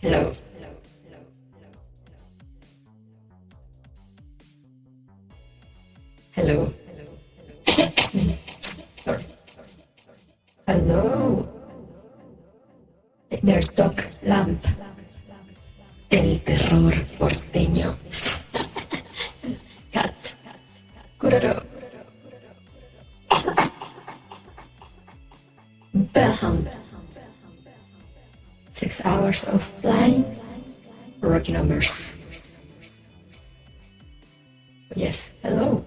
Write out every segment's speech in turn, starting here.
Hello. Hello. Sorry. Hello. Their dog lamp. El terror porteño. Cat. Kuroro. Bellhound. 6 hours of flying. Rocky numbers. Yes. Hello.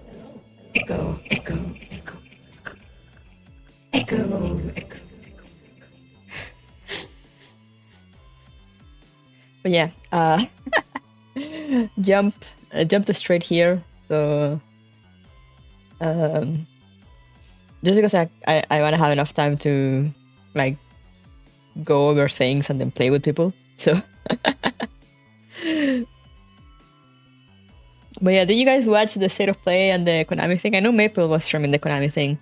Echo. Echo. Echo. Echo. Echo. Echo. But yeah, jumped straight here. So, just because I want to have enough time to like go over things and then play with people. So, but yeah, did you guys watch the State of Play and the Konami thing? I know Maple was streaming the Konami thing.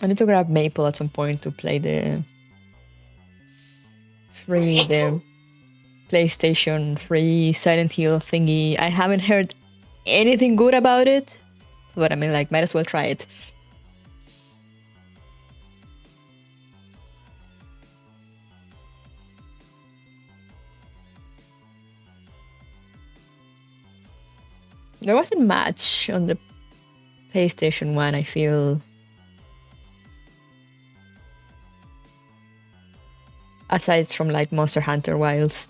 I need to grab Maple at some point to play the PlayStation free Silent Hill thingy. I haven't heard anything good about it, but I mean, like, might as well try it. There wasn't much on the PlayStation 1, I feel. Aside from like Monster Hunter Wilds.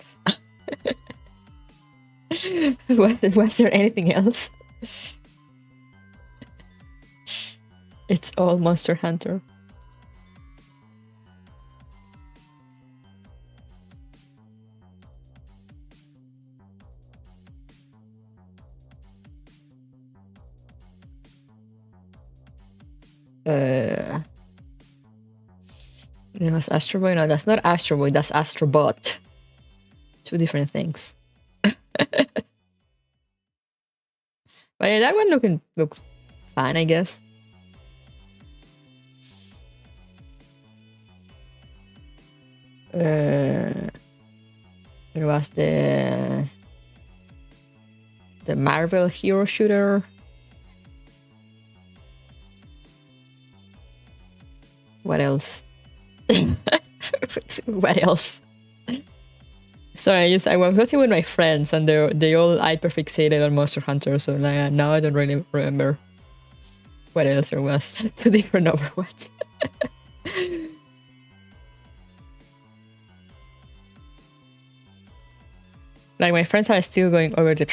was there anything else? It's all Monster Hunter. There was Astro Boy. No, that's not Astro Boy. That's Astro Bot. Two different things. But yeah, that one looks fine, I guess. There was the Marvel hero shooter. What else? What else? Sorry, I was watching with my friends and they all hyperfixated on Monster Hunter, so like, now I don't really remember what else there was. Two different Overwatch. Like, my friends are still going over the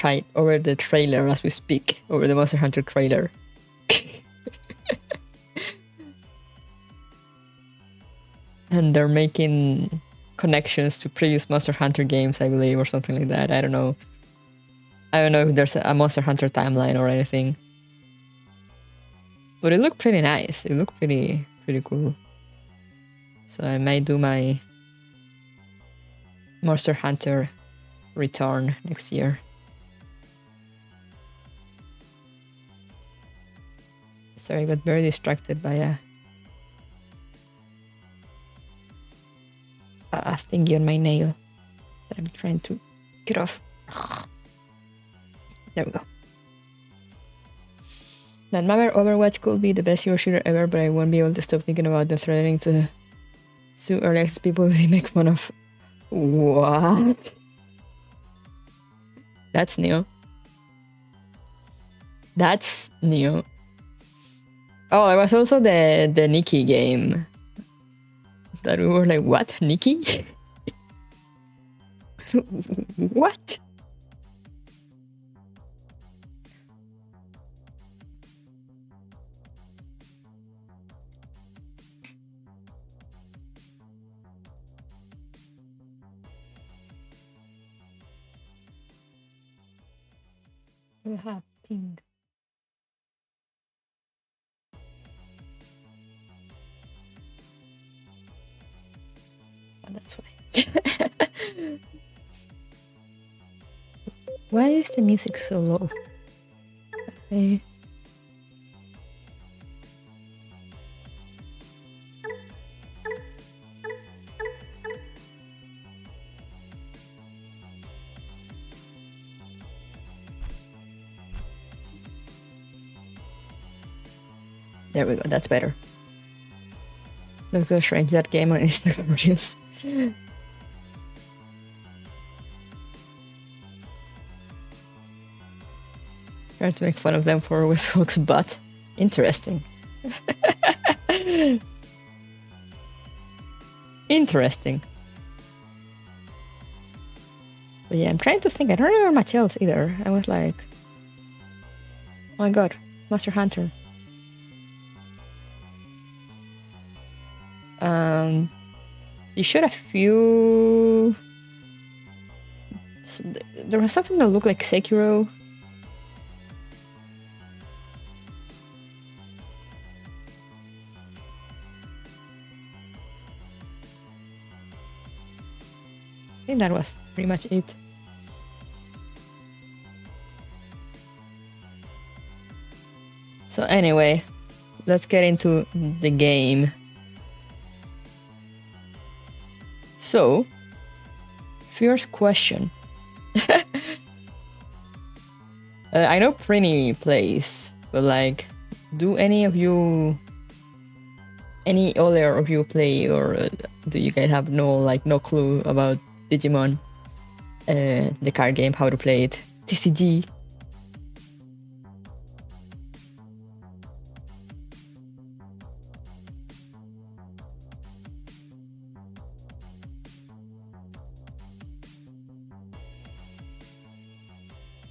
trailer as we speak, over the Monster Hunter trailer. And they're making connections to previous Monster Hunter games, I believe, or something like that. I don't know. I don't know if there's a Monster Hunter timeline or anything. But it looked pretty nice. It looked pretty cool. So I might do my Monster Hunter return next year. Sorry, I got very distracted by a thingy on my nail that I'm trying to get off. There we go. That Mother Overwatch could be the best hero shooter ever, but I won't be able to stop thinking about them threatening to sue early access people if they make fun of. What? That's new. That's new. Oh, there was also the Nikki game. That we were like, what? Nikki? What? Pinged. Oh, that's why. Why is the music so low? Okay. There we go, that's better. Doctor Strange, that game on Instagram Reels. Trying to make fun of them for Westfolk's butt. Interesting. Interesting. But yeah, I'm trying to think. I don't remember much else either. I was like, oh my god, Monster Hunter. You showed a few. There was something that looked like Sekiro. I think that was pretty much it. So anyway, let's get into the game. So, first question. I know Prini plays, but like, do any other of you play, or do you guys have no clue about Digimon, the card game, how to play it, TCG?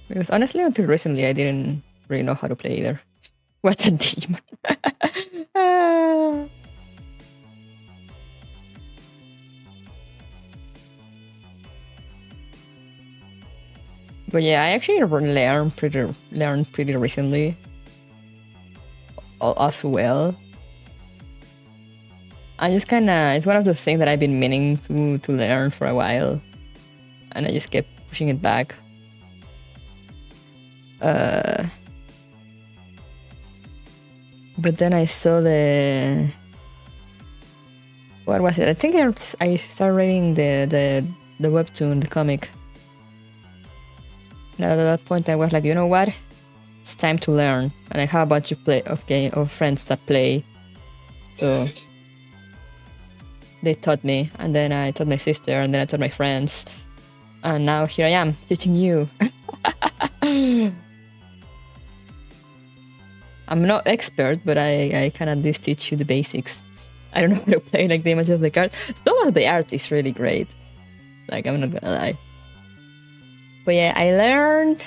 Because honestly, until recently, I didn't really know how to play either. What's a Digimon? But yeah, I actually learned pretty recently as well. I just it's one of those things that I've been meaning to learn for a while, and I just kept pushing it back. But then I saw what was it? I think I started reading the webtoon, the comic. And at that point, I was like, you know what? It's time to learn. And I have a bunch of friends that play, so they taught me, and then I taught my sister, and then I taught my friends, and now here I am teaching you. I'm not expert, but I can at least teach you the basics. I don't know how to play like the images of the card. Some of the art is really great. Like, I'm not gonna lie. But yeah, I learned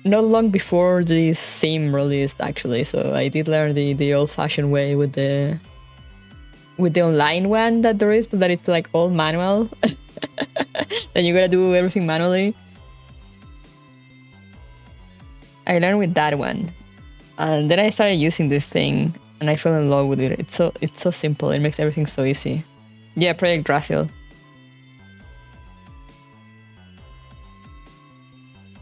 not long before this sim released, actually. So I did learn the old-fashioned way with the online one that there is, but that it's like all manual. Then you gotta do everything manually. I learned with that one, and then I started using this thing, and I fell in love with it. It's so simple. It makes everything so easy. Yeah, Project Drasil.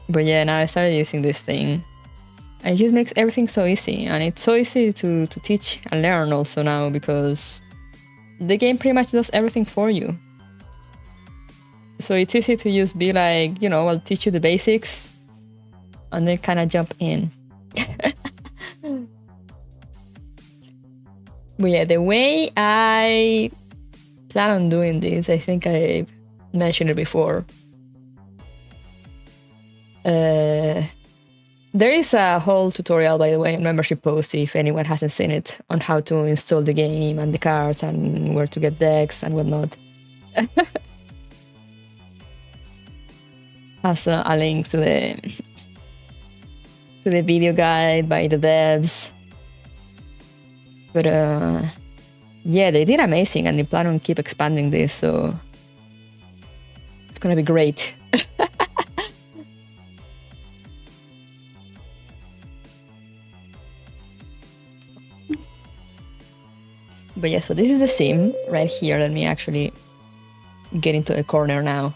But yeah, now I started using this thing, and it just makes everything so easy, and it's so easy to teach and learn also now, because the game pretty much does everything for you. So it's easy to just be like, I'll teach you the basics, and then kind of jump in. But yeah, the way I plan on doing this, I think I mentioned it before. There is a whole tutorial, by the way, in membership post, if anyone hasn't seen it, on how to install the game and the cards and where to get decks and whatnot. Has a link to the video guide by the devs. But yeah, they did amazing, and they plan on keep expanding this, so it's gonna be great. But yeah, so this is the sim right here. Let me actually get into the corner now.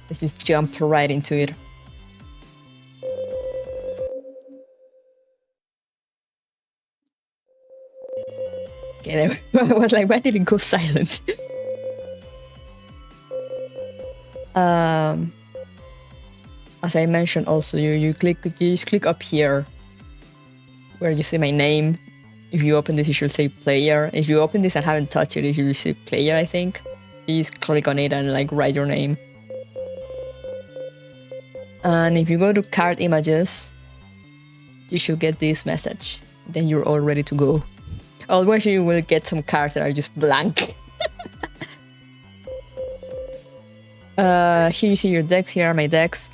Let's just jump right into it. Okay, there. I was like, why did it go silent? As I mentioned, also you just click up here. where you see my name. If you open this, you should say player. If you open this and haven't touched it, you should say player, I think. You just click on it and like write your name. And if you go to card images, you should get this message. Then you're all ready to go. Otherwise, you will get some cards that are just blank. Here you see your decks. Here are my decks.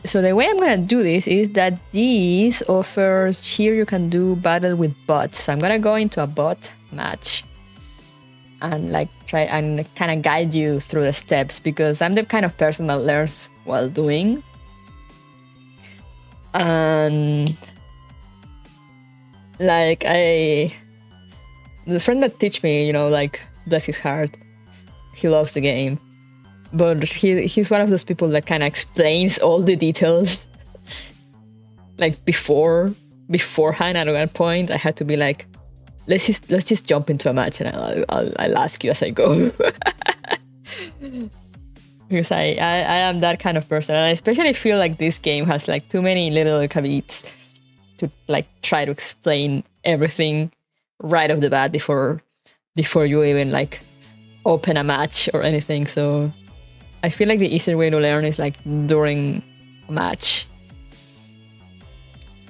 So the way I'm gonna do this is that these offers here you can do battle with bots. So I'm gonna go into a bot match and like try and kind of guide you through the steps, because I'm the kind of person that learns while doing. And like the friend that teach me, you know, like bless his heart, he loves the game. But he's one of those people that kind of explains all the details. Like beforehand, at one point, I had to be like, let's just jump into a match, and I'll ask you as I go. Because I am that kind of person, and I especially feel like this game has like too many little caveats to like try to explain everything right off the bat before you even like open a match or anything. So I feel like the easier way to learn is like during a match.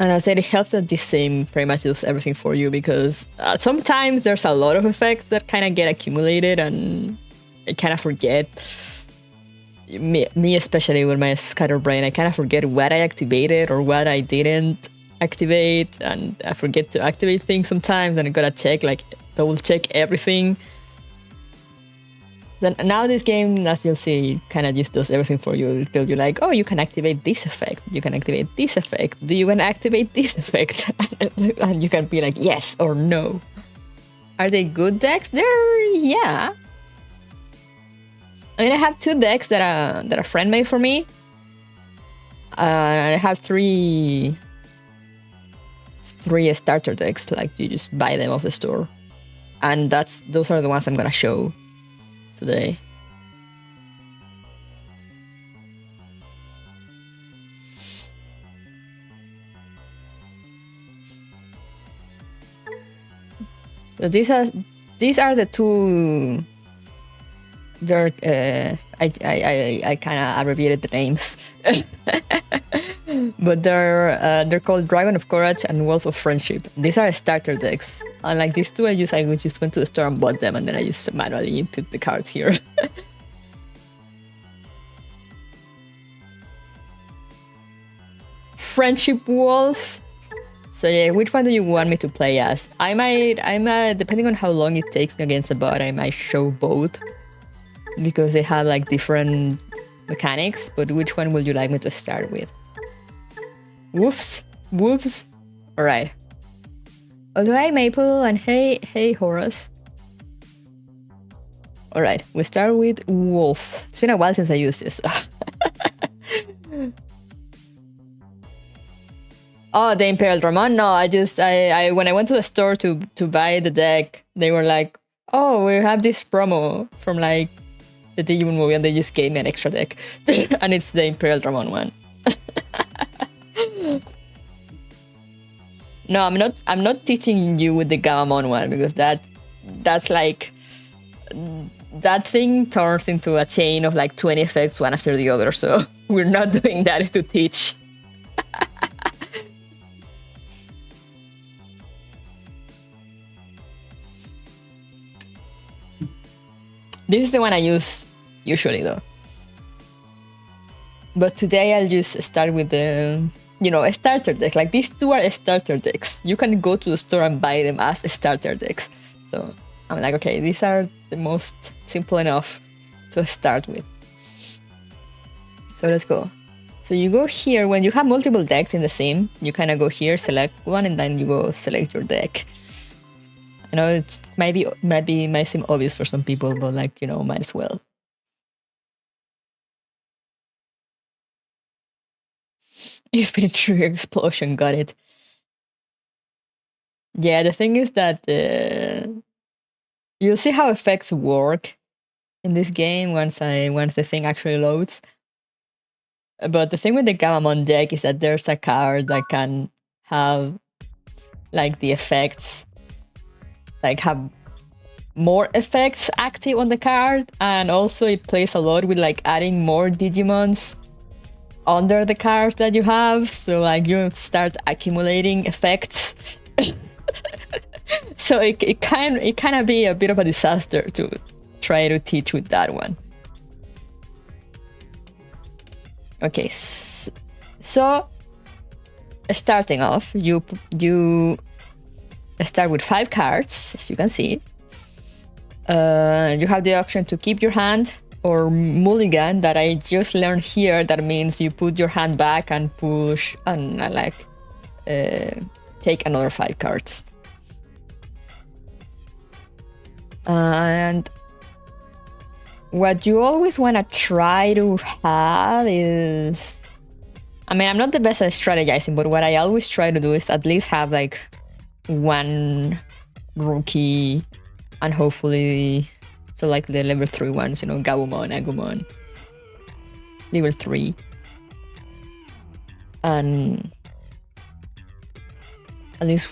And as I said, it helps that this sim pretty much does everything for you, because sometimes there's a lot of effects that kind of get accumulated and I kind of forget. Me especially with my scatterbrain, I kind of forget what I activated or what I didn't activate, and I forget to activate things sometimes, and I gotta check, like double check everything. Then now this game, as you'll see, kind of just does everything for you. It'll tell you like, oh, you can activate this effect. You can activate this effect. Do you want to activate this effect? And you can be like, yes or no. Are they good decks? Yeah. I mean, I have 2 decks that a friend made for me. I have three starter decks. Like you just buy them off the store, and those are the ones I'm gonna show today. So these are the 2. They're I kind of abbreviated the names, but they're called Dragon of Courage and Wolf of Friendship. These are starter decks. Unlike these 2, I just went to the store and bought them, and then I just manually input the cards here. Friendship Wolf. So yeah, which one do you want me to play as? I might depending on how long it takes against a bot, I might show both, because they have like different mechanics. But which one would you like me to start with? Whoops. All right. Although hi Maple and hey Horus. All right, we start with Wolf. It's been a while since I used this. Oh, the Imperial Dramon? No, I when I went to the store to buy the deck, they were like, oh, we have this promo from like the Digimon movie, and they just gave me an extra deck. And it's the Imperial Dramon one. No, I'm not teaching you with the Gamamon one, because that's like, that thing turns into a chain of like 20 effects one after the other, so we're not doing that to teach. This is the one I use usually though. But today I'll just start with the, a starter deck. Like these 2 are starter decks. You can go to the store and buy them as starter decks. So I'm like, okay, these are the most simple enough to start with. So let's go. So you go here, when you have multiple decks in the sim, you kind of go here, select one, and then you go select your deck. I know it's might seem obvious for some people, but like, might as well. Infinite Trigger Explosion, got it. Yeah, the thing is that you'll see how effects work in this game once the thing actually loads. But the thing with the Gamamon deck is that there's a card that can have like the effects, like have more effects active on the card, and also it plays a lot with like adding more Digimons under the cards that you have, so like you start accumulating effects. So it can be a bit of a disaster to try to teach with that one. Okay, so starting off, you start with 5 cards, as you can see. You have the option to keep your hand or mulligan, that I just learned here. That means you put your hand back and push and take another 5 cards. And what you always want to try to have is, I mean, I'm not the best at strategizing, but what I always try to do is at least have like 1 rookie, and hopefully, so like the level 3 ones, you know, Gabumon, Agumon, level 3. And at least,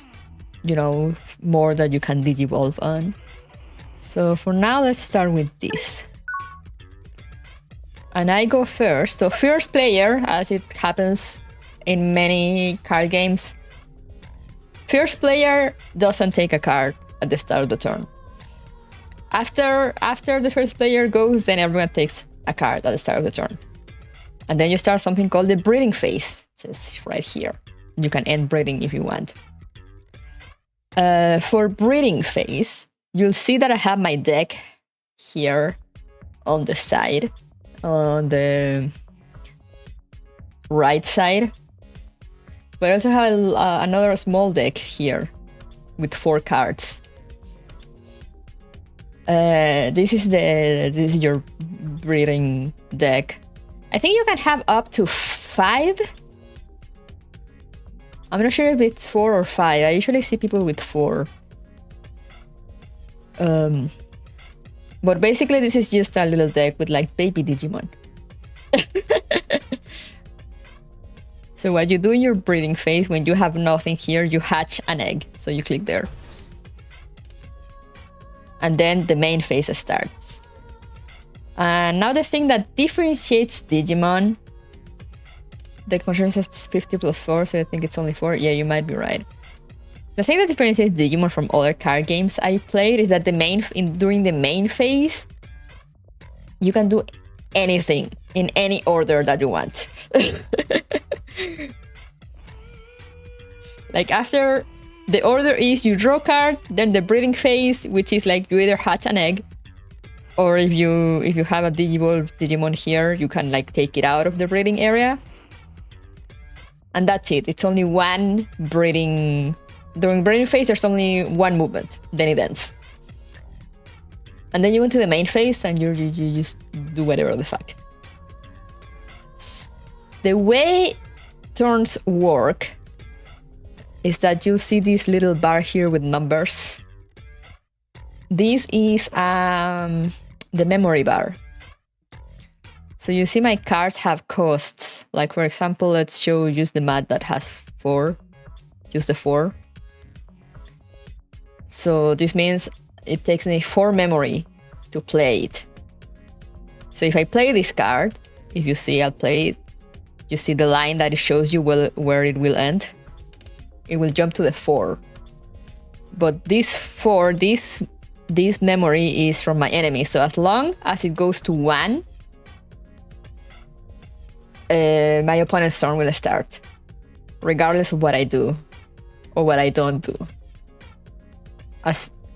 you know, more that you can digivolve on. So for now, let's start with this. And I go first. So first player, as it happens in many card games, first player doesn't take a card at the start of the turn. After the first player goes, then everyone takes a card at the start of the turn. And then you start something called the breeding phase. It says right here. You can end breeding if you want. For breeding phase, you'll see that I have my deck here on the side, on the right side. But I also have another small deck here with 4 cards. This is your breeding deck. I think you can have up to 5. I'm not sure if it's 4 or 5. I usually see people with 4. But basically this is just a little deck with like baby Digimon. So what you do in your breeding phase, when you have nothing here, you hatch an egg. So you click there. And then the main phase starts. And now the thing that differentiates Digimon, the conversion says 50 plus 4, so I think it's only 4. Yeah, you might be right. The thing that differentiates Digimon from other card games I played is that during the main phase, you can do anything in any order that you want. Like after the order is you draw a card, then the breeding phase, which is like you either hatch an egg, or if you have a Digimon here, you can like take it out of the breeding area. And that's it. It's only one breeding. During breeding phase, there's only one movement. Then it ends. And then you go to the main phase and you just do whatever the fuck. The way turns work is that you'll see this little bar here with numbers. This is the memory bar. So you see my cards have costs. Like for example, let's use the mat that has 4. Use the 4. So this means it takes me 4 memory to play it. So if I play this card, if you see I'll play it, you see the line that it shows you where it will end. It will jump to the 4. But this 4, this memory is from my enemy. So as long as it goes to 1, my opponent's turn will start, regardless of what I do or what I don't do.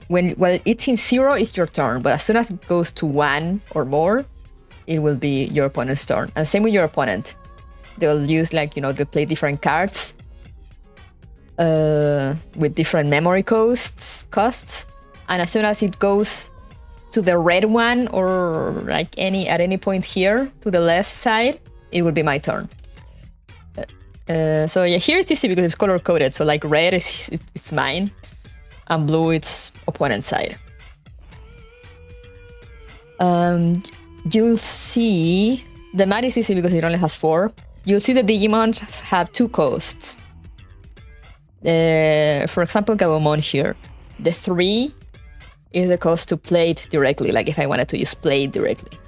While it's in 0, it's your turn, but as soon as it goes to 1 or more, it will be your opponent's turn. And same with your opponent. They'll use like, they'll play different cards with different memory costs. And as soon as it goes to the red one, or like at any point here to the left side, it will be my turn. So yeah, here it's easy because it's color coded. So like red it's mine, and blue it's opponent's side. You'll see the mat is easy because it only has 4. You'll see the Digimon have 2 costs. For example, Gabumon here. The 3 is the cost to play it directly, like if I wanted to just play it directly.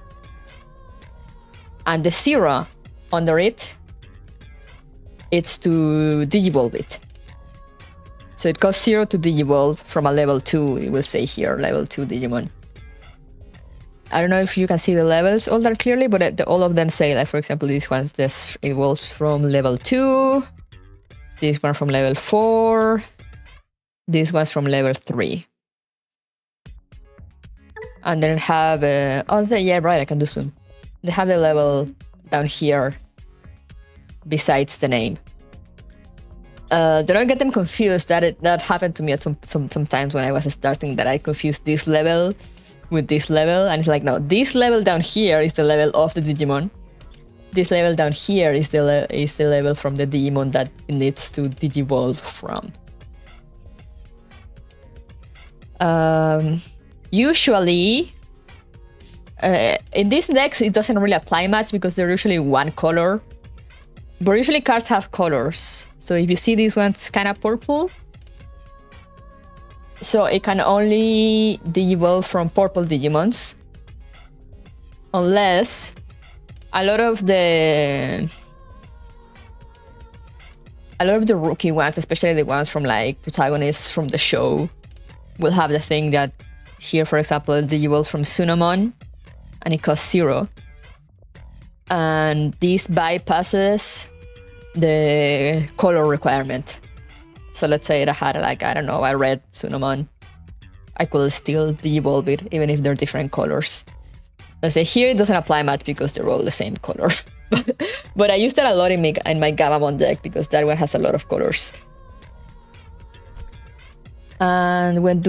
And the 0 under it, it's to digivolve it. So it costs 0 to digivolve from a level 2, it will say here, level 2 Digimon. I don't know if you can see the levels all that clearly, but all of them say, like, for example, this one's this evolves from level 2, this one from level 4, this one's from level 3. And then have, yeah, right, I can do zoom. They have the level down here besides the name. Do not get them confused. That happened to me at sometimes when I was starting, that I confused this level with this level, and it's like, no, this level down here is the level of the Digimon. This level down here is the level from the Digimon that it needs to digivolve from. Usually, in these decks, it doesn't really apply much because they're usually one color. But usually cards have colors. So if you see this one's kind of purple, so it can only digivolve from purple Digimons. Unless a lot of the rookie ones, especially the ones from like protagonists from the show, will have the thing that here, for example, digivolve from Sunamon, and it costs 0. And this bypasses the color requirement. So let's say I had, like, I don't know, a red Sunamon. I could still digivolve it, even if they're different colors. Let's say here it doesn't apply much because they're all the same color. But I use that a lot in my Gamamon deck because that one has a lot of colors. And when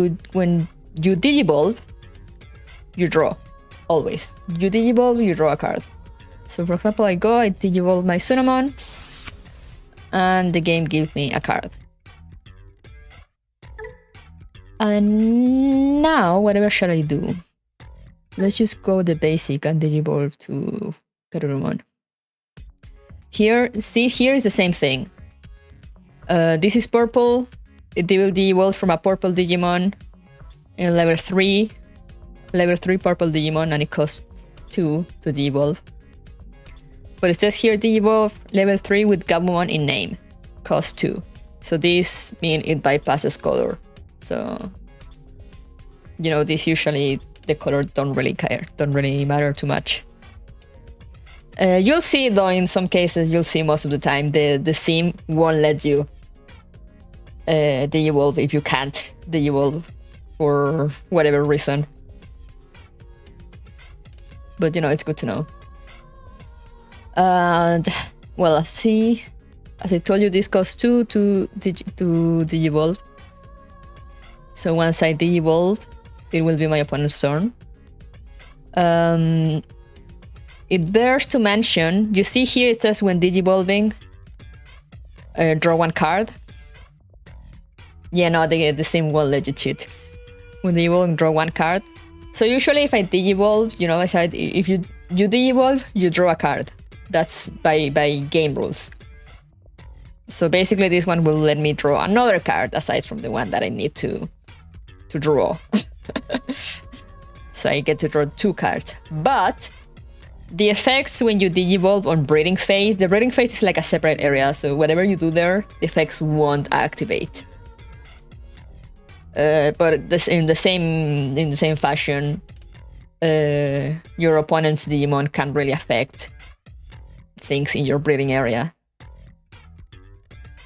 you digivolve, you draw. Always. You digivolve, you draw a card. So for example, I digivolve my Sunamon, and the game gives me a card. And now, whatever shall I do? Let's just go the basic and digivolve to Garurumon. Here, see, here is the same thing. This is purple. It will digivolve from a purple Digimon in level 3. Level 3 purple Digimon, and it costs 2 to digivolve. But it says here digivolve level 3 with Gabumon in name. Costs 2. So this means it bypasses color. So, you know, this usually the color don't really matter too much. You'll see though, in some cases, you'll see most of the time the sim won't let you digivolve if you can't digivolve for whatever reason. But you know, it's good to know. And well, see, as I told you, this costs 2 to digivolve. So once I digivolve, it will be my opponent's turn. It bears to mention, you see here it says when digivolving, draw 1 card. Yeah, no, the same won't let you cheat. When digivolving, draw 1 card. So usually if I digivolve, you know, I said if you digivolve, you draw a card. That's by game rules. So basically this one will let me draw another card aside from the one that I need to draw. So I get to draw 2 cards. But the effects when you digivolve on breeding phase, the breeding phase is like a separate area, so whatever you do there, the effects won't activate. But this, in the same fashion, your opponent's Digimon can really affect things in your breeding area.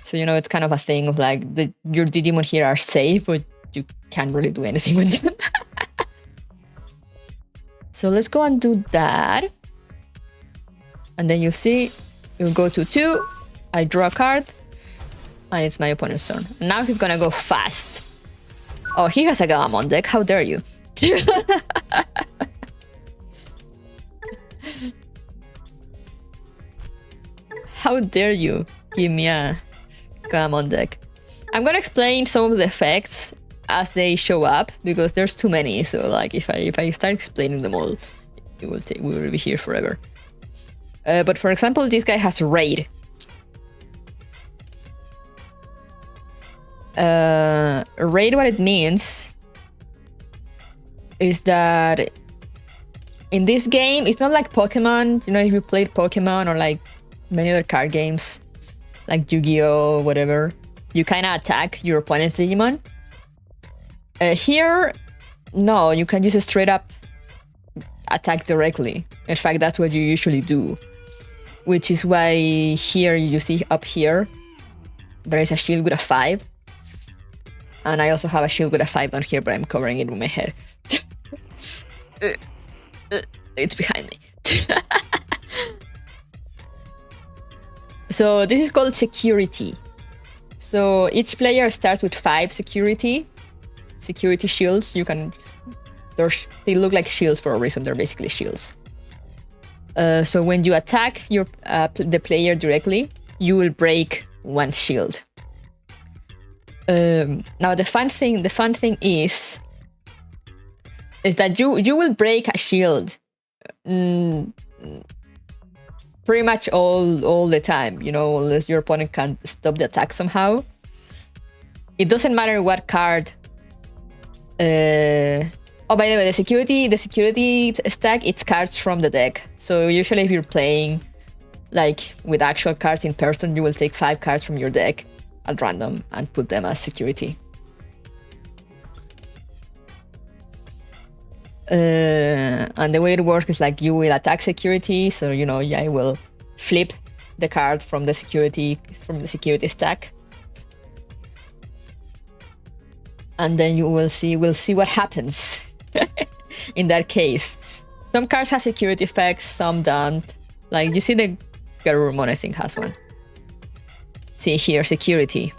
So, you know, it's kind of a thing of like your Digimon here are safe, but you can't really do anything with them. So let's go and do that. And then you see, you'll go to 2, I draw a card, and it's my opponent's turn. Now he's gonna go fast. Oh, he has a Gamamon deck, how dare you? How dare you give me a Gamamon deck? I'm gonna explain some of the effects as they show up because there's too many. So like if I start explaining them all, we will be here forever. But for example, this guy has Raid. Raid, what it means is that in this game, it's not like Pokemon. You know, if you played Pokemon or like many other card games, like Yu-Gi-Oh, whatever, you kind of attack your opponent's Digimon. Here, no, you can just straight up attack directly. In fact, that's what you usually do, which is why here you see up here there is a shield with a 5, and I also have a shield with a 5 down here, but I'm covering it with my head. It's behind me. So this is called security. So each player starts with 5 security shields. They look like shields for a reason. They're basically shields. So when you attack the player directly, you will break 1 shield. Now the fun thing is that you will break a shield pretty much all the time, you know, unless your opponent can stop the attack somehow. It doesn't matter what card. Oh, by the way, the security stack, it's cards from the deck. So usually if you're playing like with actual cards in person, you will take 5 cards from your deck at random and put them as security. And the way it works is like you will attack security, so you know, I will flip the card from the security stack, and then we'll see what happens. In that case, some cards have security effects, some don't. Like you see the Garurumon, I think, has one. See here, security.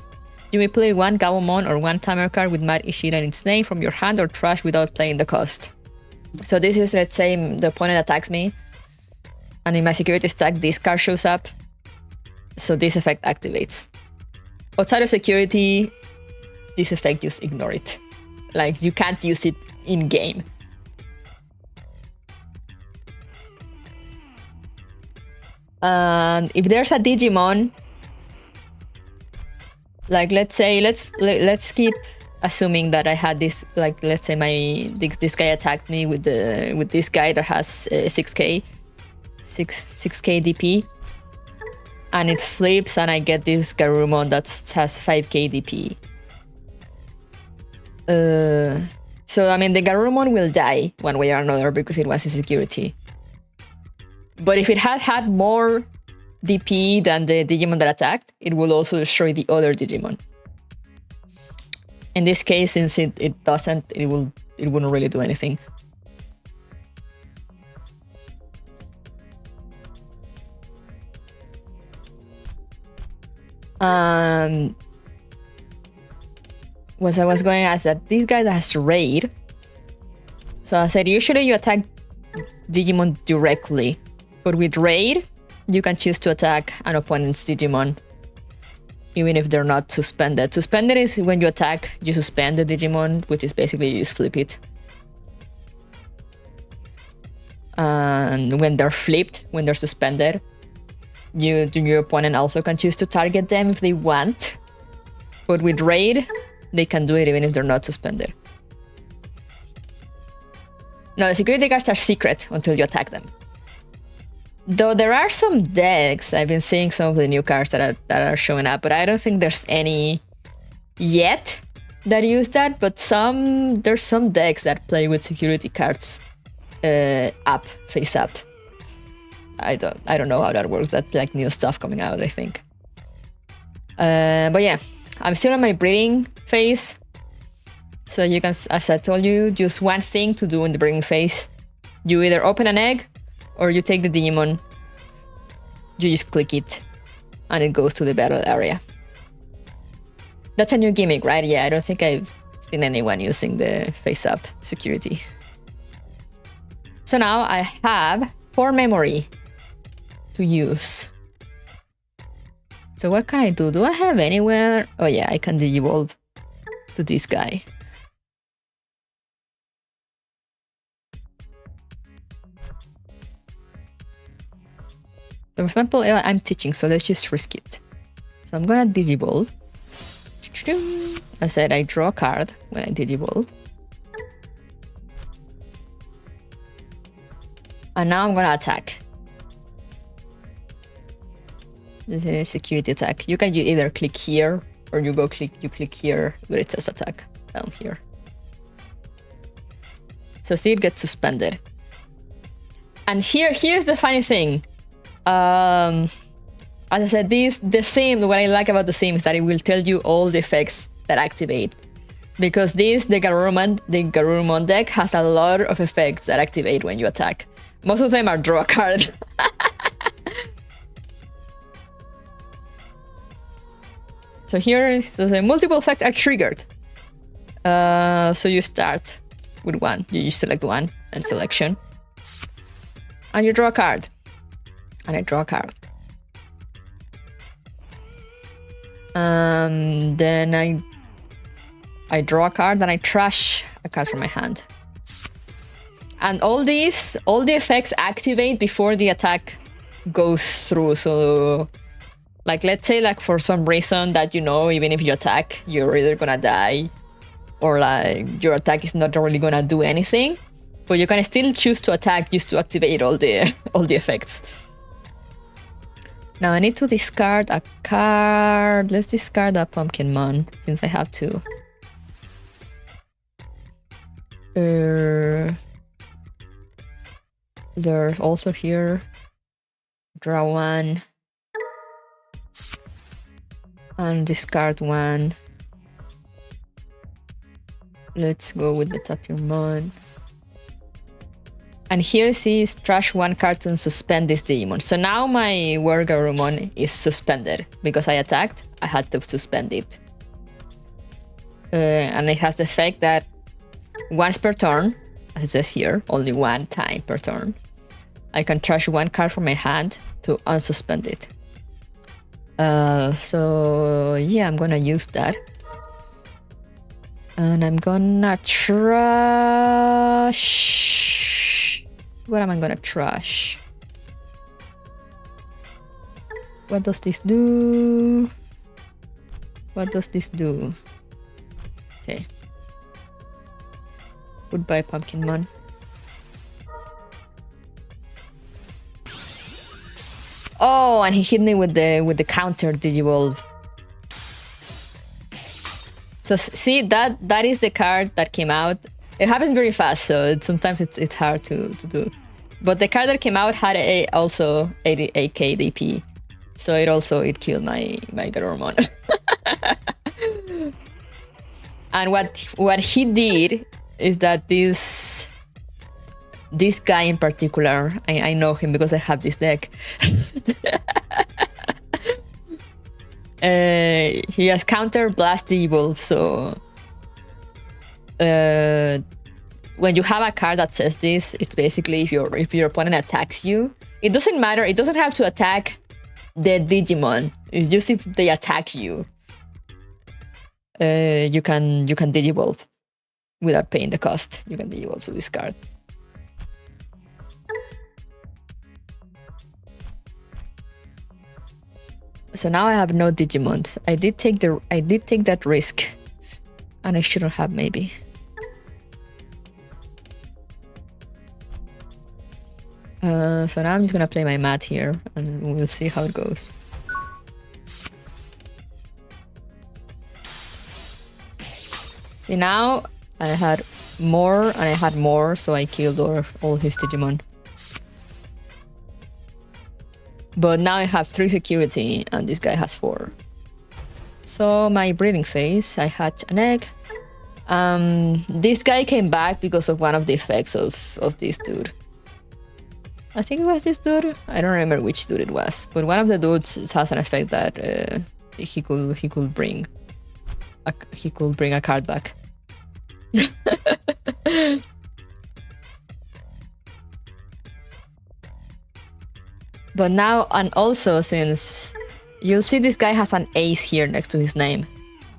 You may play 1 Gabumon or 1 Tamer card with Mad Ishida in its name from your hand or trash without playing the cost. So this is, let's say the opponent attacks me, and in my security stack this card shows up, so this effect activates. Outside of security, this effect, just ignore it. Like, you can't use it in game. And if there's a Digimon, like let's keep assuming that I had this, like let's say this guy attacked me with this guy that has 6k DP, and it flips and I get this Garurumon that has 5k DP. So I mean the Garurumon will die one way or another because it was in security. But if it had more DP than the Digimon that attacked, it will also destroy the other Digimon. In this case, since it doesn't, it wouldn't really do anything. What I was going as that this guy has raid. So I said usually you attack Digimon directly, but with raid you can choose to attack an opponent's Digimon even if they're not suspended. Suspended is when you attack, you suspend the Digimon, which is basically you just flip it. And when they're flipped, when they're suspended, your opponent also can choose to target them if they want. But with raid, they can do it even if they're not suspended. Now, the security cards are secret until you attack them. Though there are some decks, I've been seeing some of the new cards that are showing up, but I don't think there's any yet that use that. But there's some decks that play with security cards face up. I don't know how that works. That's like new stuff coming out, I think. But yeah, I'm still on my breeding phase. So you can, as I told you, just one thing to do in the breeding phase. You either open an egg, or you take the Digimon, you just click it, and it goes to the battle area. That's a new gimmick, right? Yeah, I don't think I've seen anyone using the face-up security. So now I have 4 memory to use. So what can I do? Do I have anywhere? Oh yeah, I can Digivolve to this guy. So for example, I'm teaching, so let's just risk it. So I'm gonna Digivolve. I said I draw a card when I Digivolve. And now I'm gonna attack. This is a security attack. You can either click here or you click here where it says attack down here. So see, it gets suspended. And here's the funny thing. As I said, what I like about the sim is that it will tell you all the effects that activate. Because the Garurumon deck has a lot of effects that activate when you attack. Most of them are draw a card. So here, the multiple effects are triggered. So you start with one. You select one and selection. And you draw a card. And I draw a card. Then I draw a card and I trash a card from my hand. And all the effects activate before the attack goes through. So, like, let's say, like, for some reason that, you know, even if you attack, you're either gonna die or, like, your attack is not really gonna do anything. But you can still choose to attack just to activate all the effects. Now I need to discard a card. Let's discard a Pumpkinmon since I have to. They're also here. Draw one. And discard one. Let's go with the Tapirmon. And here it says trash one card to suspend this Digimon. So now my Garurumon is suspended. Because I attacked, I had to suspend it. And it has the effect that once per turn, as it says here, only one time per turn, I can trash one card from my hand to unsuspend it. So yeah, I'm gonna use that. And I'm gonna trash... What am I gonna trash? What does this do? What does this do? Okay. Goodbye, Pumpkinmon. Oh, and he hit me with the counter Digivolve. So see, that is the card that came out. It happens very fast, so sometimes it's hard to do. But the card that came out had also 88k DP, so it killed my Garurumon. And what he did is that this guy in particular, I know him because I have this deck. He has counter blast Digivolve, so when you have a card that says this, it's basically if your opponent attacks you, it doesn't matter. It doesn't have to attack the Digimon. It's just if they attack you, you can Digivolve without paying the cost. You can Digivolve to this card. So now I have no Digimons. I did take that risk, and I shouldn't have maybe. So now I'm just gonna play my mat here, and we'll see how it goes. See, now I had more, and I had more, so I killed all his Digimon. But now I have 3 security, and this guy has 4. So my breeding phase, I hatch an egg. This guy came back because of one of the effects of this dude. I think it was this dude. I don't remember which dude it was, but one of the dudes has an effect that he could bring a card back. But now, and also since you'll see this guy has an ace here next to his name.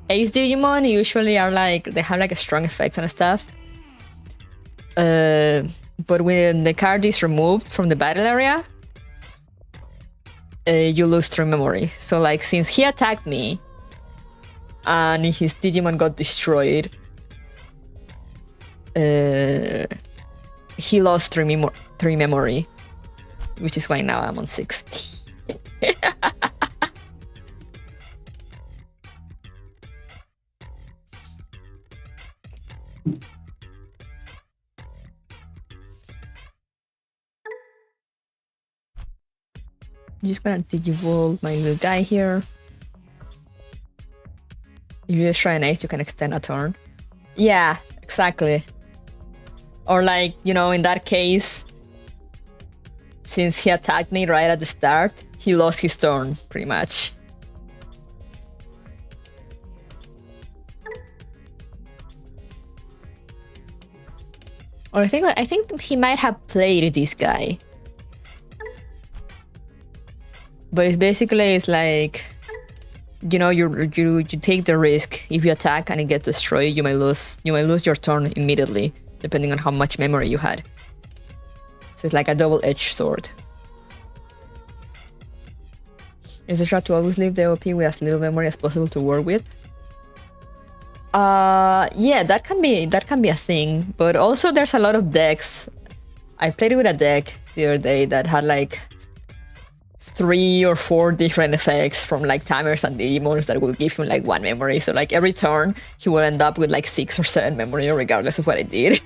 Ace Digimon usually are like, they have like a strong effect and stuff. But when the card is removed from the battle area, you lose 3 memory. So like, since he attacked me, and his Digimon got destroyed, he lost 3 memory, which is why now I'm on 6. I'm just gonna digivolve my little guy here. If you just try an ace, you can extend a turn. Yeah, exactly. Or like, you know, in that case, since he attacked me right at the start, he lost his turn, pretty much. Or I think he might have played this guy. But it's basically, it's like, you know, you take the risk. If you attack and it gets destroyed, you might lose your turn immediately, depending on how much memory you had. So it's like a double-edged sword. Is the strat to always leave the OP with as little memory as possible to work with? Yeah, that can be a thing. But also there's a lot of decks. I played with a deck the other day that had like 3 or 4 different effects from like timers and Digimons that will give him like 1 memory. So like every turn he will end up with like 6 or 7 memory regardless of what I did.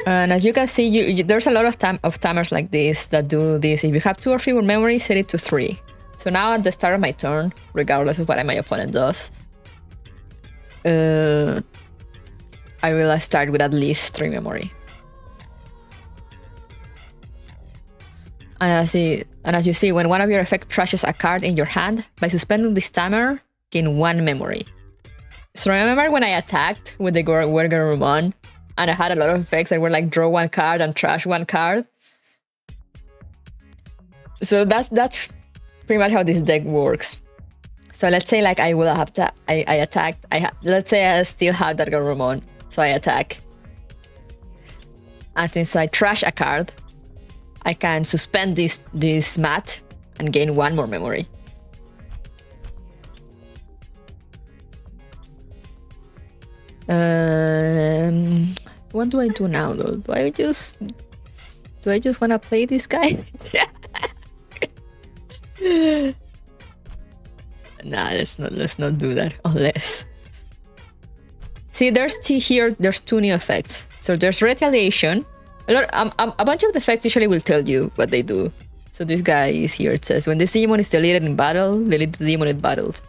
And as you can see, there's a lot of timers like this that do this. If you have 2 or fewer memory, set it to 3. So now at the start of my turn, regardless of what my opponent does, I will start with at least 3 memory. And as you see, when one of your effects trashes a card in your hand, by suspending this timer, gain 1 memory. So remember when I attacked with the Garurumon, and I had a lot of effects that were like draw 1 card and trash 1 card? So that's pretty much how this deck works. So let's say like I will have to, I attacked, let's say I still have that Garurumon. So I attack. And since I trash a card, I can suspend this mat and gain 1 more memory. What do I do now though? Do I just want to play this guy? Nah, let's not do that unless. See, there's 2 new effects. So there's retaliation. A bunch of the effects usually will tell you what they do. So this guy is here. It says when this Digimon is deleted in battle, delete the Digimon it battles.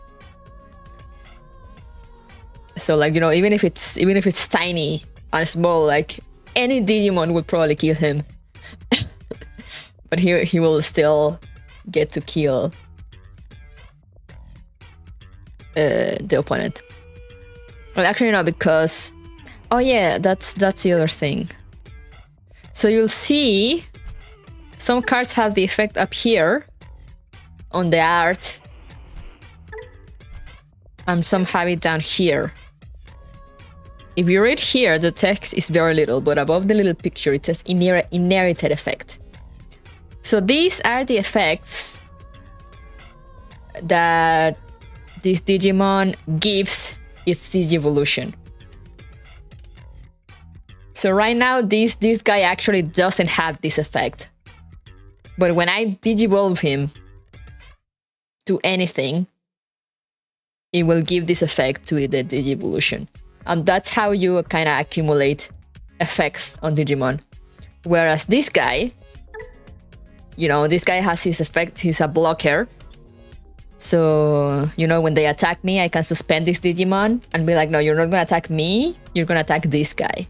So like, you know, even if it's tiny and small, like any Digimon would probably kill him. But he will still get to kill the opponent. Well, actually no, because oh yeah, that's the other thing. So you'll see some cards have the effect up here on the art, and some have it down here. If you read here, the text is very little, but above the little picture it says inherited effect. So these are the effects that this Digimon gives its Digivolution. So right now, this guy actually doesn't have this effect. But when I Digivolve him to anything, it will give this effect to the Digivolution. And that's how you kind of accumulate effects on Digimon. Whereas this guy, you know, this guy has his effect, he's a blocker. So, you know, when they attack me, I can suspend this Digimon and be like, no, you're not gonna attack me, you're gonna attack this guy.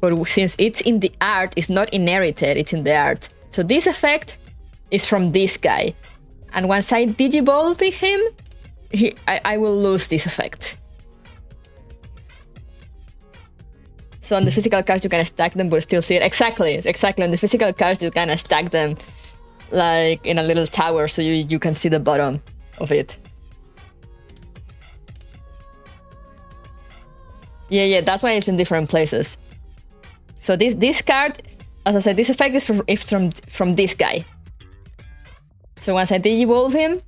But since it's in the art, it's not inherited, it's in the art. So this effect is from this guy. And once I Digivolve him, I will lose this effect. So on the physical cards, you can stack them, but still see it. Exactly. On the physical cards, you kind of stack them like in a little tower, so you can see the bottom of it. Yeah, that's why it's in different places. So this card, as I said, this effect is from this guy. So once I de-evolve him,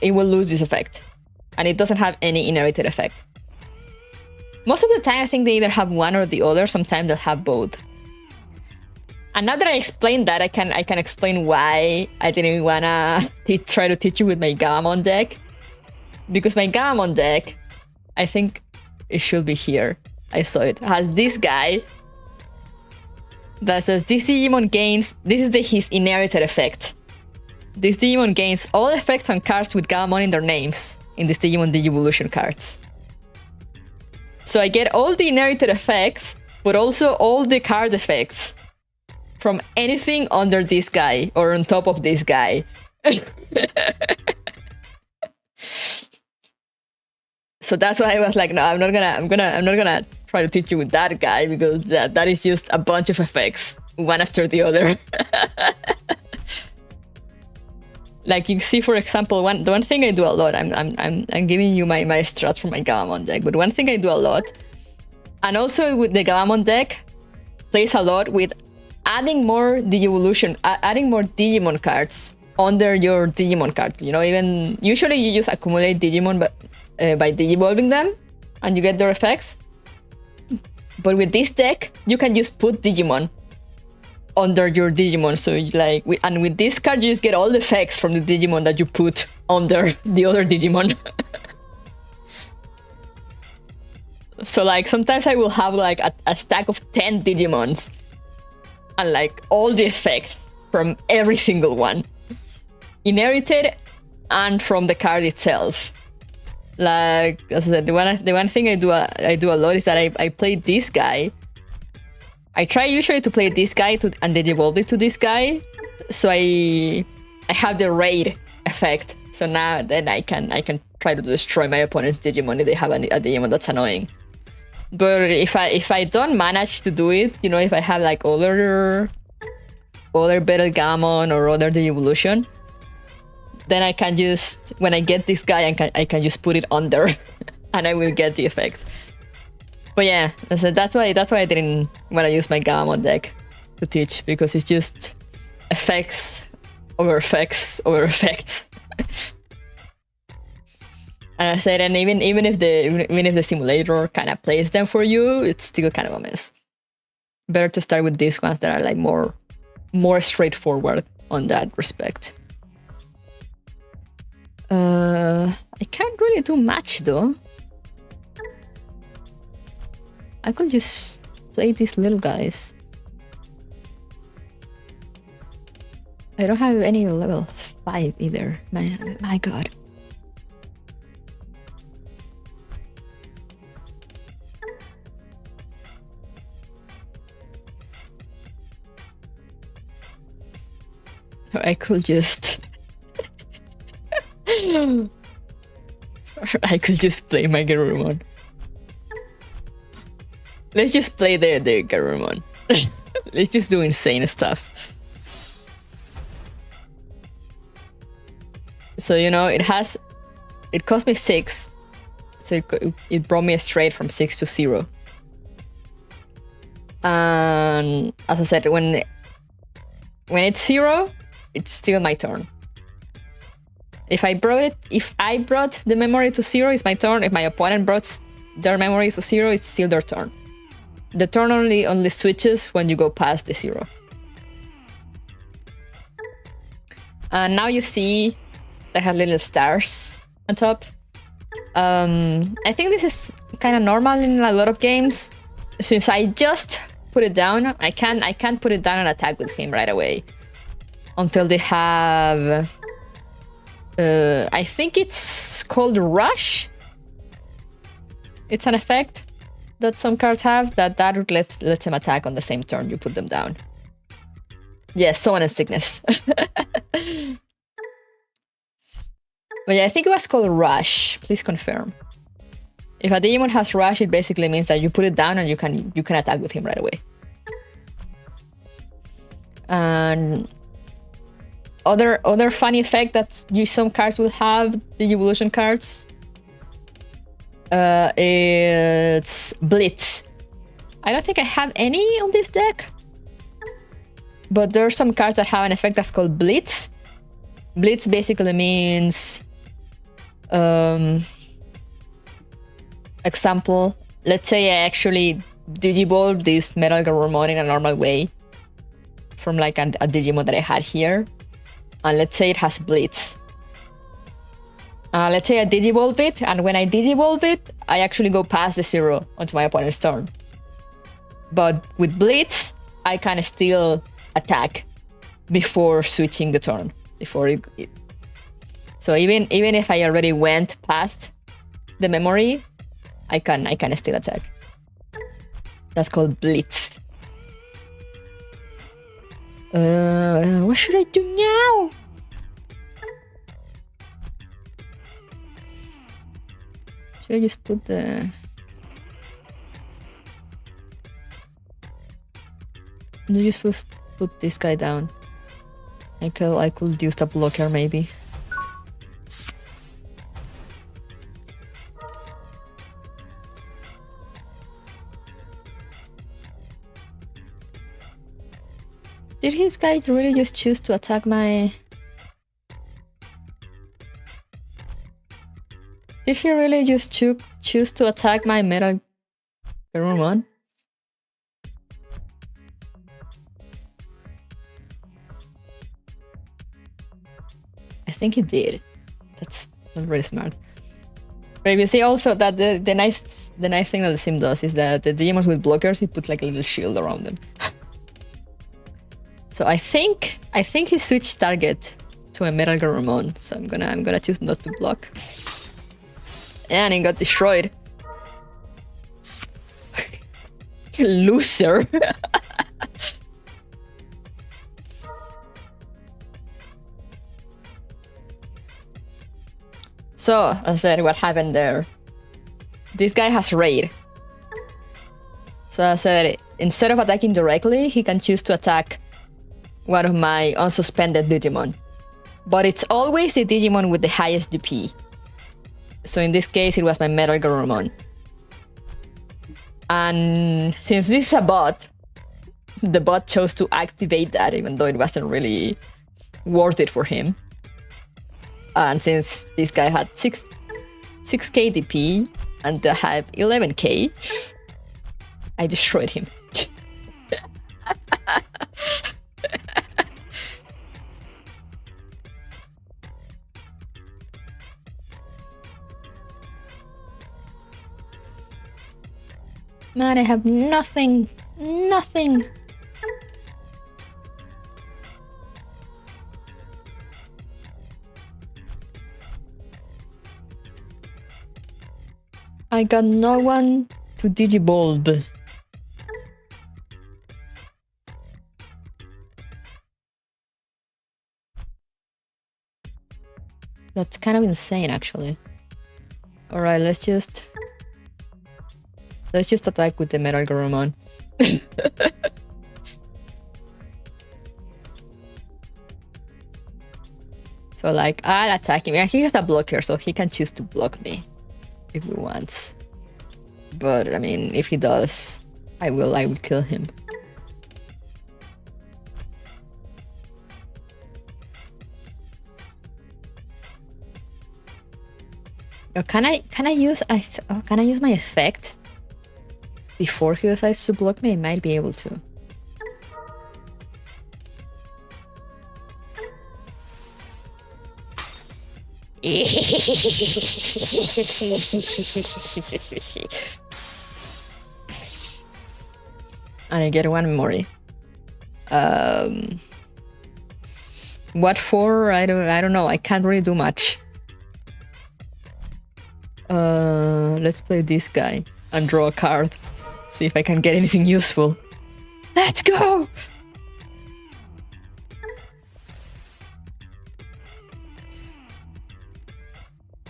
it will lose this effect. And it doesn't have any inherited effect. Most of the time, I think they either have one or the other. Sometimes they'll have both. And now that I explained that, I can explain why I didn't wanna try to teach you with my Gamamon deck. Because my Gamamon deck, I think it should be here. I saw it. It has this guy that says this Digimon gains. This is his inherited effect. This Digimon gains all effects on cards with Gamamon in their names in this Digimon Digivolution cards. So I get all the inherited effects, but also all the card effects from anything under this guy or on top of this guy. So that's why I was like, no, I'm not gonna try to teach you with that guy, because that is just a bunch of effects, one after the other. Like you see, for example, the one thing I do a lot, I'm giving you my strat for my Gamamon deck, but one thing I do a lot, and also with the Gamamon deck, plays a lot with adding more Digivolution, adding more Digimon cards under your Digimon card. You know, even usually you just accumulate Digimon by de-evolving them, and you get their effects. But with this deck, you can just put Digimon under your Digimon. So like, and with this card, you just get all the effects from the Digimon that you put under the other Digimon. So like, sometimes I will have like a stack of 10 Digimons and like all the effects from every single one, inherited and from the card itself. Like, as I said, the one thing I do a lot is that I play this guy. I try usually to play this guy and then evolve it to this guy, so I have the raid effect. So now then I can try to destroy my opponent's Digimon if they have a Digimon that's annoying. But if I don't manage to do it, you know, if I have like other Battle Gamon or other Digivolution, then I can just, when I get this guy, I can just put it under, and I will get the effects. But yeah, that's why I didn't want to use my Gamamon deck to teach, because it's just effects over effects over effects. And I said, and even if the simulator kind of plays them for you, it's still kind of a mess. Better to start with these ones that are like more straightforward on that respect. I can't really do much though. I could just play these little guys. I don't have any level 5 either. My god. I could just... I could just play my Garurumon. Let's just play the Garurumon. Let's just do insane stuff. So, you know, it cost me 6. So it brought me straight from 6 to 0. And as I said, when it's 0, it's still my turn. If I brought the memory to 0, it's my turn. If my opponent brought their memory to 0, it's still their turn. The turn only switches when you go past the 0. And now you see that have little stars on top. I think this is kind of normal in a lot of games. Since I just put it down, I can't put it down and attack with him right away until they have. I think it's called Rush. It's an effect that some cards have that lets them attack on the same turn you put them down. Yes, Summon and Sickness. But yeah, I think it was called Rush. Please confirm. If a Digimon has Rush, it basically means that you put it down and you can attack with him right away. And other funny effect that some cards will have, the evolution cards. It's Blitz. I don't think I have any on this deck. But there are some cards that have an effect that's called Blitz. Blitz basically means... example, let's say I actually Digivolve this Metal Garurumon in a normal way from like a Digimon that I had here. And let's say it has Blitz. Let's say I Digivolve it, and when I Digivolve it, I actually go past the 0 onto my opponent's turn. But with Blitz, I can still attack before switching the turn. So even if I already went past the memory, I can still attack. That's called Blitz. What should I do now? Should I just put the... No, you're supposed to put this guy down. I could use the blocker maybe. Did his guy really just choose to attack my... Did he really just choose to attack my Metal Garurumon? I think he did. That's not really smart. But you see also that the nice thing that the sim does is that the Digimons with blockers, he put like a little shield around them. So I think he switched target to a Metal Garurumon, so I'm gonna choose not to block. And he got destroyed. Loser. So, as I said, what happened there? This guy has raid. So as I said, instead of attacking directly, he can choose to attack one of my unsuspended Digimon. But it's always the Digimon with the highest DP. So in this case, it was my Metal Garurumon. And since this is a bot, the bot chose to activate that even though it wasn't really worth it for him. And since this guy had 6k DP and I have 11k, I destroyed him. Man, I have nothing. Nothing. I got no one to Digibulb. That's kind of insane, actually. Alright, let's just attack with the Metal Garurumon. So like, I'll attack him. Yeah, he has a blocker, so he can choose to block me if he wants. But I mean, if he does, I would kill him. Can I use my effect before he decides to block me? I might be able to. And I get one memory. What for? I don't know. I can't really do much. Let's play this guy and draw a card. See if I can get anything useful. Let's go!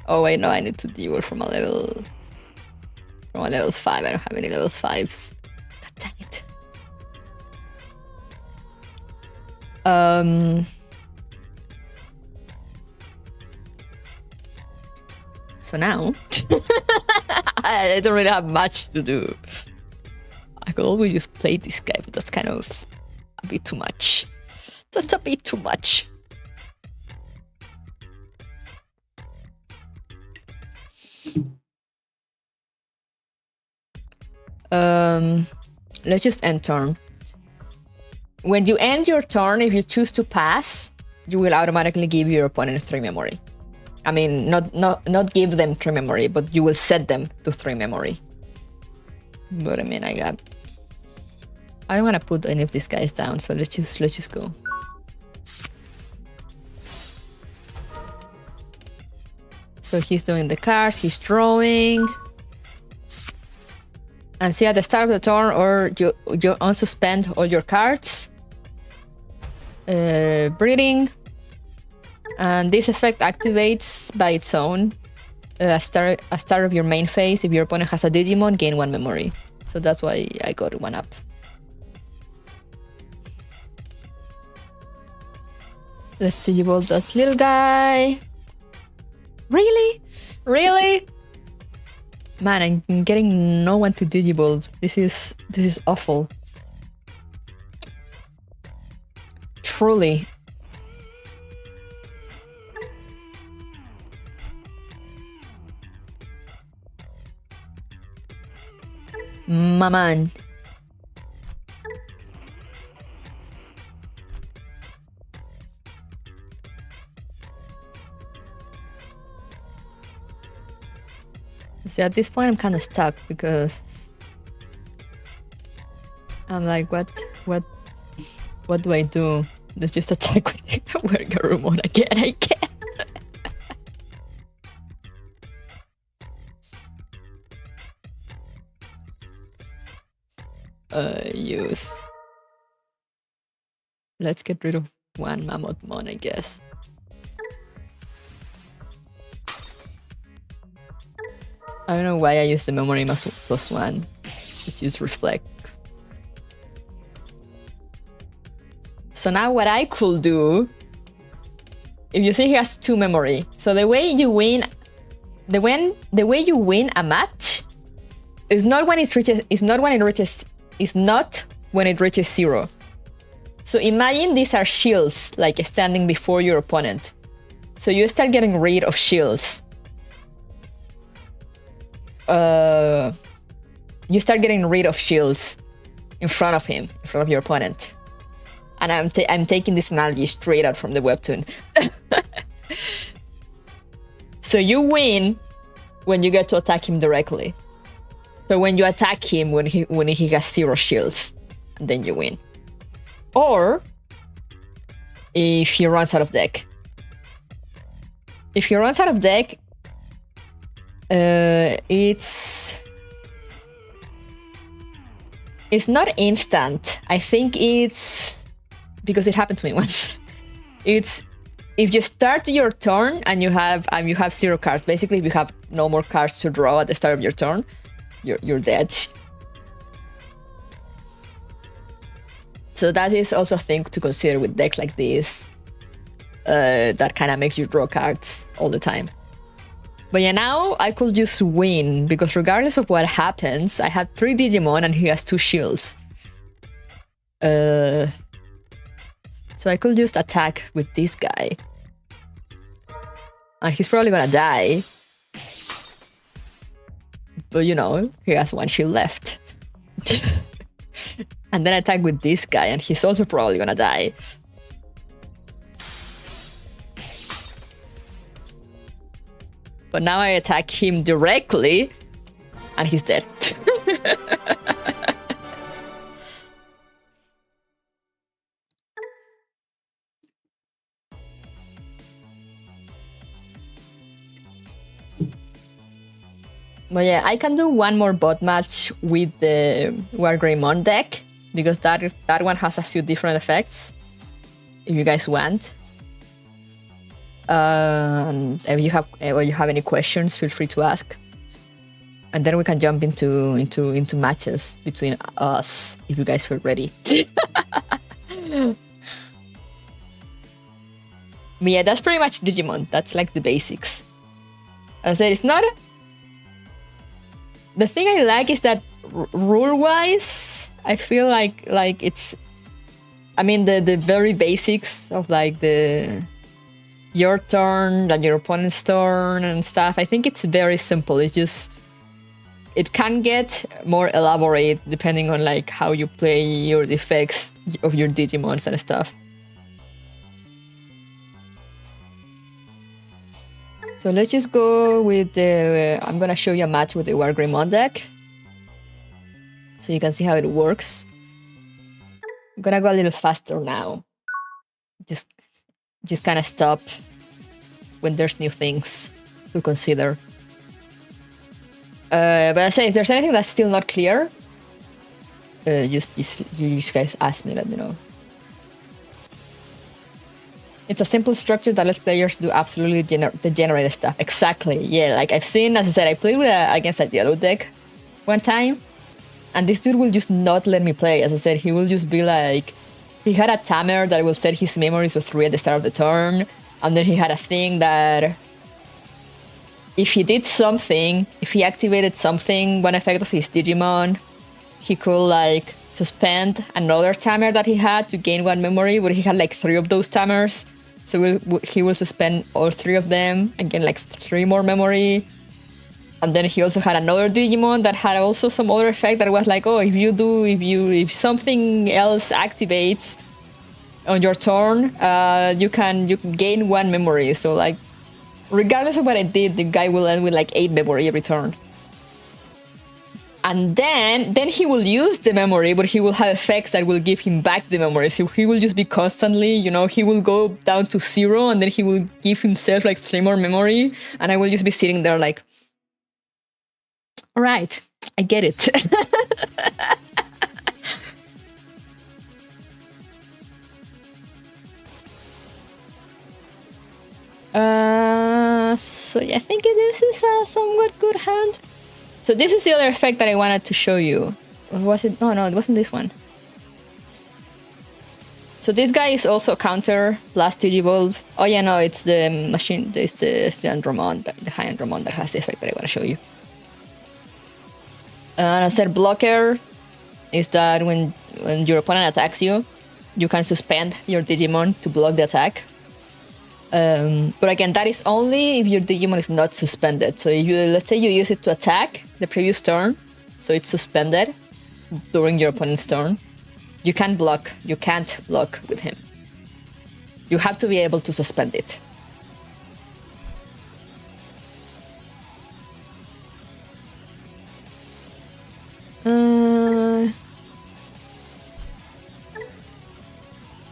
Oh wait, no, I need to deal from a level 5. I don't have any level 5s. God dang it. So now, I don't really have much to do. I could always just play this guy, but that's kind of a bit too much. That's a bit too much. Let's just end turn. When you end your turn, if you choose to pass, you will automatically give your opponent 3 memory. I mean, not give them 3 memory, but you will set them to 3 memory. But I mean, I don't want to put any of these guys down, so let's just go. So he's doing the cards, he's drawing. And see, at the start of the turn, or you unsuspend all your cards. Breeding. And this effect activates by its own. At start of your main phase, if your opponent has a Digimon, gain 1 memory. So that's why I got 1 up. Let's Digivolve that little guy. Really? Really? Man, I'm getting no one to Digivolve. This is awful. Truly. My man. See, at this point I'm kind of stuck because I'm like, what do I do? Let's just attack with the Garurumon again, I guess. Use. Let's get rid of 1 Mammothmon, I guess. I don't know why I use the memory +1, which is reflex. So now what I could do, if you see he has 2 memory, so the way you win, the way you win a match is not when it reaches 0. So imagine these are shields, like standing before your opponent. So you start getting rid of shields. You start getting rid of shields in front of him, in front of your opponent. And I'm taking this analogy straight out from the webtoon. So you win when you get to attack him directly. So when you attack him when he has 0 shields, then you win. Or if he runs out of deck. If he runs out of deck, it's not instant. I think it's because it happened to me once. It's if you start your turn and you have 0 cards. Basically, if you have no more cards to draw at the start of your turn, you're dead. So that is also a thing to consider with decks like this. That kind of makes you draw cards all the time. But yeah, now I could just win, because regardless of what happens, I had 3 Digimon and he has 2 shields. So I could just attack with this guy. And he's probably gonna die. But you know, he has 1 shield left. And then attack with this guy and he's also probably gonna die. But now I attack him directly, and he's dead. But yeah, I can do 1 more bot match with the Wargreymon deck, because that one has a few different effects, if you guys want. And if you have any questions, feel free to ask. And then we can jump into matches between us, if you guys feel ready. But yeah, that's pretty much Digimon. That's like the basics. I said it's not. The thing I like is that rule-wise, I feel like it's. I mean the very basics of like the your turn and your opponent's turn and stuff. I think it's very simple. It's just it can get more elaborate depending on like how you play your effects of your Digimons and stuff. So let's just go with the... I'm gonna show you a match with the War Greymon deck, so you can see how it works. I'm gonna go a little faster now. Just kind of stop when there's new things to consider. But I say if there's anything that's still not clear, you guys ask me, let me know. It's a simple structure that lets players do absolutely degenerate stuff. Exactly, yeah. Like I've seen, as I said, I played with against a yellow deck one time, and this dude will just not let me play. As I said, he will just be like, he had a timer that will set his memories to 3 at the start of the turn, and then he had a thing that if he did something, if he activated something, one effect of his Digimon, he could like suspend another timer that he had to gain 1 memory, but he had like 3 of those timers. So he will suspend all 3 of them and gain like 3 more memory. And then he also had another Digimon that had also some other effect that was like, oh, if something else activates on your turn, you can gain 1 memory. So like, regardless of what I did, the guy will end with like 8 memory every turn. And then he will use the memory, but he will have effects that will give him back the memory. So he will just be constantly, you know, he will go down to 0 and then he will give himself like 3 more memory. And I will just be sitting there like, all right, I get it. So yeah, I think this is a somewhat good hand. So this is the other effect that I wanted to show you. Or was it? Oh no, it wasn't this one. So this guy is also counter plus Digivolve. Oh yeah, no, it's the machine. It's the Andromon, the high Andromon that has the effect that I want to show you. And I said blocker is that when your opponent attacks you, you can suspend your Digimon to block the attack. But again, that is only if your Digimon is not suspended. So if you, let's say you use it to attack the previous turn, so it's suspended during your opponent's turn, you can't block with him. You have to be able to suspend it.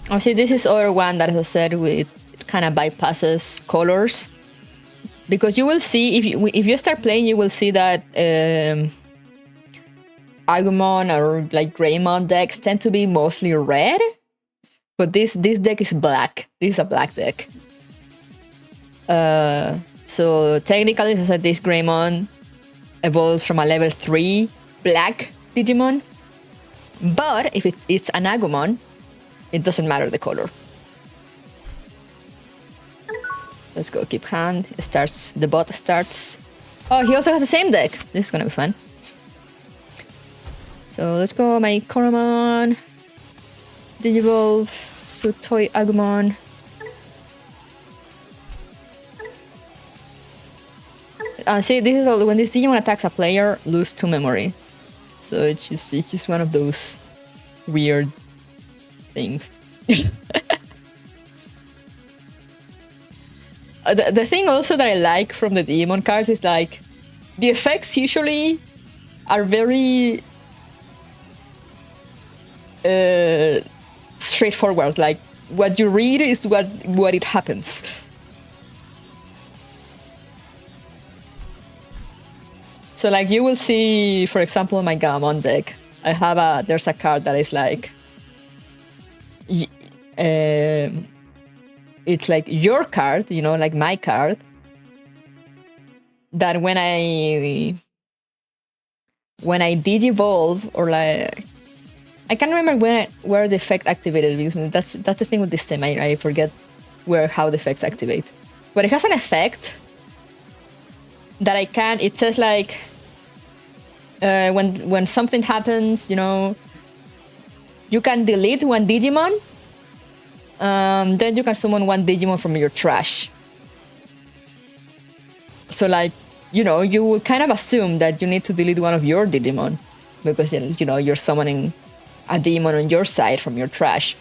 Oh, see, this is other one that, as I said, it kind of bypasses colors, because you will see if you start playing, you will see that Agumon or like Greymon decks tend to be mostly red, but this deck is black. This is a black deck. So technically, as I said, this Greymon evolves from a level 3 black Digimon, but if it's an Agumon, it doesn't matter the color. Let's go keep hand. The bot starts. Oh, he also has the same deck. This is gonna be fun. So let's go my Koromon. Digivolve to Toy Agumon. See, this is all when this Digimon attacks a player, lose 2 memory. So it's just one of those weird things. The thing also that I like from the Digimon cards is like the effects usually are very straightforward. Like what you read is what it happens. So like you will see, for example, my Gamon deck, I have there's a card that is like it's like your card, you know, like my card, that when I Digivolve, or like I can't remember where the effect activated, because that's the thing with this thing, I forget how the effects activate. But it has an effect that I can. It says like when something happens, you know, you can delete one Digimon. Then you can summon one Digimon from your trash. So like, you know, you would kind of assume that you need to delete one of your Digimon because, you know, you're summoning a Digimon on your side from your trash.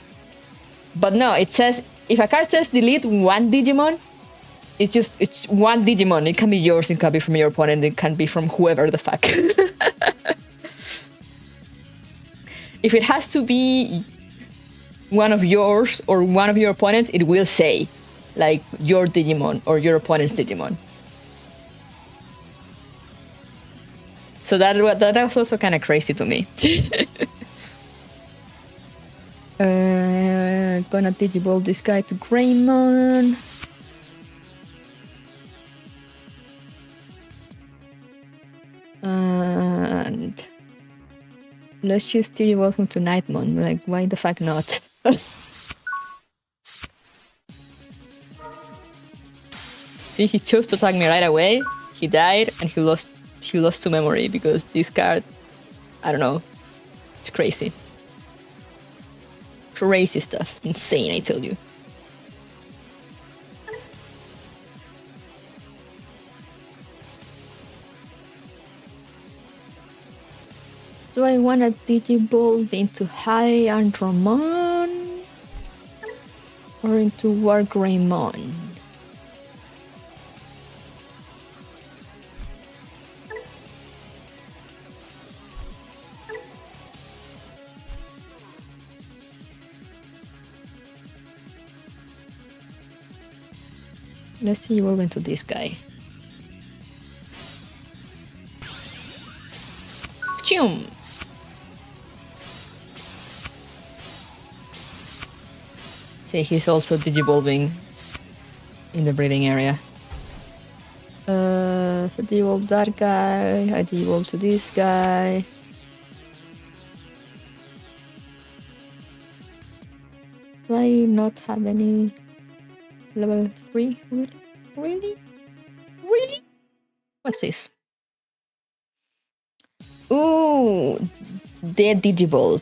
But no, it says, if a card says delete one Digimon, it's one Digimon. It can be yours, it can be from your opponent, it can be from whoever the fuck. If it has to be one of yours or one of your opponents, it will say like your Digimon or your opponent's Digimon. So that was also kind of crazy to me. Gonna Digivolve this guy to Greymon. And let's just Digivolve him to Nightmon. Like, why the fuck not? See, he chose to attack me right away. He died, and he lost to memory because this card, I don't know, it's crazy. Crazy stuff. Insane, I tell you. Do I want to Digivolve into High Andromon or into War Greymon? Let's Digivolve into this guy. Chum! See, he's also Digivolving in the breeding area. So Digivolve that guy, I Digivolve to this guy. Do I not have any level 3? Really? What's this? Ooh, the Digivolve.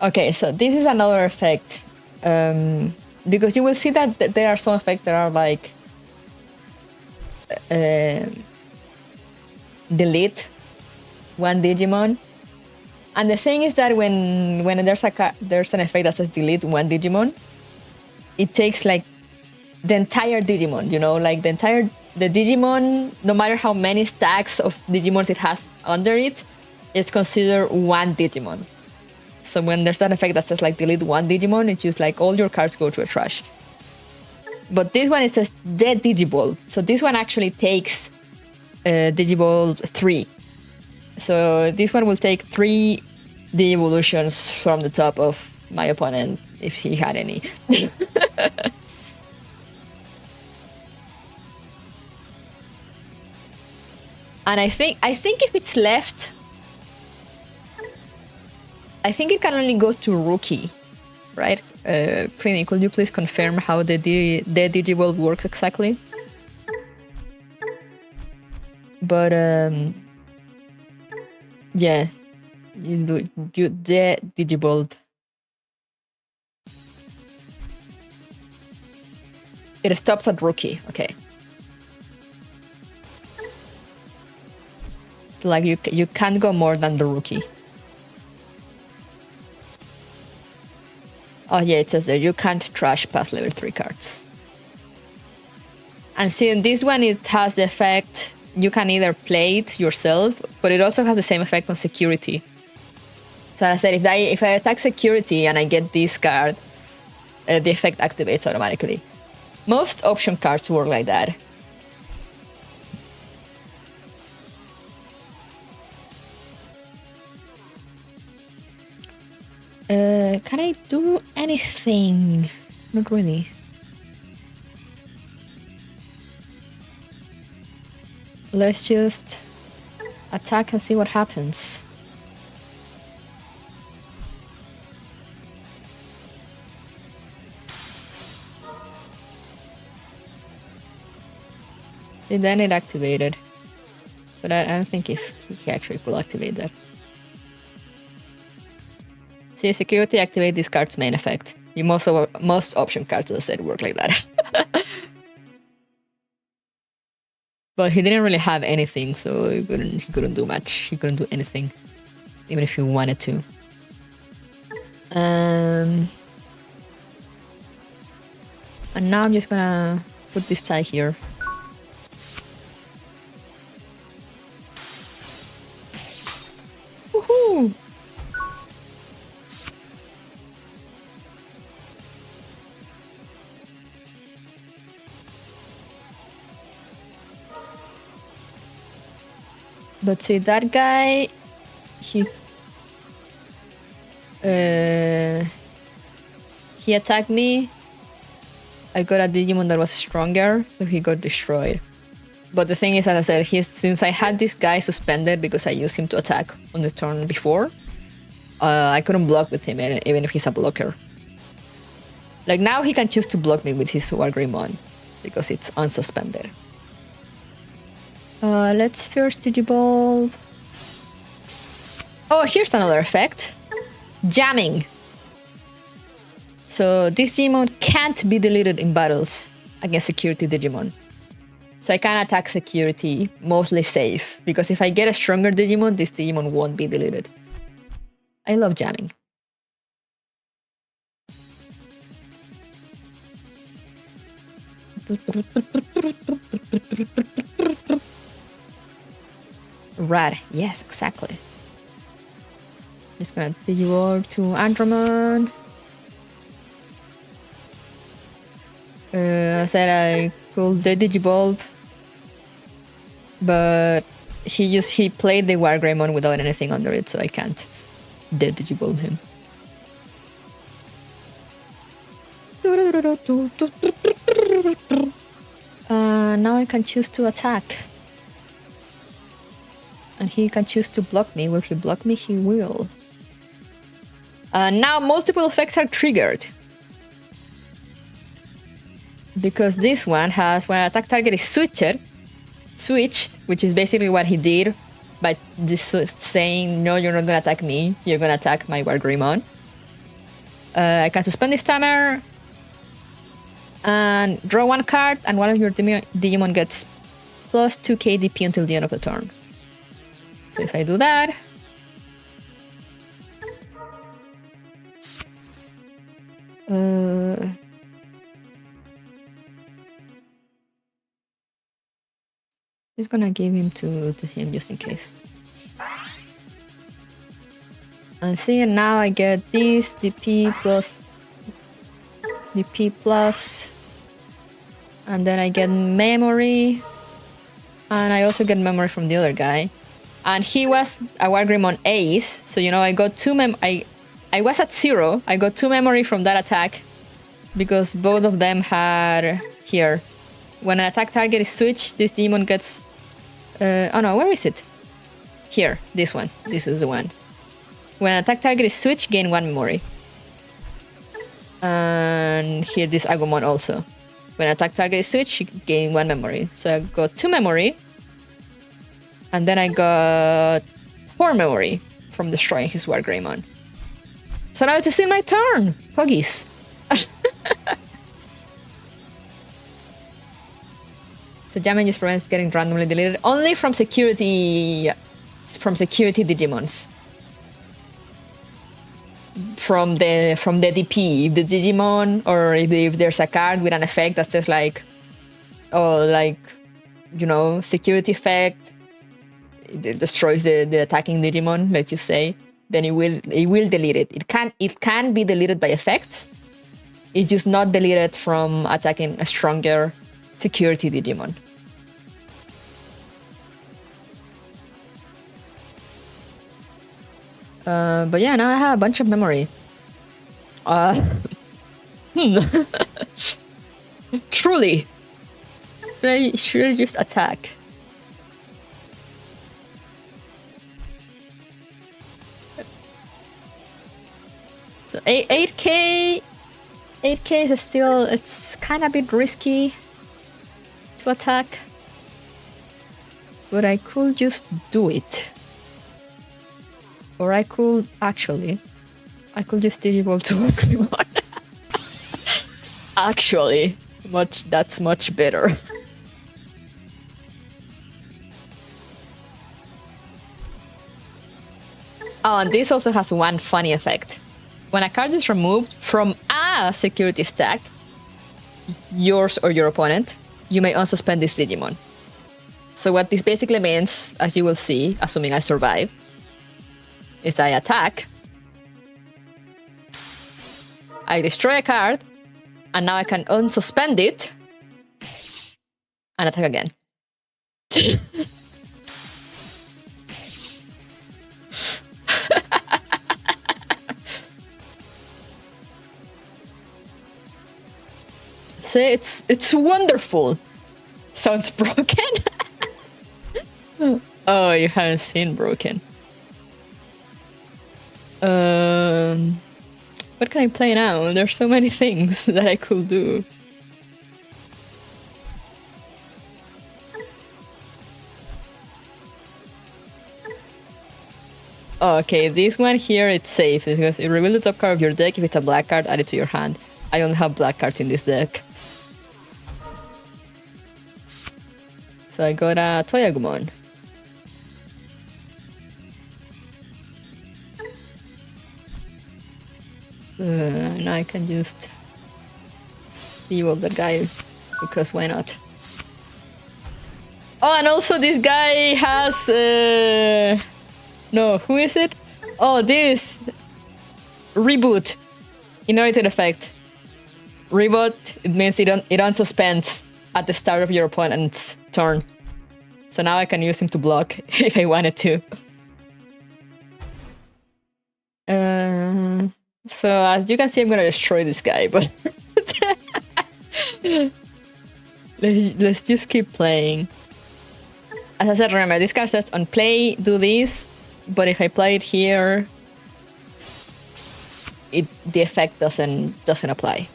Okay, so this is another effect. Because you will see that there are some effects that are like delete one Digimon. And the thing is that when there's an effect that says delete one Digimon, it takes like the entire Digimon, you know, like the Digimon, no matter how many stacks of Digimons it has under it, it's considered one Digimon. So when there's that effect that says like delete one Digimon, it's just like all your cards go to a trash. But this one, it says dead Digivolve. So this one actually takes Digivolve 3. So this one will take 3 Digivolutions from the top of my opponent, if he had any. And I think if it's left, I think it can only go to Rookie, right? Prini, could you please confirm how the Digivolve works exactly? But yeah, you the Digivolve. It stops at Rookie. Okay. It's like you can't go more than the Rookie. Oh yeah, it says there you can't trash past level 3 cards. And see, in this one it has the effect you can either play it yourself, but it also has the same effect on security. So I said if I attack security and I get this card, the effect activates automatically. Most option cards work like that. Can I do anything? Not really. Let's just attack and see what happens. See, then it activated. But I don't think if he actually could activate that. See, security activate this card's main effect. Most option cards, as I said, work like that. But he didn't really have anything, so he couldn't do much. He couldn't do anything, even if he wanted to. And now I'm just gonna put this tie here. Woohoo! But see, that guy, he attacked me. I got a Digimon that was stronger, so he got destroyed. But the thing is, as I said, since I had this guy suspended because I used him to attack on the turn before, I couldn't block with him, even if he's a blocker. Like now he can choose to block me with his Wargreymon because it's unsuspended. Let's first Digivolve. Oh, here's another effect. Jamming. So this Digimon can't be deleted in battles against security Digimon. So I can attack security mostly safe, because if I get a stronger Digimon, this Digimon won't be deleted. I love jamming. Rad, yes, exactly. Just gonna Digivolve to Andromon. I said I could Digivolve, but he played the Wargreymon without anything under it, so I can't Digivolve him. Now I can choose to attack. And he can choose to block me. Will he block me? He will. Now multiple effects are triggered. Because this one has, when an attack target is switched, which is basically what he did by this saying, no, you're not going to attack me, you're going to attack my Wargreymon. I can suspend this timer and draw one card, and one of your Digimon gets plus 2 KDP until the end of the turn. So if I do that, just gonna give him to him just in case. And see, and now I get this DP plus, and then I get memory, and I also get memory from the other guy. And he was a Wargreymon Ace, so you know I got I was at 0. I got 2 memory from that attack because both of them had here. When an attack target is switched, this Digimon gets. Oh no, where is it? Here, this one. This is the one. When an attack target is switched, gain 1 memory. And here, this Agumon also. When an attack target is switched, you gain 1 memory. So I got 2 memory. And then I got 4 memory from destroying his Wargreymon. So now it's in my turn! Huggies! So jamming just prevents getting randomly deleted only from security Digimons. From the DP. If the Digimon, or if there's a card with an effect that says like, oh, like, you know, security effect, it destroys the attacking Digimon, let's just say, then it will delete it. It can be deleted by effects. It's just not deleted from attacking a stronger security Digimon. But yeah, now I have a bunch of memory. Truly. Should I just attack? So 8k is still, it's kind of a bit risky to attack. But I could just do it. Or I could actually... I could just Digivolve to Digimon. Actually, that's much better. Oh, and this also has one funny effect. When a card is removed from a security stack, yours or your opponent, you may unsuspend this Digimon. So what this basically means, as you will see, assuming I survive, is I attack, I destroy a card, and now I can unsuspend it and attack again. See, it's wonderful. Sounds broken. Oh, you haven't seen broken. What can I play now? There's so many things that I could do. Okay, this one here, it's safe because it reveals the top card of your deck. If it's a black card, add it to your hand. I only have black cards in this deck. So I got a Toyagumon. Now I can just evil that guy, because why not? Oh, and also this guy has... No, who is it? Oh, this! Reboot. Inherited effect. Reboot, it means it unsuspends at the start of your opponent's turn. So now I can use him to block if I wanted to. So as you can see, I'm gonna destroy this guy, but... let's just keep playing. As I said, remember, this card says on play, do this, but if I play it here, the effect doesn't apply.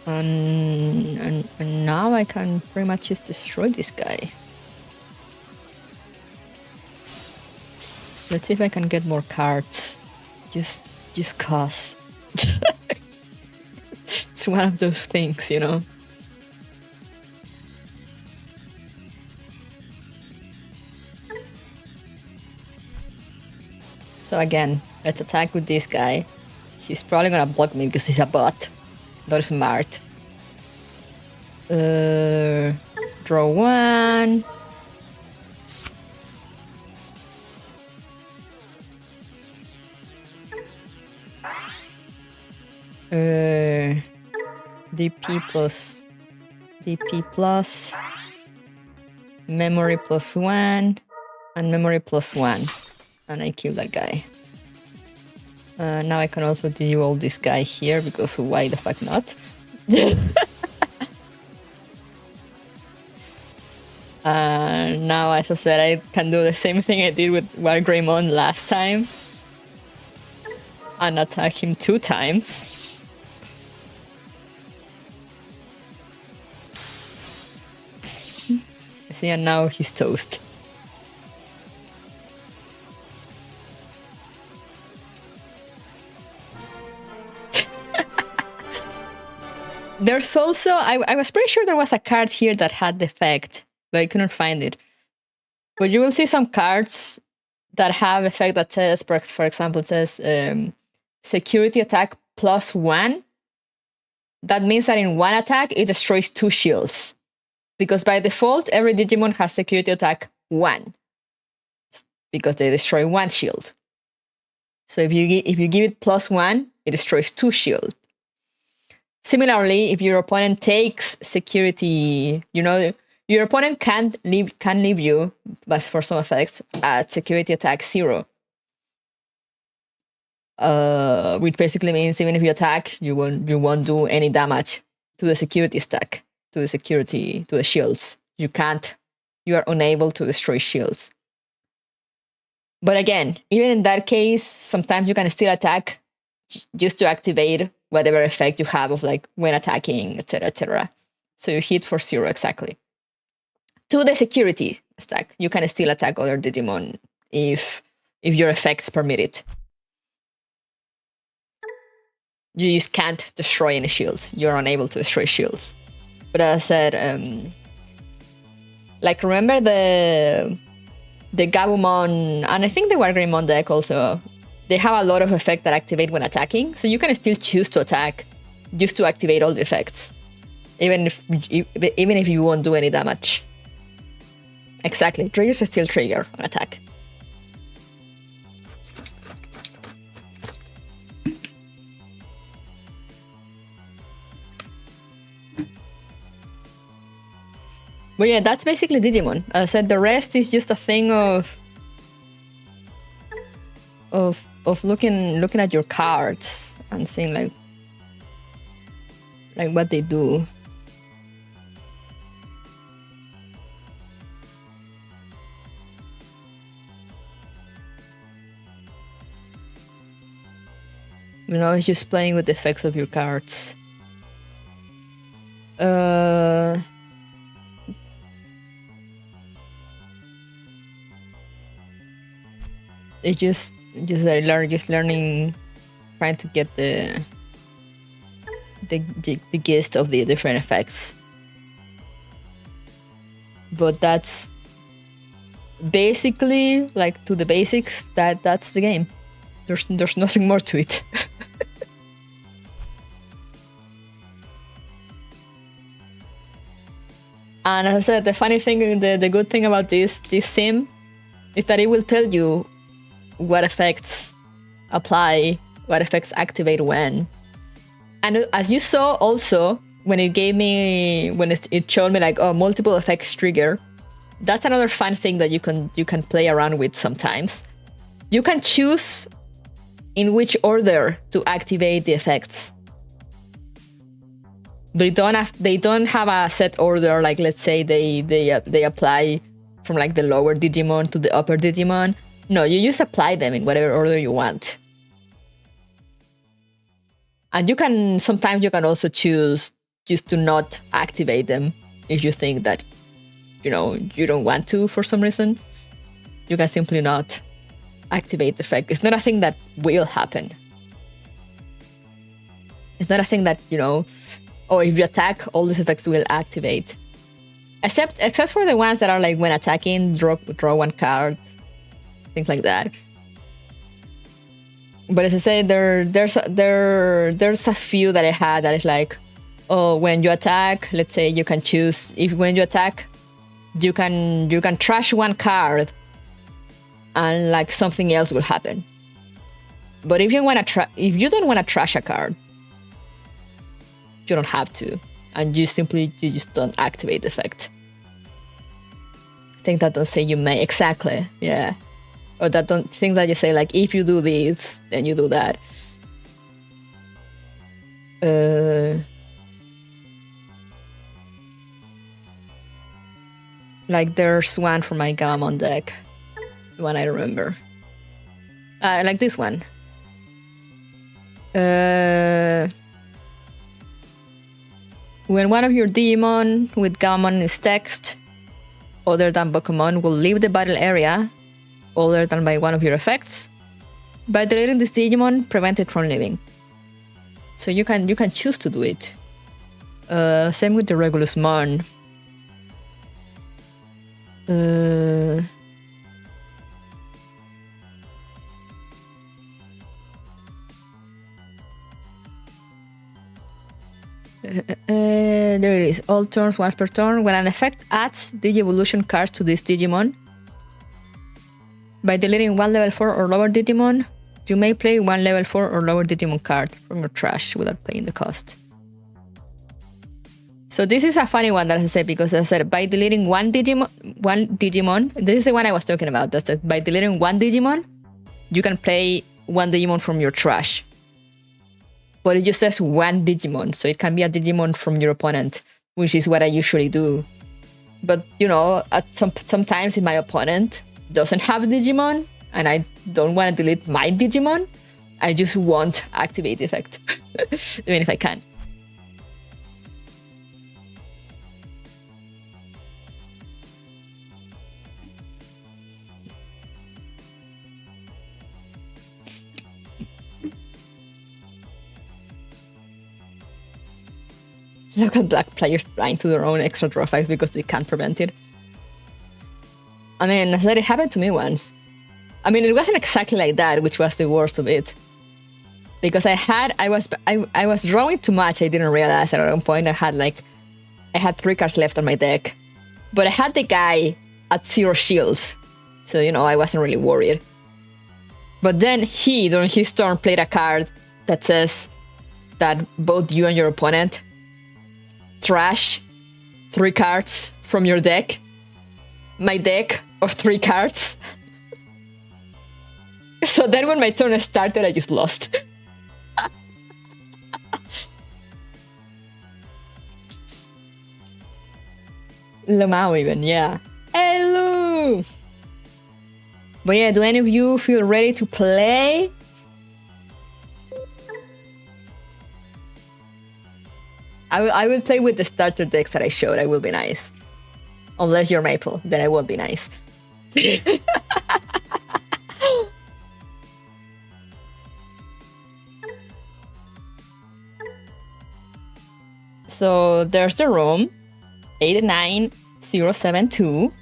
And now I can pretty much just destroy this guy. Let's see if I can get more cards. Just cause. It's one of those things, you know. So again, let's attack with this guy. He's probably gonna block me because he's a bot. Not smart. Draw one. DP plus memory plus 1 and memory plus 1, and I kill that guy. Now I can also deal this guy here because why the fuck not? Now, as I said, I can do the same thing I did with Wargreymon last time and attack him 2 times. See, and now he's toast. There's also, I was pretty sure there was a card here that had the effect, but I couldn't find it. But you will see some cards that have effect that says, for example, it says security attack plus 1. That means that in one attack, it destroys 2 shields. Because by default, every Digimon has security attack 1. Because they destroy 1 shield. So if you give it plus 1, it destroys 2 shields. Similarly, if your opponent takes security, you know, your opponent can leave you, but for some effects, at security attack 0. Which basically means even if you attack, you won't do any damage to the security stack, to the shields. You are unable to destroy shields. But again, even in that case, sometimes you can still attack just to activate whatever effect you have of like when attacking, etc., etc. So you hit for 0 exactly. To the security stack, you can still attack other Digimon if your effects permit it. You just can't destroy any shields. You're unable to destroy shields. But as I said, like remember the Gabumon, and I think the Wargreymon deck also, they have a lot of effects that activate when attacking, so you can still choose to attack just to activate all the effects, even if you won't do any damage. Exactly, triggers still trigger an attack. But yeah, that's basically Digimon. As I said, the rest is just a thing of looking at your cards and seeing like what they do. You know, it's just playing with the effects of your cards. It's just learning, trying to get the gist of the different effects. But that's basically like to the basics. That's the game. There's nothing more to it. And as I said, the funny thing, the good thing about this sim is that it will tell you what effects apply, what effects activate when. And as you saw also, when it gave me, when it showed me like, oh, multiple effects trigger, that's another fun thing that you can play around with sometimes. You can choose in which order to activate the effects. They don't have a set order, like let's say they apply from like the lower Digimon to the upper Digimon. No, you just apply them in whatever order you want. And sometimes you can also choose just to not activate them if you think that, you know, you don't want to for some reason. You can simply not activate the effect. It's not a thing that will happen. It's not a thing that, you know, oh, if you attack, all these effects will activate. Except for the ones that are like when attacking, draw one card, things like that. But as I say, there's a few that I had that is like, oh, when you attack, let's say you can choose if when you attack, you can trash one card, and like something else will happen. But if you don't want to trash a card, you don't have to, and you just don't activate the effect. I think that don't say you may exactly, yeah. Or that don't think that you say like if you do this, then you do that. Like there's one from my Gamamon deck, the one I remember. Like this one. When one of your Digimon with Gamamon is text, other than Pokemon, will leave the battle area, other than by one of your effects. By deleting this Digimon, prevent it from leaving. So you can choose to do it. Same with the Regulusmon. There it is. All turns, once per turn. When an effect adds Digi-Evolution cards to this Digimon, by deleting one level 4 or lower Digimon, you may play one level 4 or lower Digimon card from your trash without paying the cost. So this is a funny one that I said, because as I said, by deleting one Digimon, this is the one I was talking about. That's it. By deleting one Digimon, you can play one Digimon from your trash. But it just says one Digimon, so it can be a Digimon from your opponent, which is what I usually do. But, you know, sometimes if my opponent doesn't have Digimon, and I don't want to delete my Digimon, I just won't activate the effect, even if I can. Look at black players trying to their own extra draw effects because they can't prevent it. I mean, as I said, it happened to me once. I mean, it wasn't exactly like that, which was the worst of it. Because I was drawing too much. I didn't realize at one point I had 3 cards left on my deck, but I had the guy at 0 shields, so you know I wasn't really worried. But then he, during his turn, played a card that says that both you and your opponent trash 3 cards from your deck. My deck of 3 cards. So then when my turn started, I just lost. Lamau even, yeah. Hello! But yeah, do any of you feel ready to play? I will play with the starter decks that I showed. I will be nice. Unless you're Maple, then I won't be nice. So there's the room. 89072.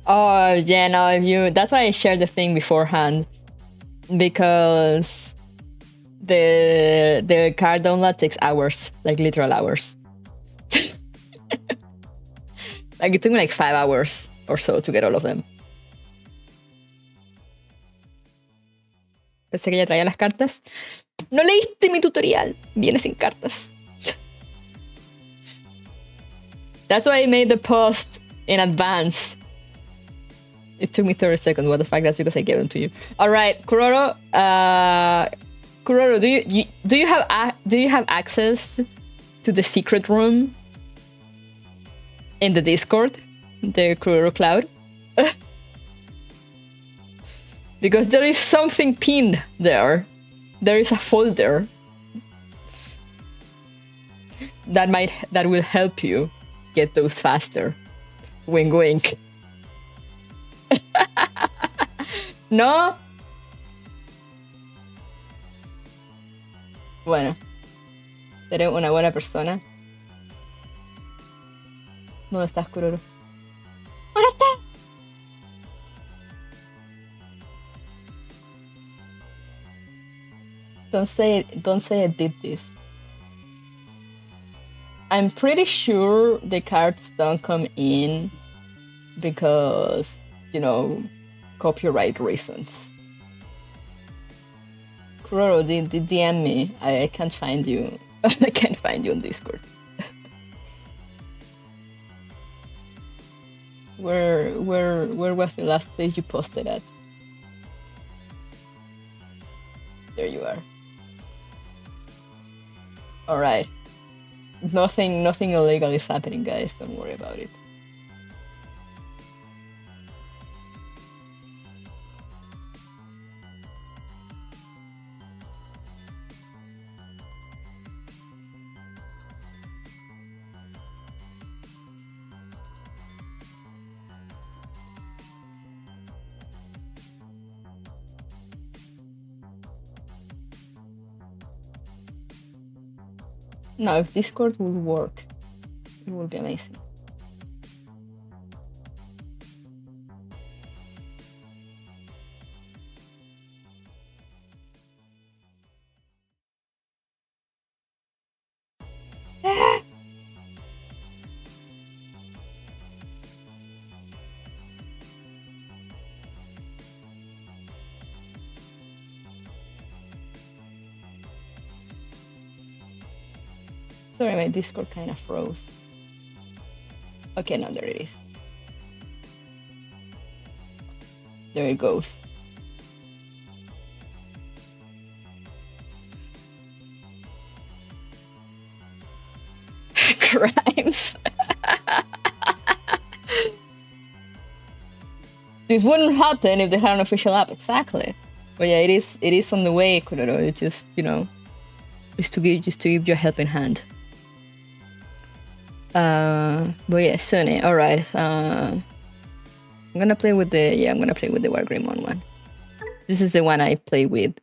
Oh yeah, no, that's why I shared the thing beforehand. Because the card download takes hours, like literal hours. Like it took me like 5 hours or so to get all of them. Pensé que ya traía las cartas. No leíste mi tutorial. Viene sin cartas. That's why I made the post in advance. It took me 30 seconds. What the fuck? That's because I gave them to you. All right, Kuroro. Kuroro, do you have access to the secret room in the Discord, the Kuroro Cloud? Because there is something pinned there. There is a folder that will help you get those faster. Wink, wink. No. Bueno, seré una buena persona. ¿Dónde estás, Kuroro? ¿Dónde estás? Don't say I did this. I'm pretty sure the cards don't come in because, you know, copyright reasons. Kuroro, DM me. I can't find you. I can't find you on Discord. Where was the last place you posted at? There you are. All right. Nothing illegal is happening, guys. Don't worry about it. No, if Discord would work, it would be amazing. Sorry, my Discord kind of froze. Okay, no, there it is. There it goes. Crimes. This wouldn't happen if they had an official app, exactly. But yeah, it is on the way, Kuroro. It just, you know, just to give you a helping hand. But yeah, Sunny. All right. I'm gonna play with the Wargreymon one. This is the one I play with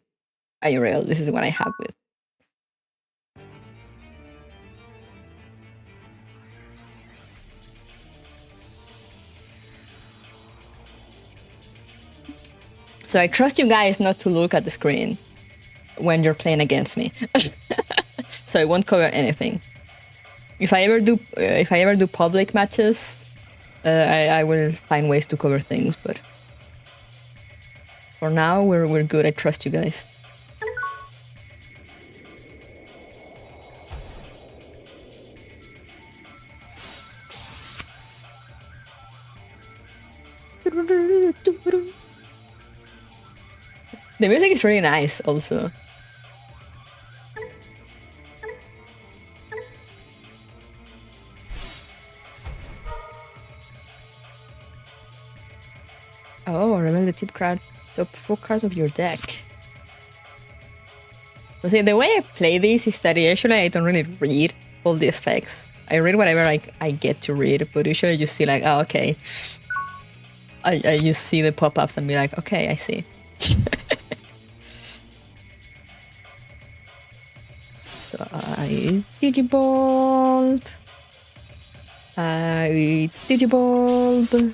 IRL. This is the one I have with. So I trust you guys not to look at the screen when you're playing against me. So I won't cover anything. If I ever do public matches, I will find ways to cover things, but for now we're good. I trust you guys. The music is really nice also. Oh, remember the top 4 cards of your deck. But see, the way I play this is that usually I don't really read all the effects. I read whatever I get to read, but usually you see like, oh, okay. I just see the pop-ups and be like, okay, I see. So I Digivolve. I Digivolve.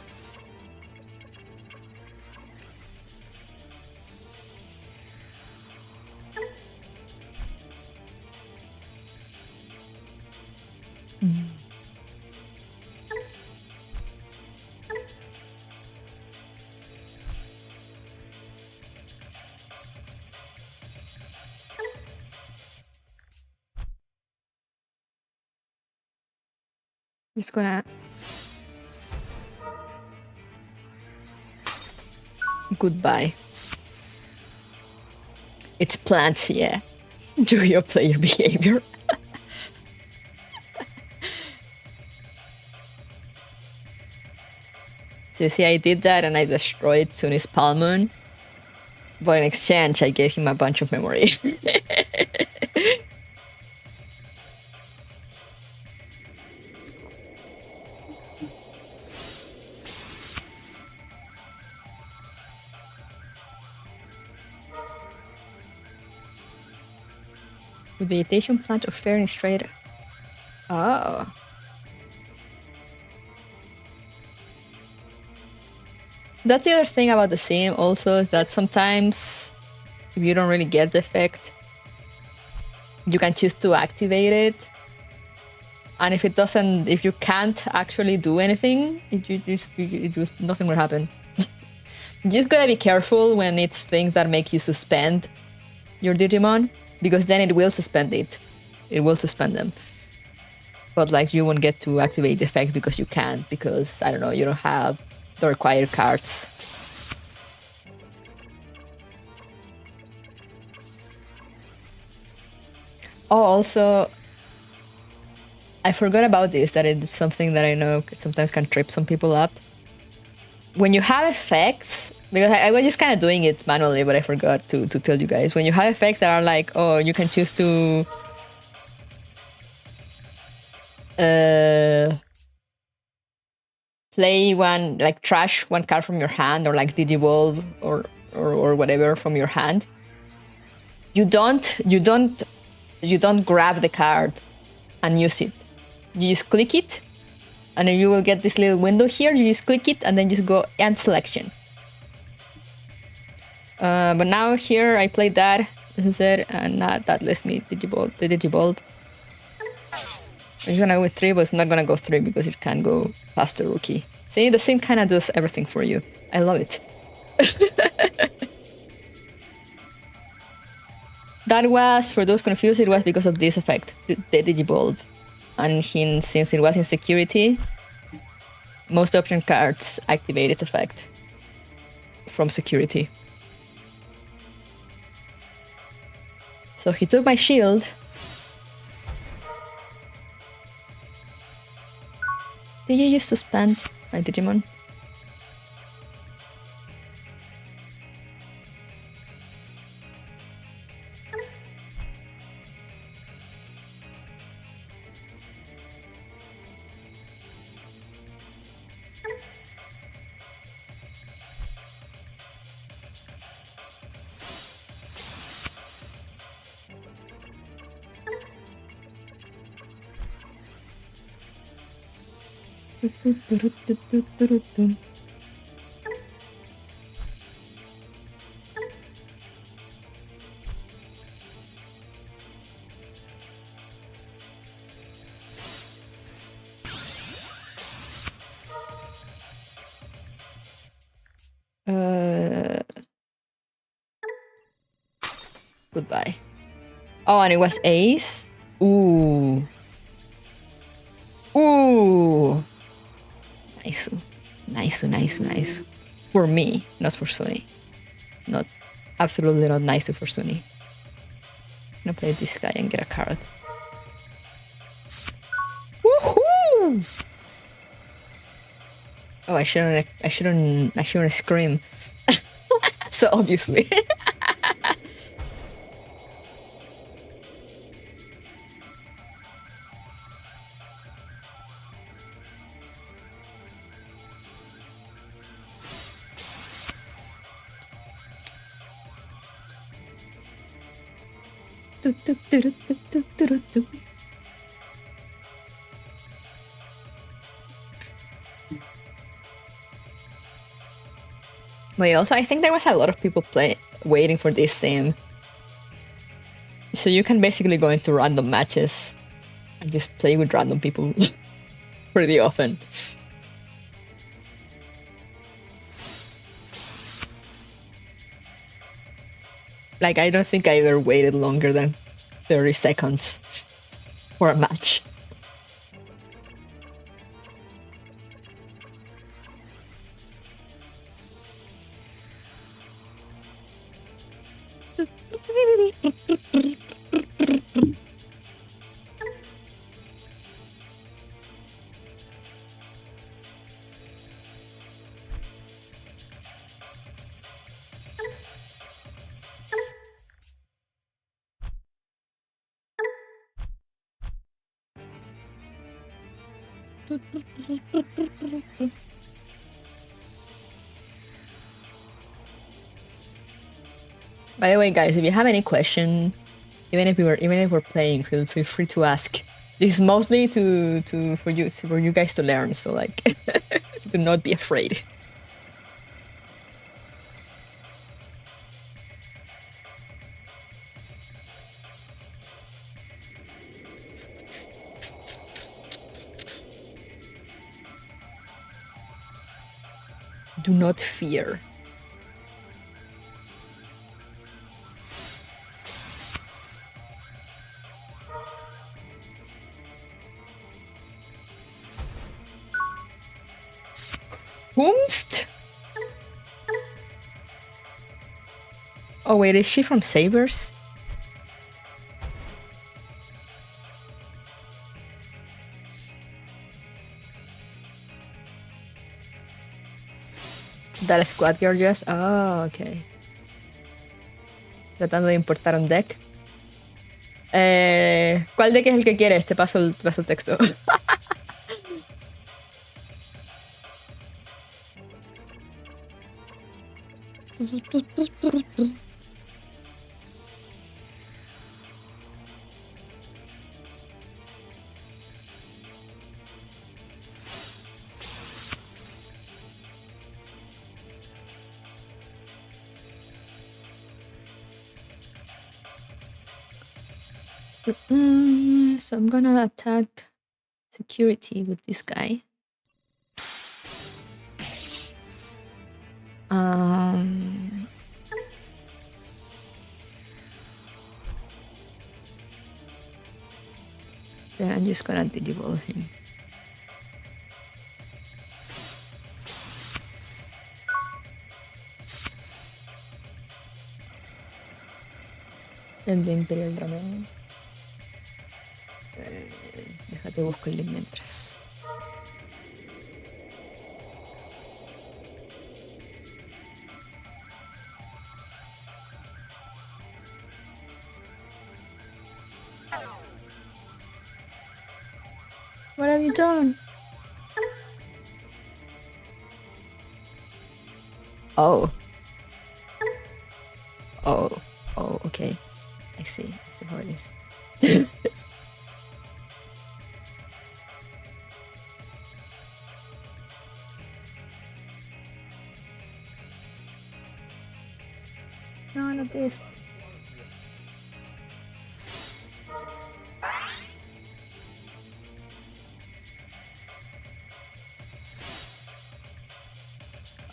Just gonna goodbye. It's plants, yeah. Do your player behavior. So you see, I did that and I destroyed Sunny's Palmoon. But in exchange, I gave him a bunch of memory. With vegetation plant or fair and straight. Oh. That's the other thing about the sim also, is that sometimes if you don't really get the effect, you can choose to activate it. And if it doesn't, if you can't actually do anything, it just nothing will happen. You just gotta be careful when it's things that make you suspend your Digimon, because then it will suspend it. It will suspend them. But like you won't get to activate the effect because you can't, because I don't know, you don't have the required cards. Oh, also, I forgot about this, that it's something that I know sometimes can trip some people up. When you have effects, because I was just kind of doing it manually, but I forgot to tell you guys. When you have effects that are like, oh, you can choose to play one, like trash one card from your hand, or like Digivolve or whatever from your hand. You don't grab the card and use it. You just click it, and then you will get this little window here. You just click it and then just go end selection. But now here I played that, this is it, and that lets me Digivolve. It's gonna go with 3, but it's not gonna go 3 because it can't go past the rookie. See, the sim kind of does everything for you. I love it. That was, for those confused, it was because of this effect, the Digivolve. And since it was in security, most option cards activate its effect from security. So he took my shield. Did you use suspend my Digimon? Goodbye. Oh, and it was ace? Ooh. Ooh. Nice. Nice, nice, nice. For me, not for Sony. Not, absolutely not nice for Sony. I'm gonna play this guy and get a card. Woohoo! Oh, I shouldn't scream. So obviously. But also, I think there was a lot of people waiting for this sim. So you can basically go into random matches and just play with random people pretty often. Like, I don't think I ever waited longer than 30 seconds for a match. By the way, guys, if you have any question, even if we're playing, feel free to ask. This is mostly for you guys to learn. So like, do not be afraid. Do not fear. Whomst? Oh wait, is she from Sabers? That squad girl just. Oh, okay. Tratando de importar un deck. ¿Cuál deck es el que quieres? Te paso el texto. So I'm gonna attack security with this guy. Then I'm just gonna Digiball him. El de Imperial Dragon. Déjate buscar el link mientras. What have you done? Oh. Oh. Oh, okay. I see how it is. No, not this.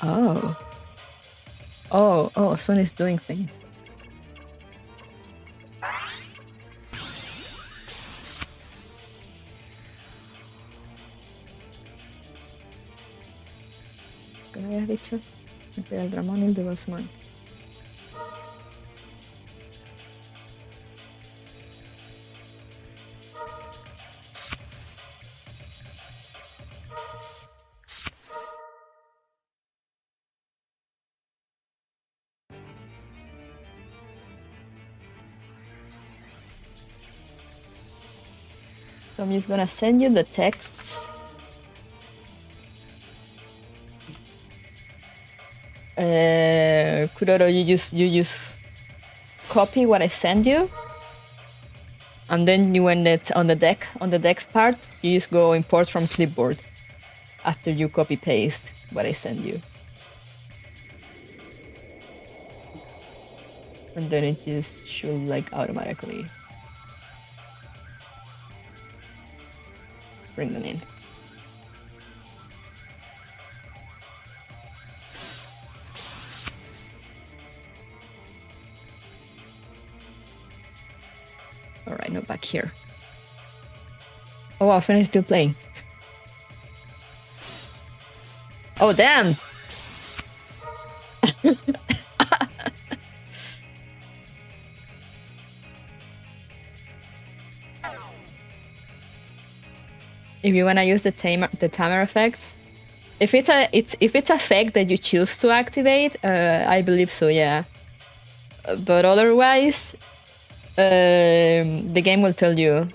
Oh. Oh, Sun is doing things. ¿Qué me habías dicho? Entre el Dramón y el Devilsman. So I'm just gonna send you the texts. Kuroro, you just copy what I send you, and then when it's on the deck part, you just go import from clipboard after you copy paste what I send you, and then it just should like automatically bring them in. All right, no, back here. Oh wow, Sven is still playing. Oh damn! If you wanna use the timer effects, if it's a fake that you choose to activate, I believe so, yeah. But otherwise, the game will tell you.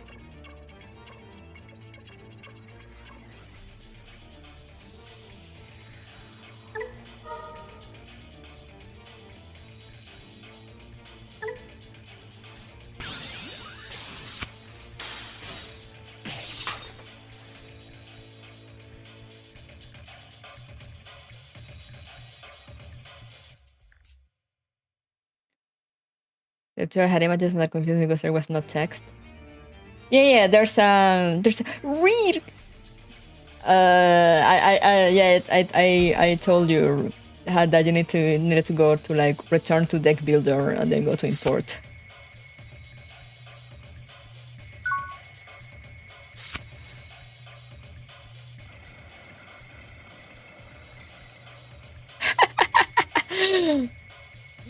I had images and that confused me because there was no text. Yeah, there's a read. I told you that you needed to go to like return to deck builder and then go to import.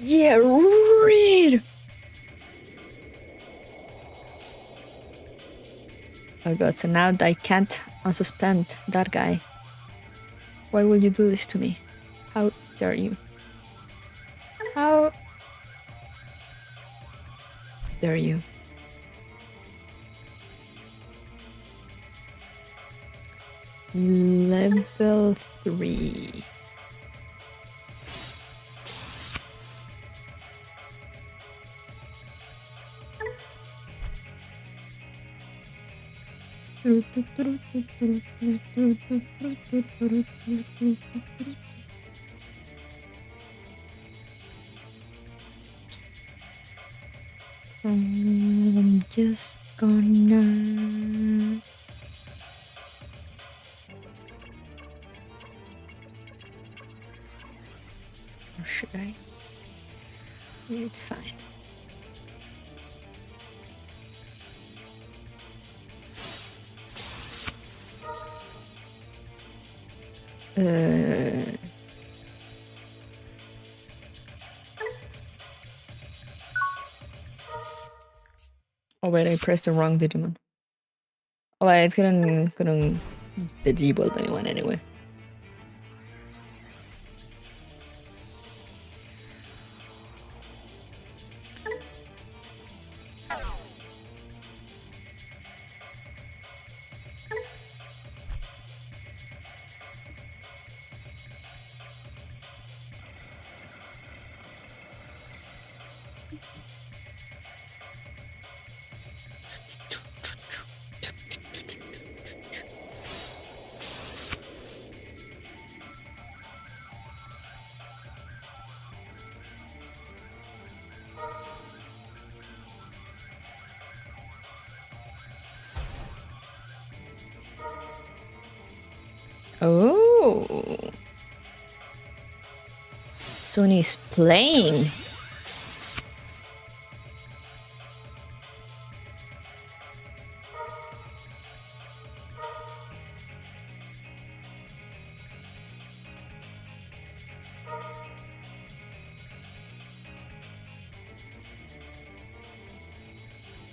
Yeah, read. Oh god, so now I can't unsuspend that guy. Why will you do this to me? How dare you? How dare you? Level 3. I'm just gonna... Or should I? Yeah, it's fine. Oh wait, I pressed the wrong Digimon. Oh wait, it couldn't Digibulb anyone anyway. Oh. Sony's playing.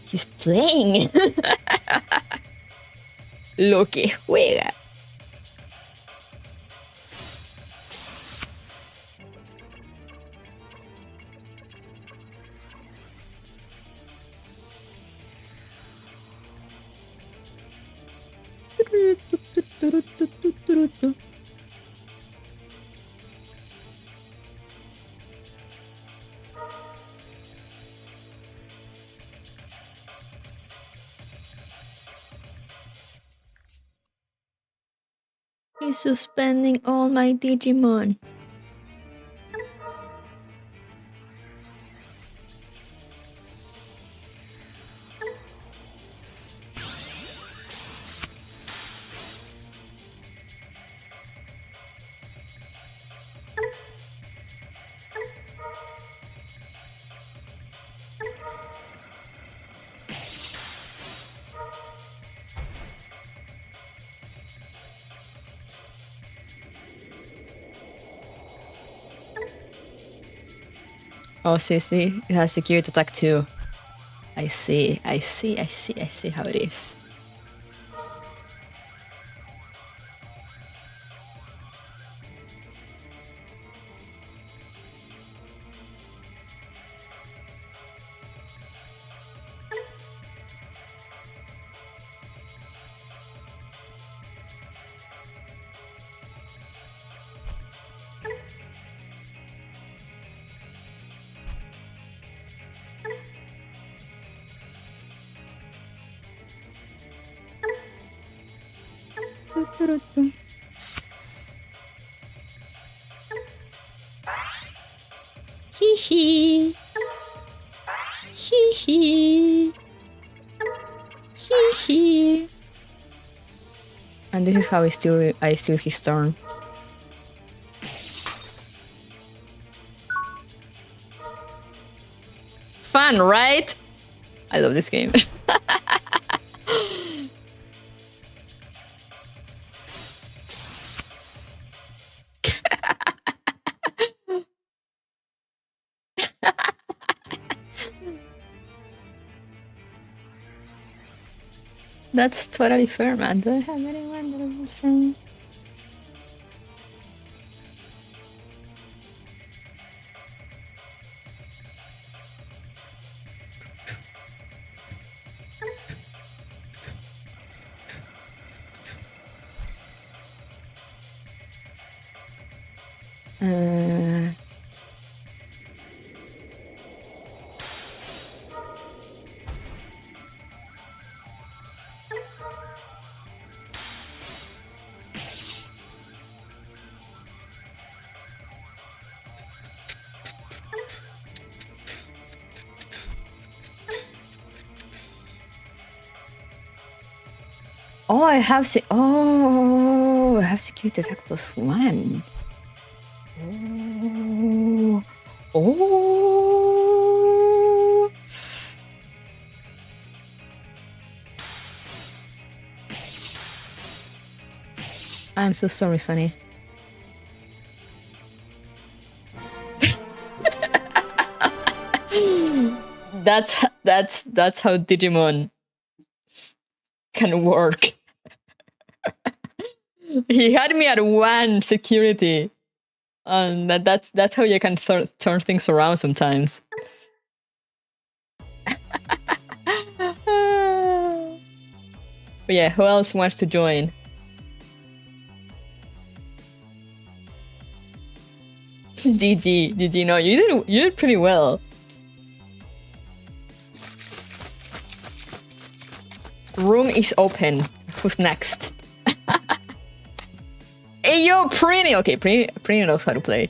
He's playing. Lo que juega. He's suspending all my Digimon. Oh, see, it has security attack too. I see how it is. Hee hee. And this is how I steal his turn. Fun, right? I love this game. That's totally fair, man. Do I have anyone that is from? Oh, I have security attack +1. Oh. I'm so sorry, Sonny. That's how Digimon can work. He had me at 1 security, and that's how you can turn things around sometimes. But yeah, who else wants to join? GG. No, you did pretty well. Room is open. Who's next? Hey, yo, Prini! Okay, Prini knows how to play.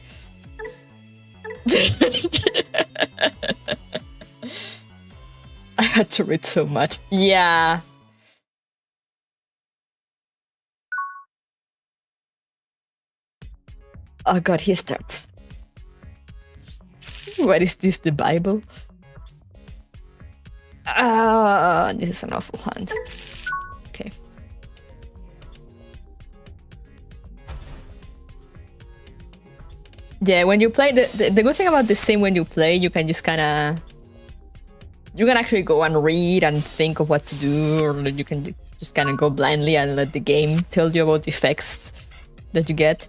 I had to read so much. Yeah. Oh god, he starts. What is this, the Bible? Ah, this is an awful hand. Okay. Yeah, when you play, the good thing about the sim when you play, you can just kind of... You can actually go and read and think of what to do, or you can just kind of go blindly and let the game tell you about the effects that you get.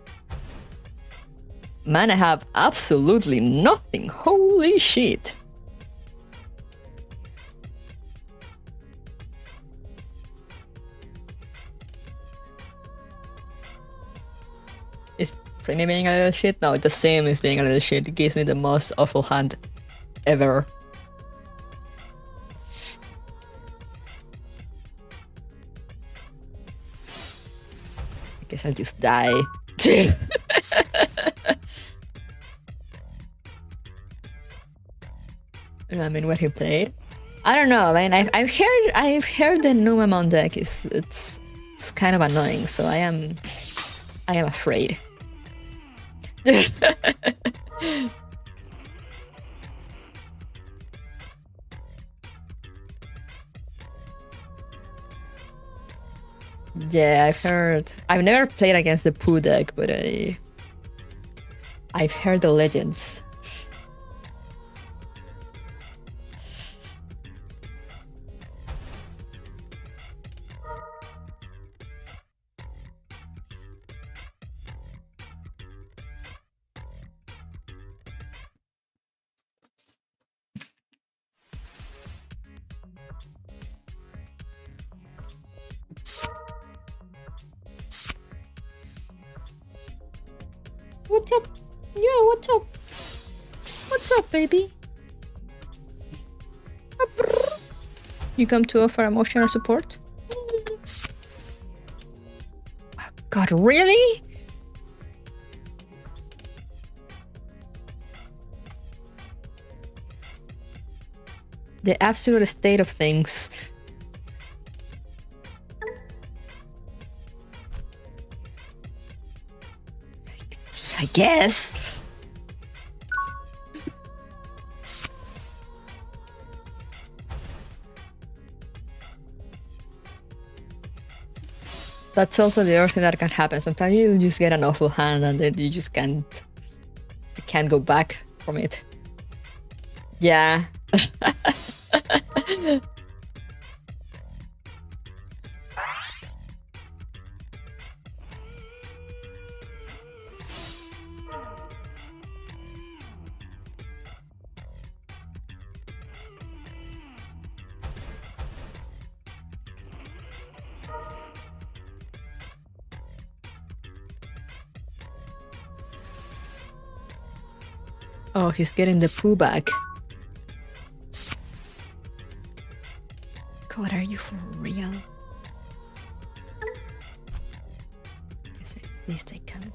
Man, I have absolutely nothing. Holy shit. Is Primy being a little shit? No, the same is being a little shit. It gives me the most awful hand ever. I guess I'll just die. I mean, what he played? I don't know. I mean, I've heard the Numamon deck it's kind of annoying, so I am afraid. Yeah, I've heard. I've never played against the Poo deck, but I've heard the legends. What's up? Yeah, what's up? What's up, baby? You come to offer emotional support? Oh, God, really? The absolute state of things. I guess. That's also the other thing that can happen. Sometimes you just get an awful hand and then you just can't go back from it. Yeah. Oh, he's getting the poo back. God, are you for real? Guess at least I can.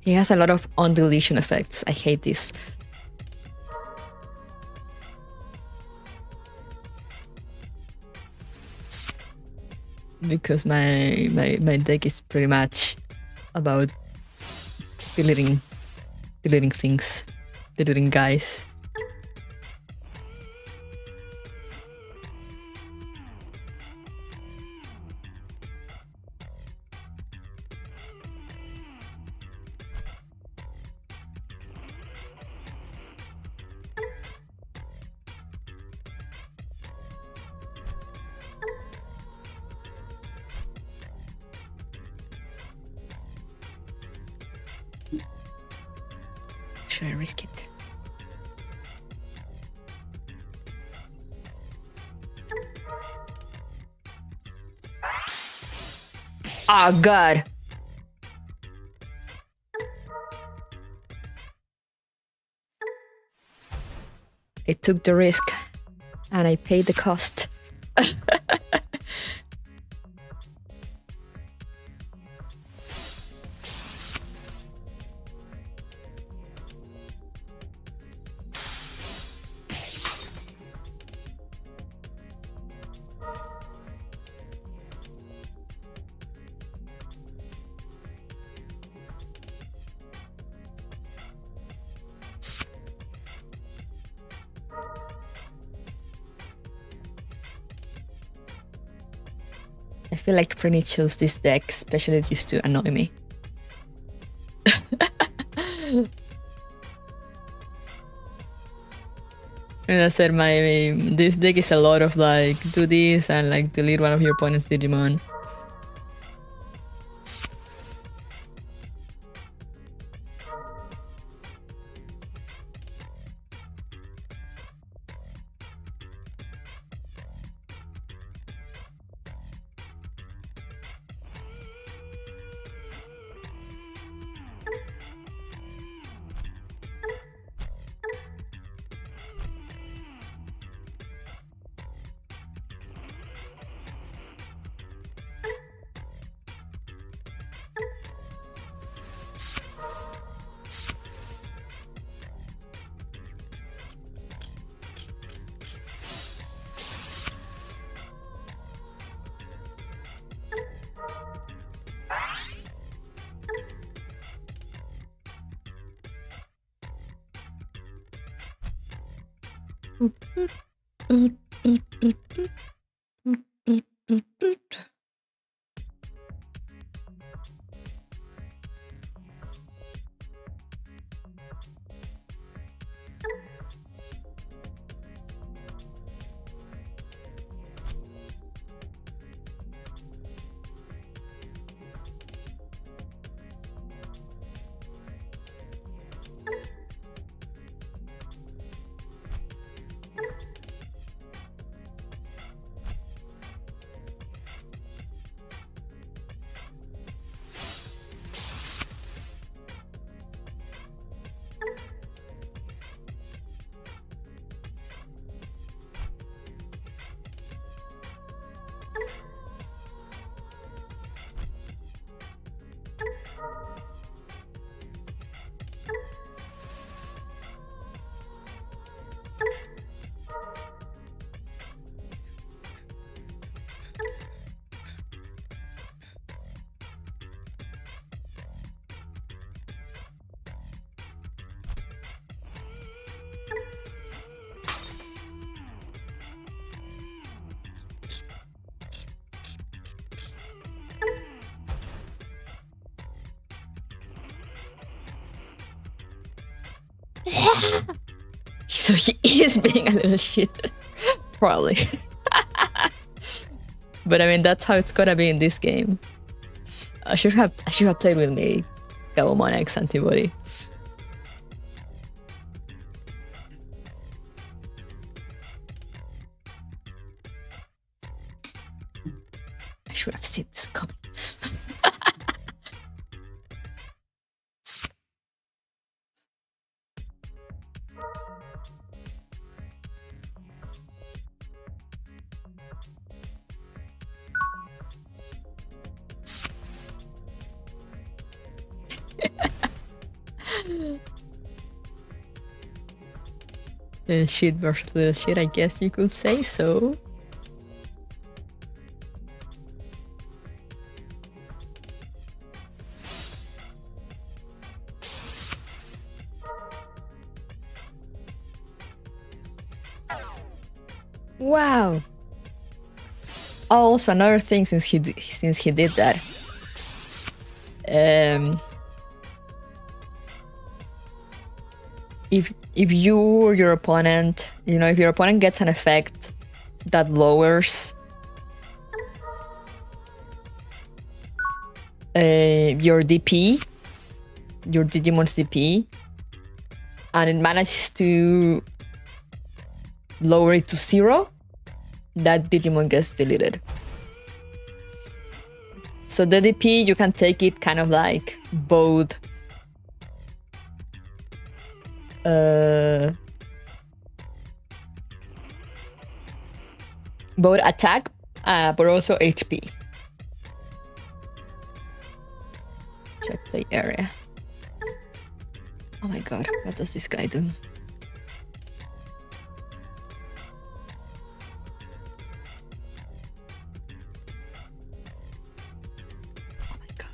He has a lot of on-deletion effects. I hate this. Because my deck is pretty much about deleting things, deleting guys. should I risk it? Oh god! I took the risk and I paid the cost. I feel like Prinny chose this deck, especially just to annoy me. And I said, this deck is a lot of like do this and like delete one of your opponent's Digimon. So he is being a little shit. Probably. But I mean, that's how it's gotta be in this game. I should have played with me Gabumon X antibody. I should have seen this coming. Little shit versus little shit, I guess you could say so. Wow. Also, another thing since he did that. If you or your opponent, you know, if your opponent gets an effect that lowers your DP, your Digimon's DP, and it manages to lower it to 0, that Digimon gets deleted. So the DP, you can take it kind of like both attack, but also HP. Check play area. Oh my god, what does this guy do? Oh my god.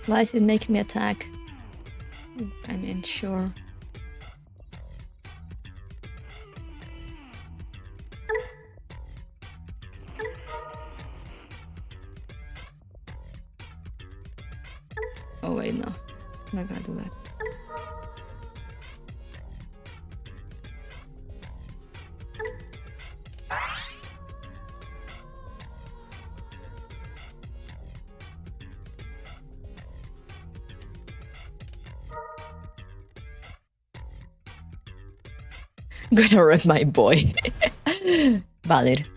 Why is it making me attack? I mean, sure. Oh wait, no. I'm not gonna do that. Gonna rip my boy. Valid.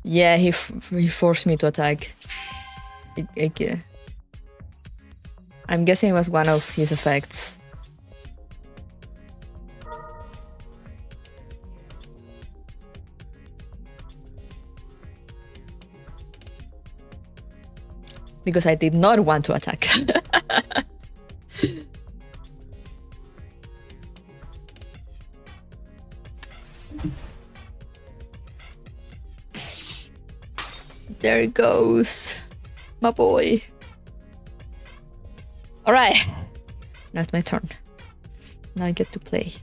Yeah, he forced me to attack. I'm guessing it was one of his effects. Because I did not want to attack. There it goes, my boy. All right, now it's my turn. Now I get to play.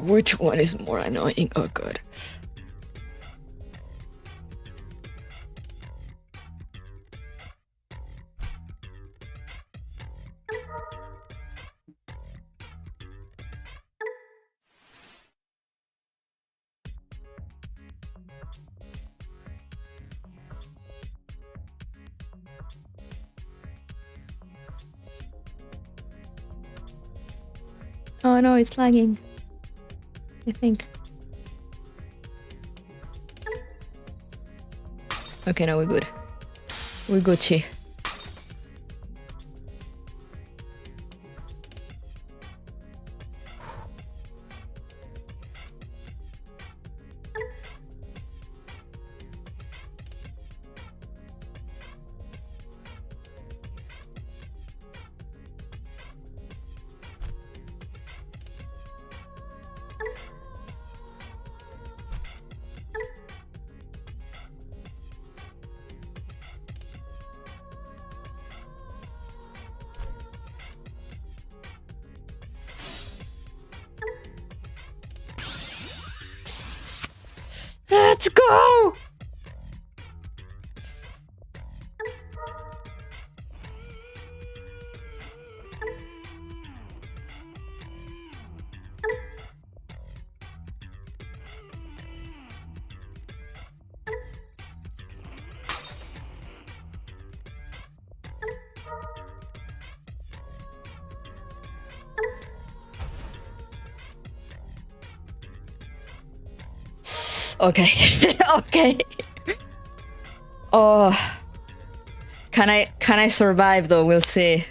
Which one is more annoying? Oh god. Oh no, it's lagging. I think. Okay, now we're good. We're Gucci. Let's go! Okay. Okay. Oh. Can I survive though? We'll see.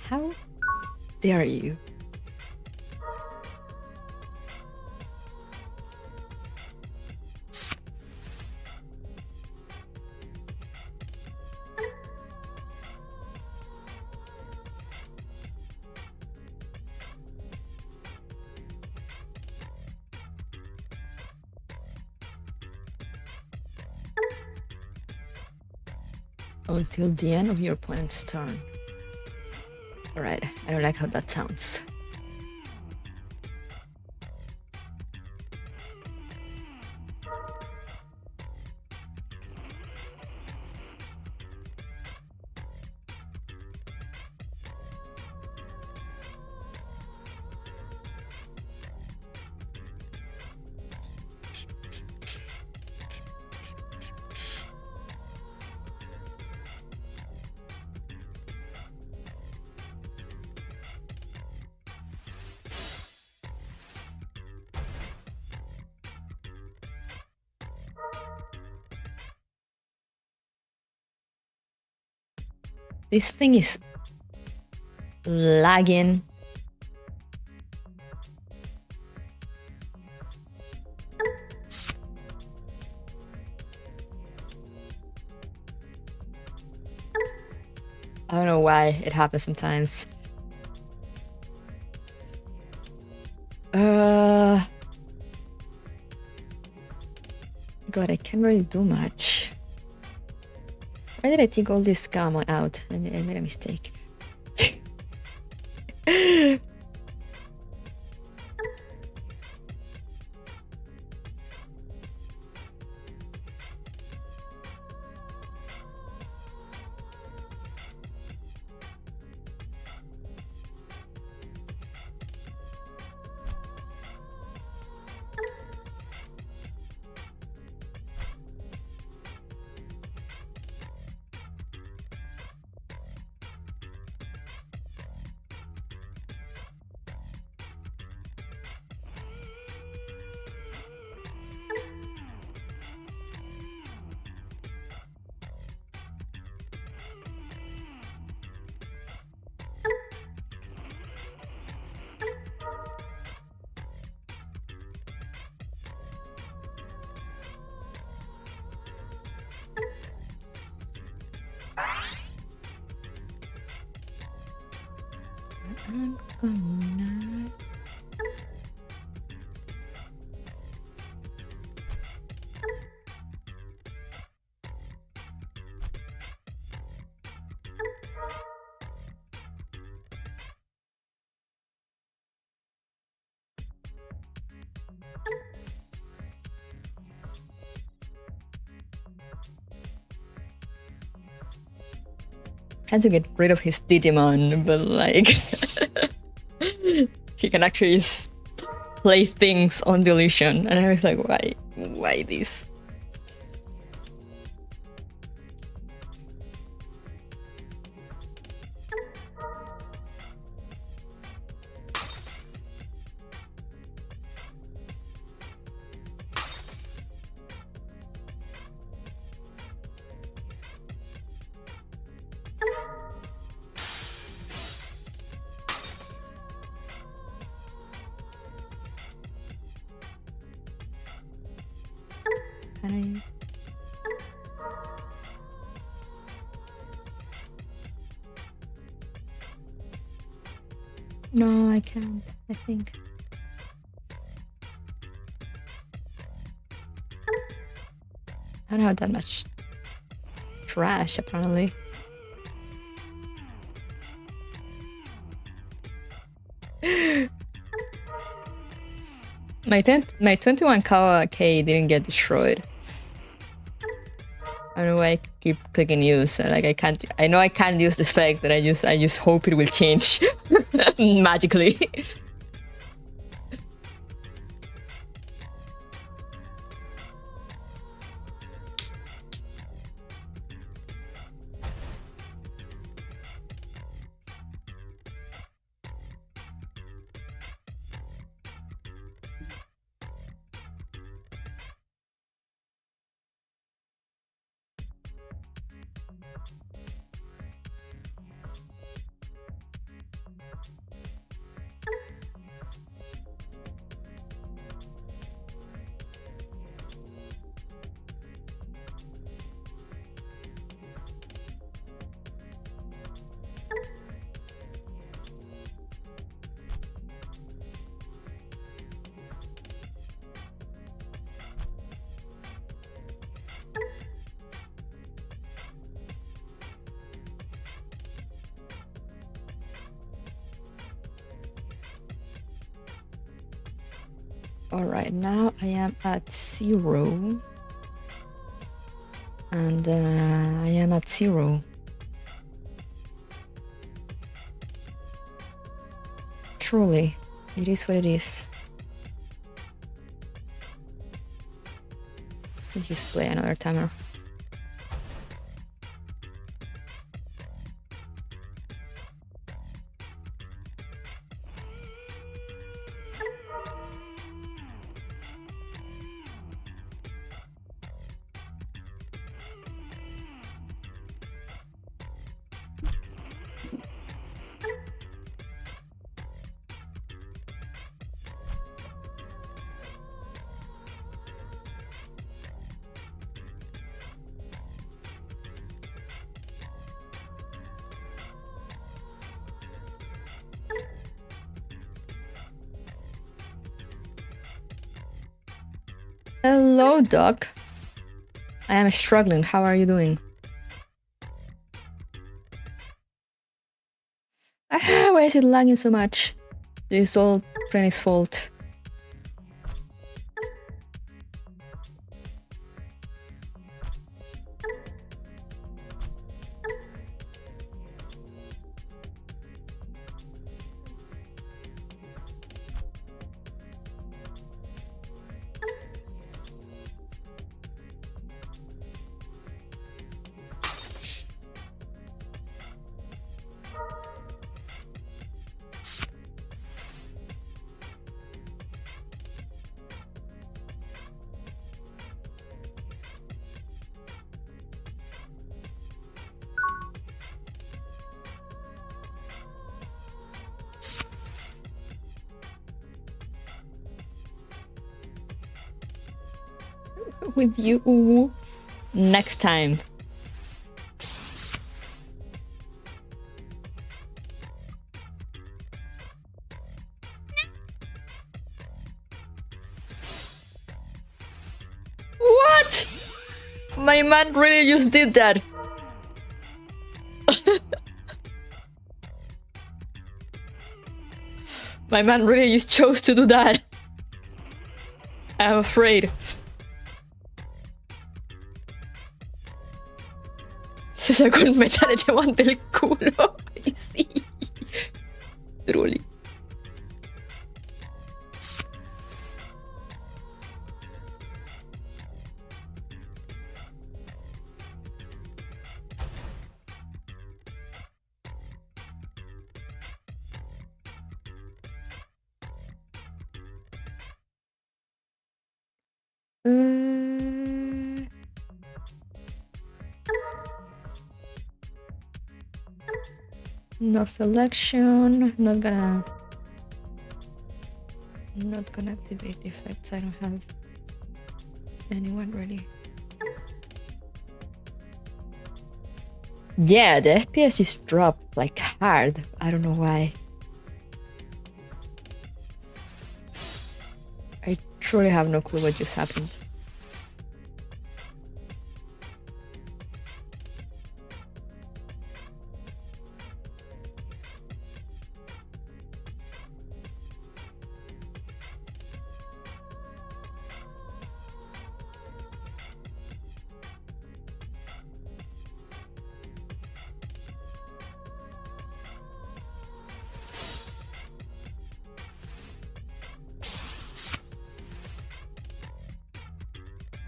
How dare you? Until the end of your opponent's turn. Alright, I don't like how that sounds. This thing is lagging. I don't know why it happens sometimes. God, I can't really do much. Why did I take all this gammon out? I made a mistake. I'm gonna... Trying to get rid of his Digimon, but like he can actually play things on deletion, and I was like, why this? No, I can't, I think. I don't have that much trash, apparently. My 21k didn't get destroyed. I don't know why I keep clicking use. Like I know I can't use the effect, but I just hope it will change magically. Alright, now I am at 0. And I am at 0. Truly, it is what it is. Let's just play another timer. Hello, Doc. I am struggling. How are you doing? Why is it lagging so much? It's all Frenny's fault. With you next time. What? My man really just did that. My man really just chose to do that. I'm afraid. Se sacó el metal diamante del culo. Sí. Truly. No selection. Not gonna activate the effects. I don't have anyone ready. Yeah, the FPS just dropped like hard. I don't know why. truly have no clue what just happened.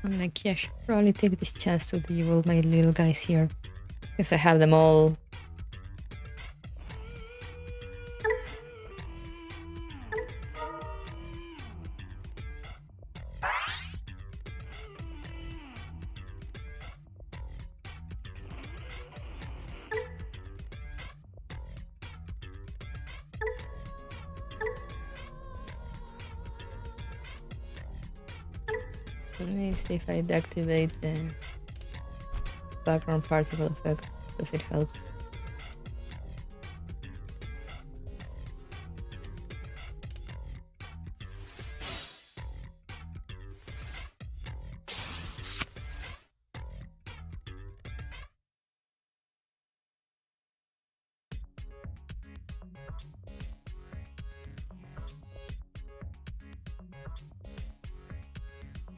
I'm like, yeah, I should probably take this chance to duel my little guys here. Because I have them all. Let me see if I deactivate the background particle effect. Does it help?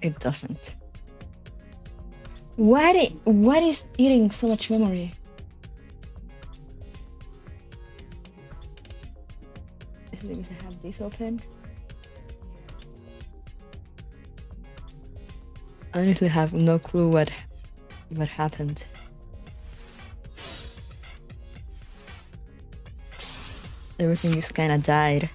It doesn't. What is eating so much memory? Because I have this open. I honestly have no clue what happened. Everything just kind of died.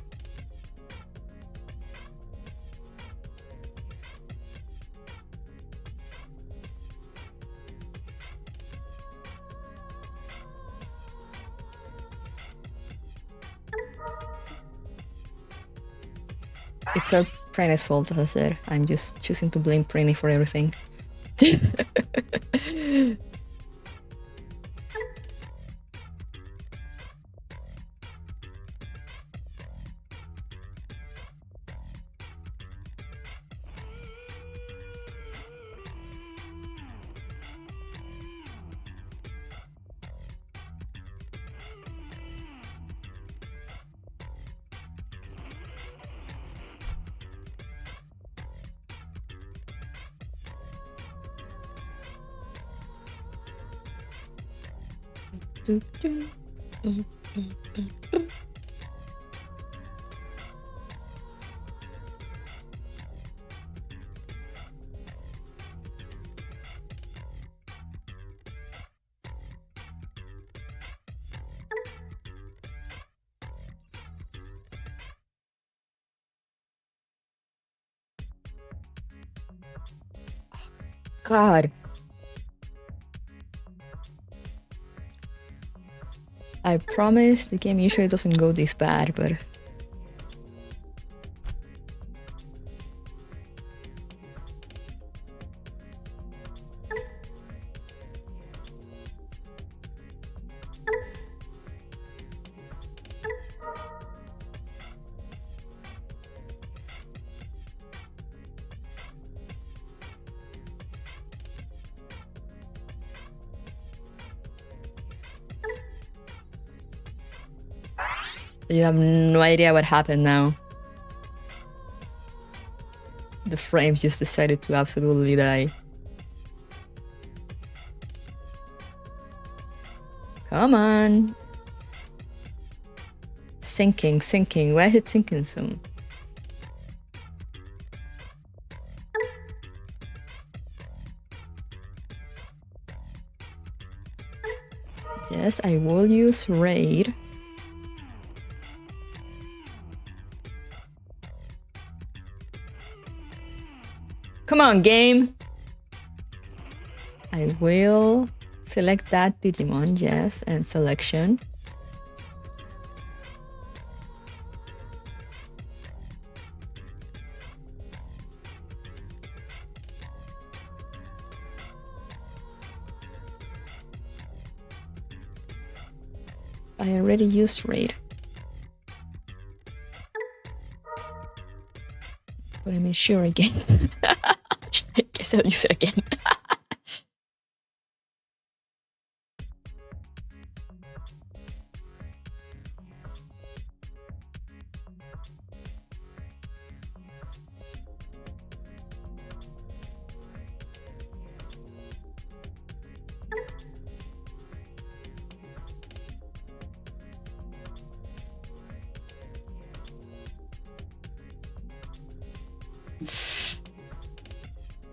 It's our Praine's fault, as I said. I'm just choosing to blame Praine for everything. God. I promise the game usually doesn't go this bad, but... You have no idea what happened now. The frames just decided to absolutely die. Come on. Sinking. Why is it sinking soon? Yes, I will use raid. Come on, game! I will select that Digimon, yes, and selection. I already used raid. But I mean, sure again. I guess I'll use it again.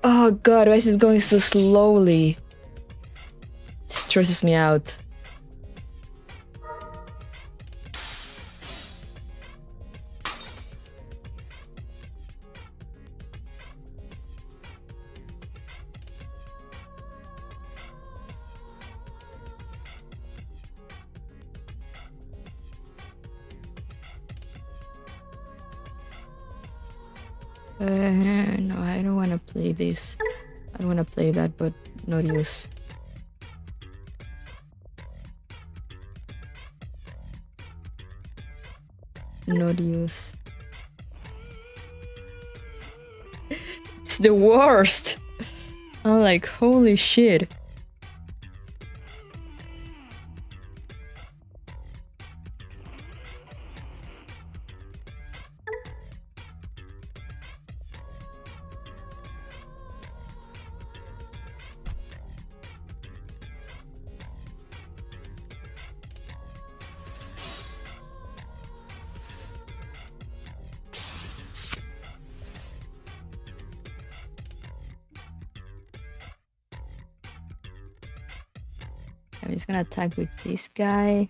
Oh god, why is this going so slowly? It stresses me out. No, I don't want to play this. I don't want to play that, but no use. No use. It's the worst! I'm like, holy shit. I'm just gonna attack with this guy.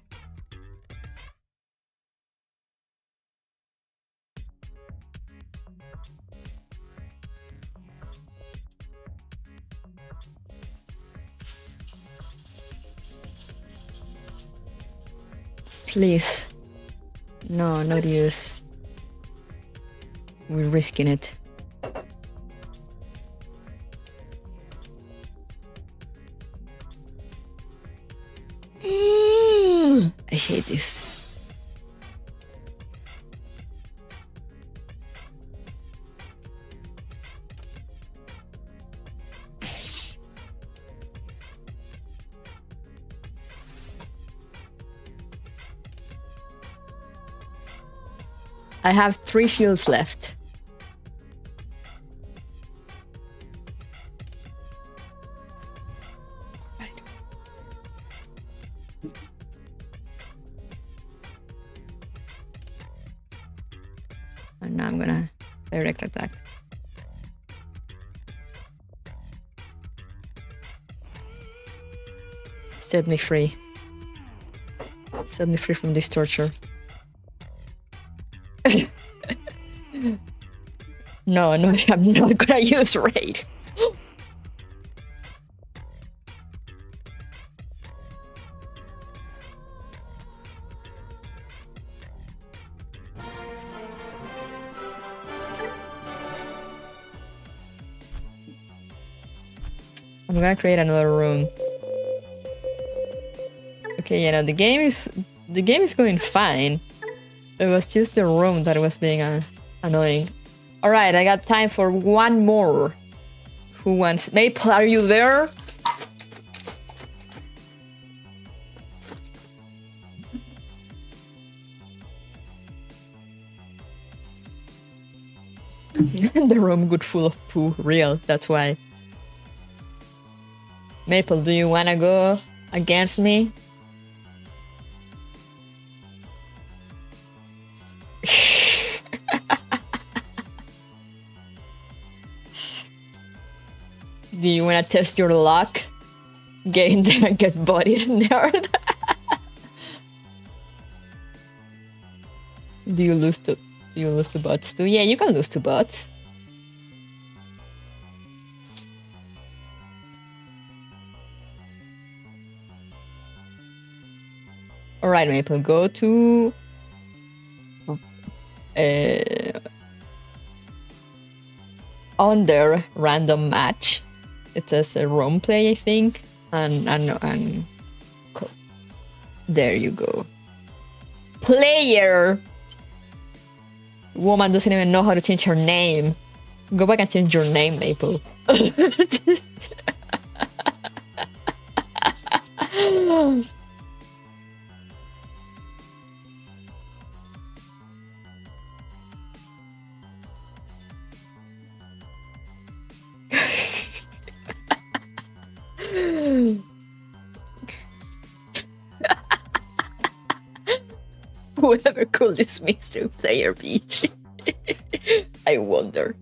Please. No, not use. We're risking it. I hate this. I have 3 shields left. Right. And now I'm gonna direct attack. Set me free. Set me free from this torture. No, I'm not gonna use raid. I'm gonna create another room. Okay, yeah, no, the game is going fine. It was just the room that was being annoying. All right, I got time for one more. Who wants? Maple, are you there? The room got full of poo. Real, that's why. Maple, do you wanna go against me? Do you want to test your luck? Get in there and get bodied, nerd. Do you lose to bots too? Yeah, you can lose to bots. Alright, Maple, go to on their random match. It says a role play, I think, and there you go. Player. Woman doesn't even know how to change her name. Go back and change your name, Maple. Whoever could this mystery player be? I wonder.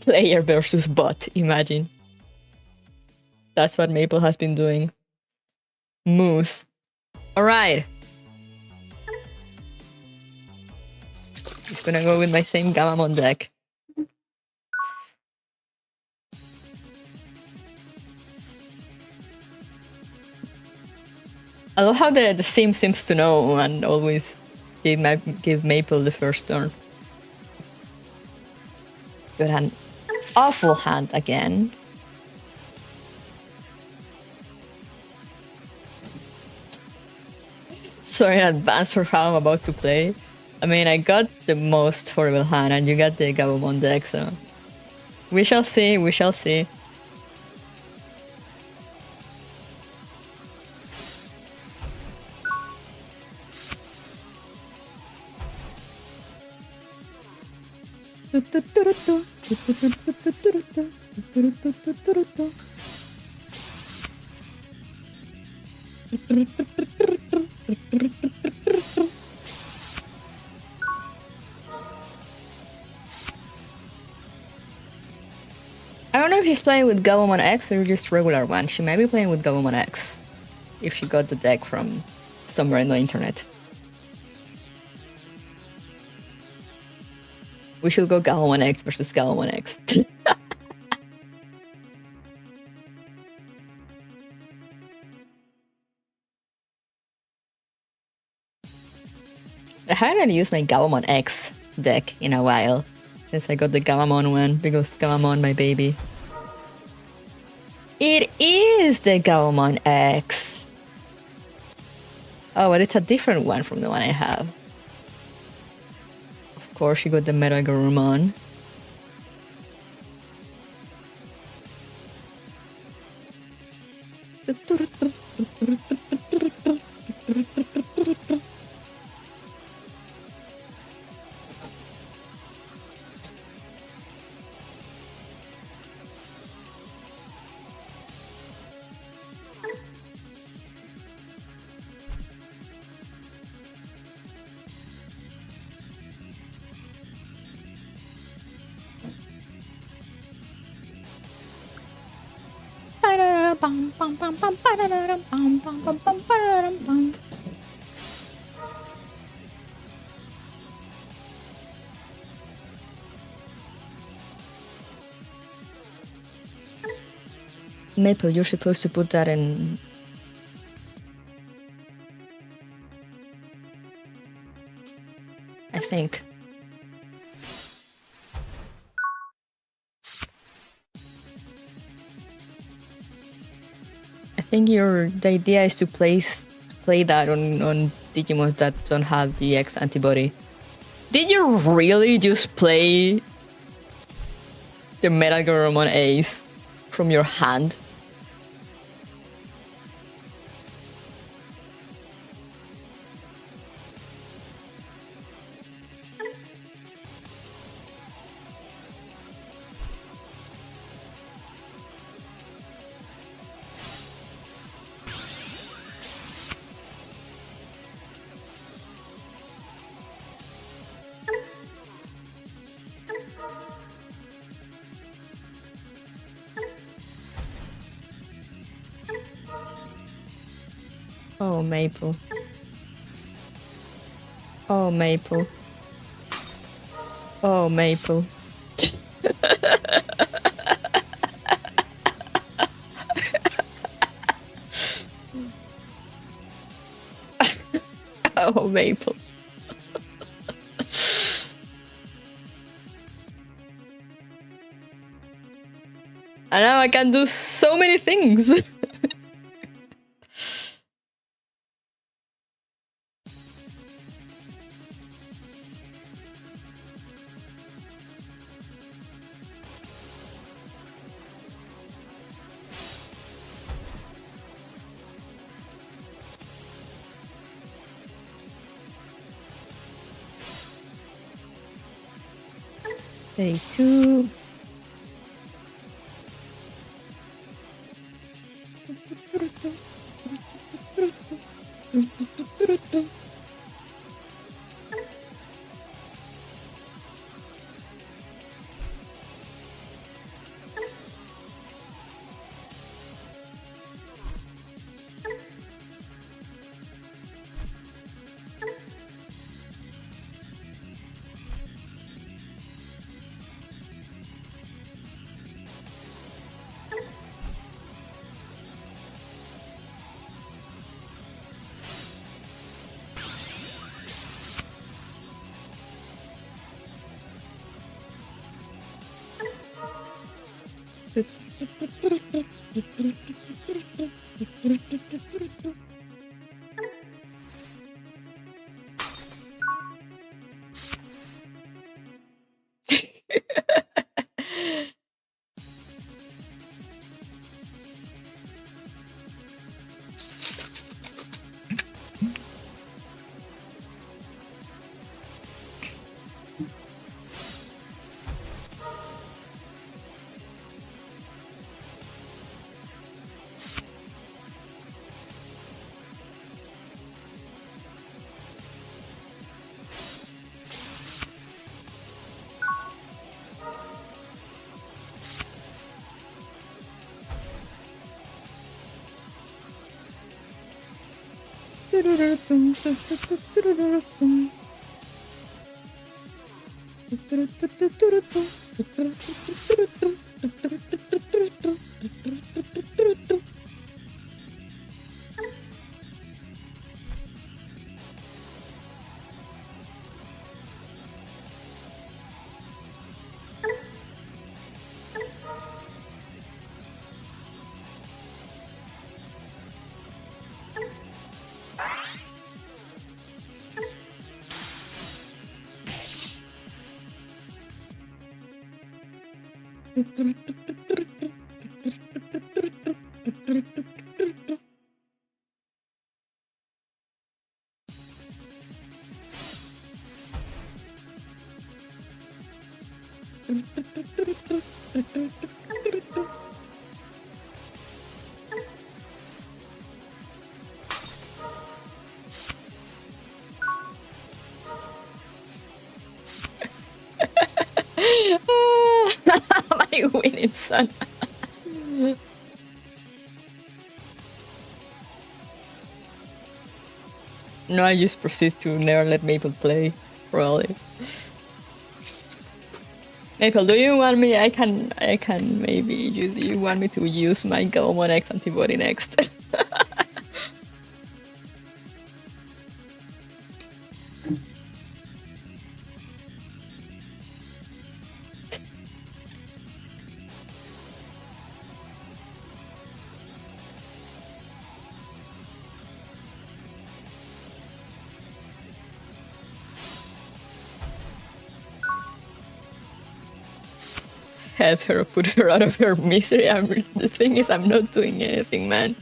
Player versus bot, imagine. That's what Maple has been doing. Moose. Alright. Just gonna go with my same Gamamon deck. I love how the sim seems to know and always give Maple the first turn. Good hand. Awful hand again. Sorry in advance for how I'm about to play. I mean, I got the most horrible hand and you got the Gabumon deck, so... We shall see, we shall see. I don't know if she's playing with Gabumon X or just regular one. She might be playing with Gabumon X if she got the deck from somewhere in the internet. We should go Gabumon X versus Gabumon X. I haven't really used my Gabumon X deck in a while. Since I got the Gabumon one, because Gabumon my baby. It is the Gabumon X! Oh, but it's a different one from the one I have. Of course, you got the Metal Garurumon. Maple, you're supposed to put that in... I think. I think the idea is to play that on Digimon that don't have the X antibody. Did you really just play the Metal Garurumon Ace from your hand? Oh, Maple. Oh, Maple. Oh, Maple. Oh, Maple. And now I can do so many things. Day 2. My winning son. No, I just proceed to never let Maple play, probably. Maple, do you want me? I can maybe use. Do you want me to use my Galmon X antibody next? Help her, put her out of her misery. The thing is, I'm not doing anything, man.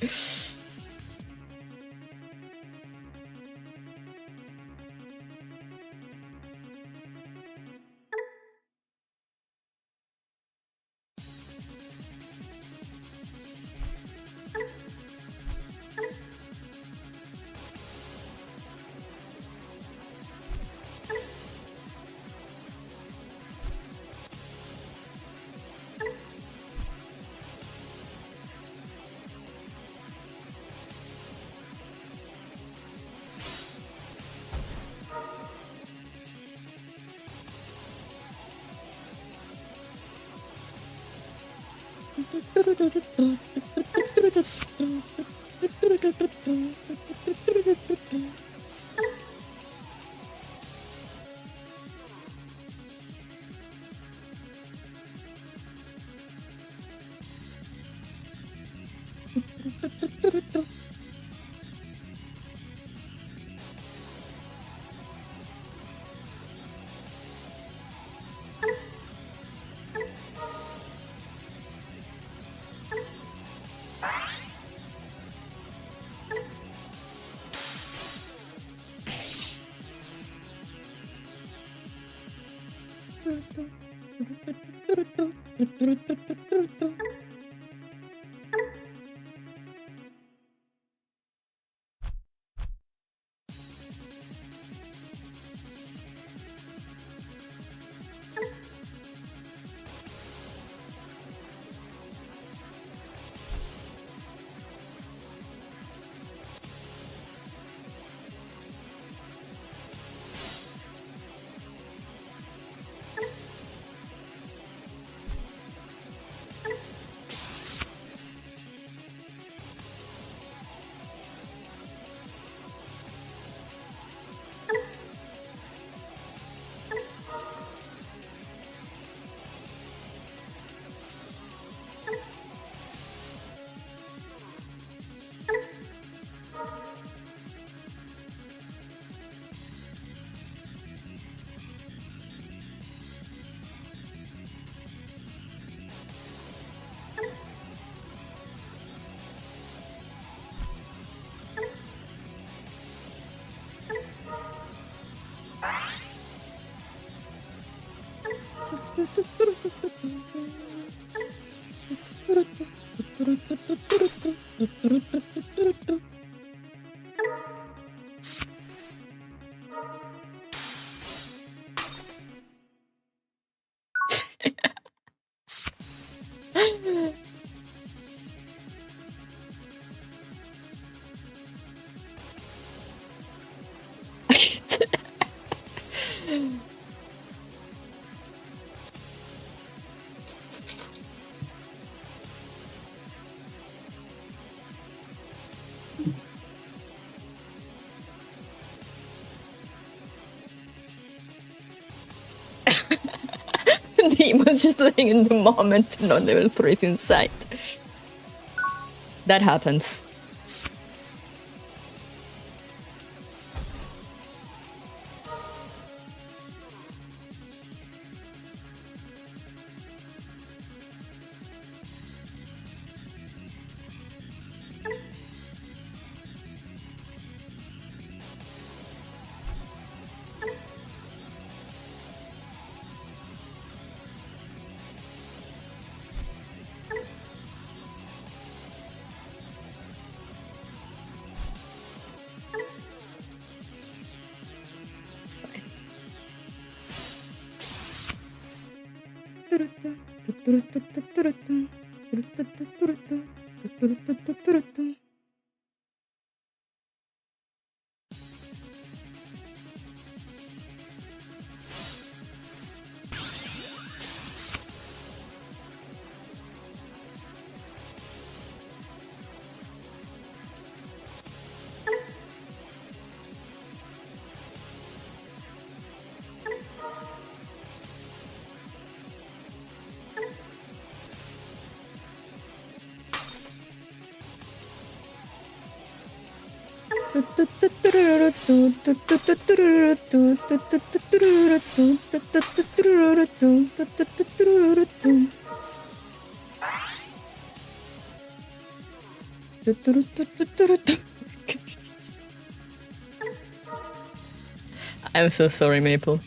Demon's just living in the moment to not level 3 in sight. That happens. I'm so sorry, Maple.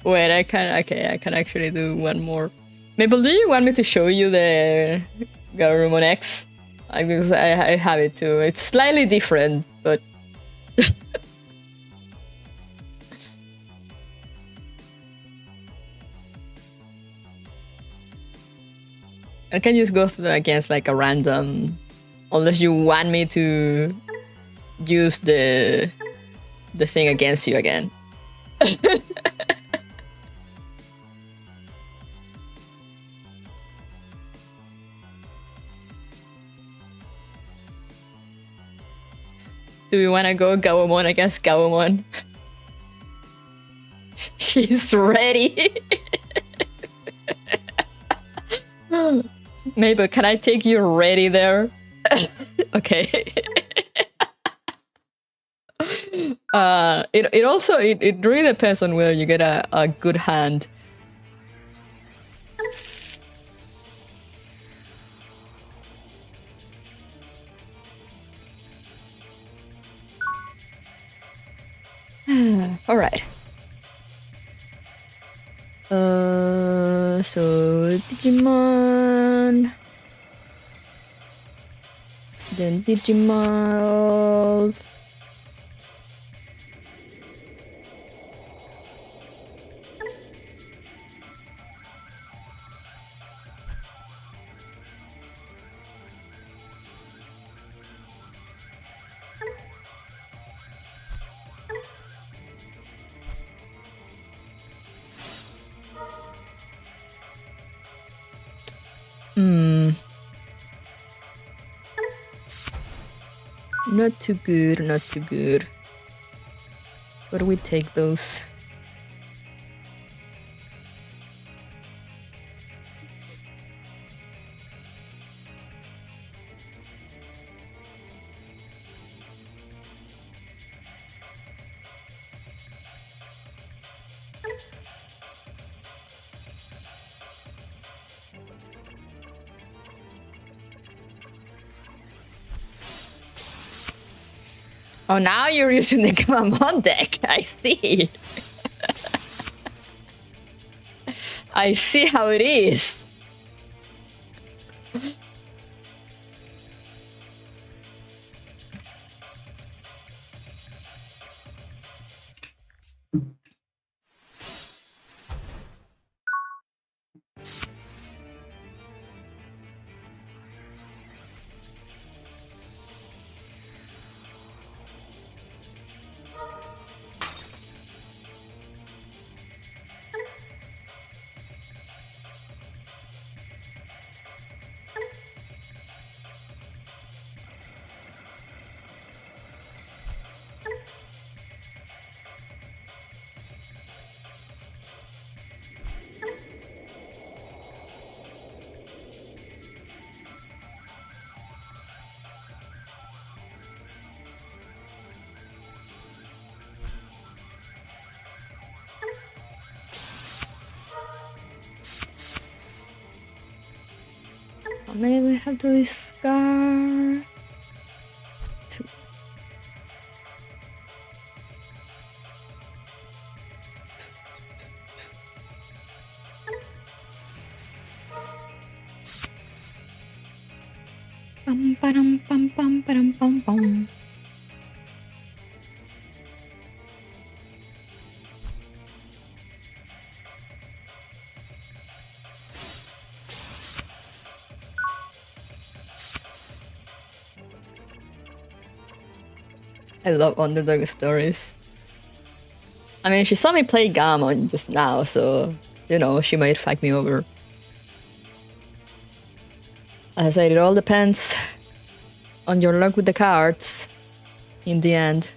Wait, I can actually do one more. Maple, do you want me to show you the Garurumon X? Because I have it too. It's slightly different, but I can just go against like a random, unless you want me to use the thing against you again. Do we want to go Gawamon against Gawamon? She's ready. Mabel, can I take you ready there? Okay. It really depends on whether you get a good hand. All right. So Digimon, then Digimon. Not too good, not too good. But we take those. Oh, now you're using the Gamamon deck. I see. I see how it is. How many do we have to discard? 2. Pam pam pam pam pam pam pam. I love underdog stories. I mean, she saw me play Gammon just now, so, you know, she might fuck me over. As I said, it all depends on your luck with the cards in the end.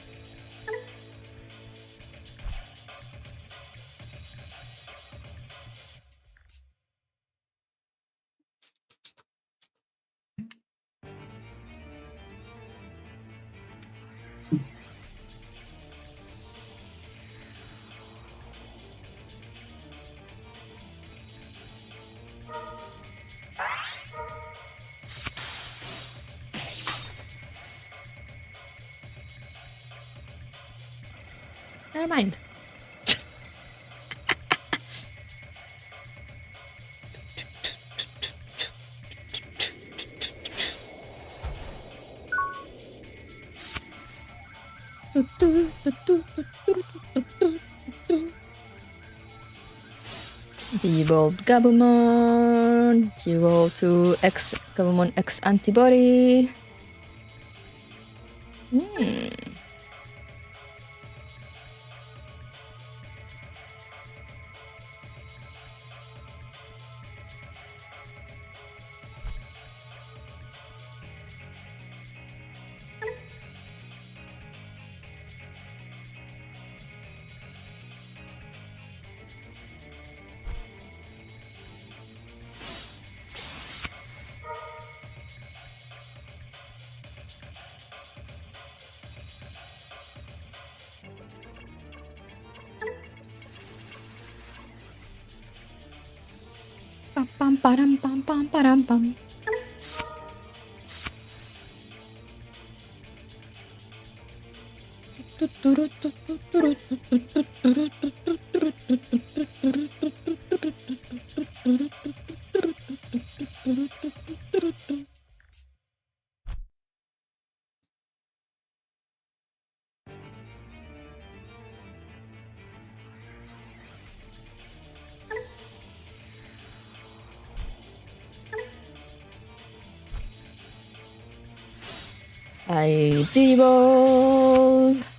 Never mind. Evolved Gabumon, dual to X Gabumon X antibody. Pam pam param pam pam param pam. I devolve.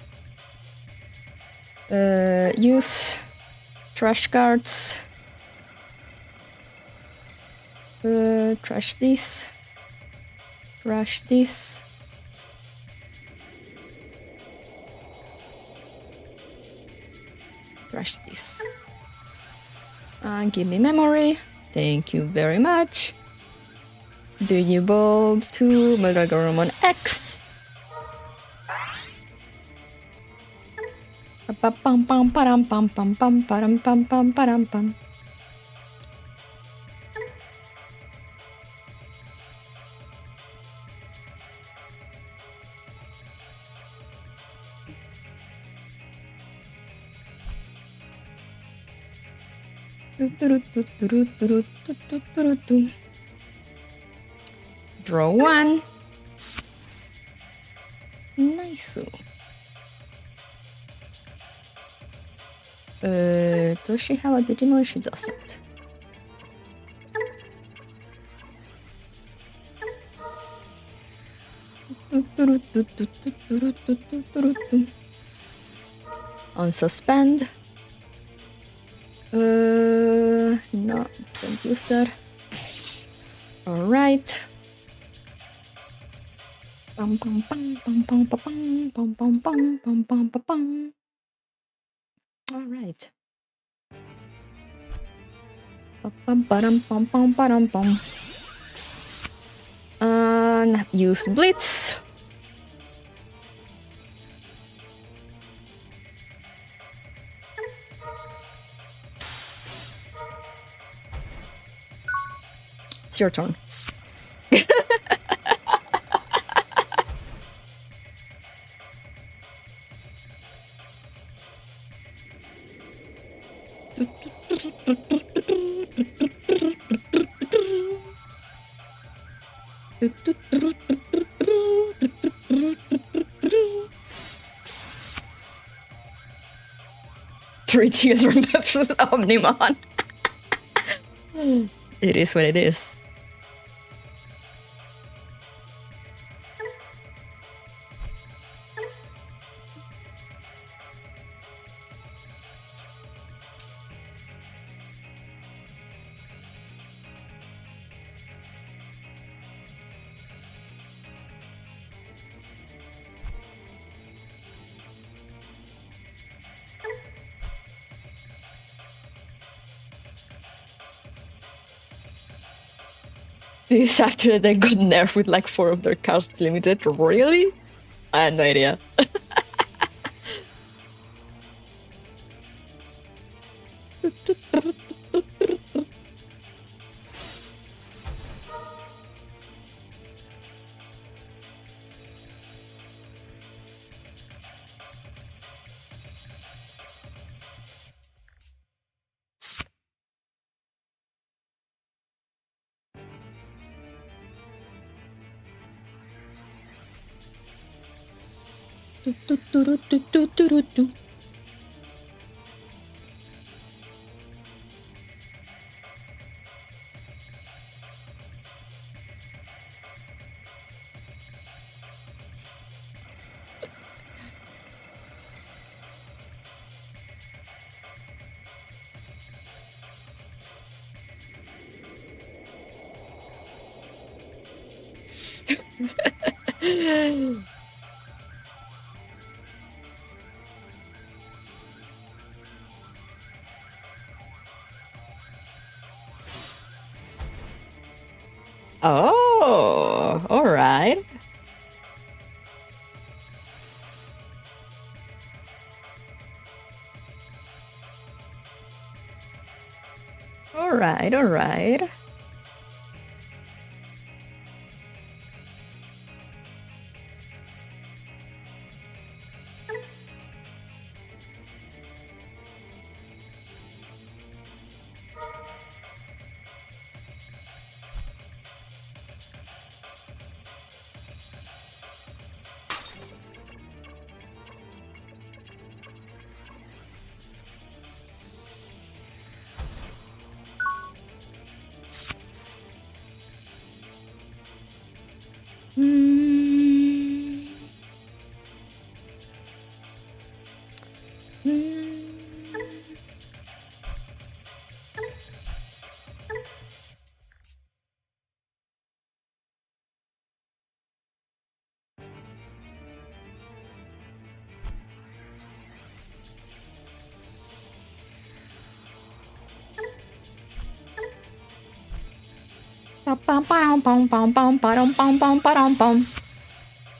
Use trash cards. Trash this. Trash this. Trash this. And give me memory. Thank you very much. Do you evolve to Monetizing X? Pam pam param pam pam pam param pam pam param pam. Draw one. Nice. Does she have a Digimon? She doesn't. Unsuspend. No, don't use that. Alright. Pam pam pam pam pam pam pam pam pam pam pam pam pam. Alright. Pam pam pam pam pam pam. And use Blitz. It's your turn. Three children versus Omnimon. It is what it is. This after they got nerfed with like 4 of their cards limited. Really? I had no idea. Oh, all right. All right, all right.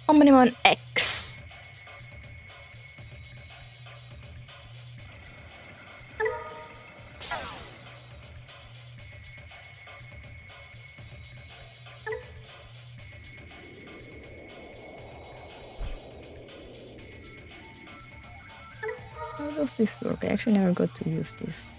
Omnimon X. How does this work? I actually never got to use this.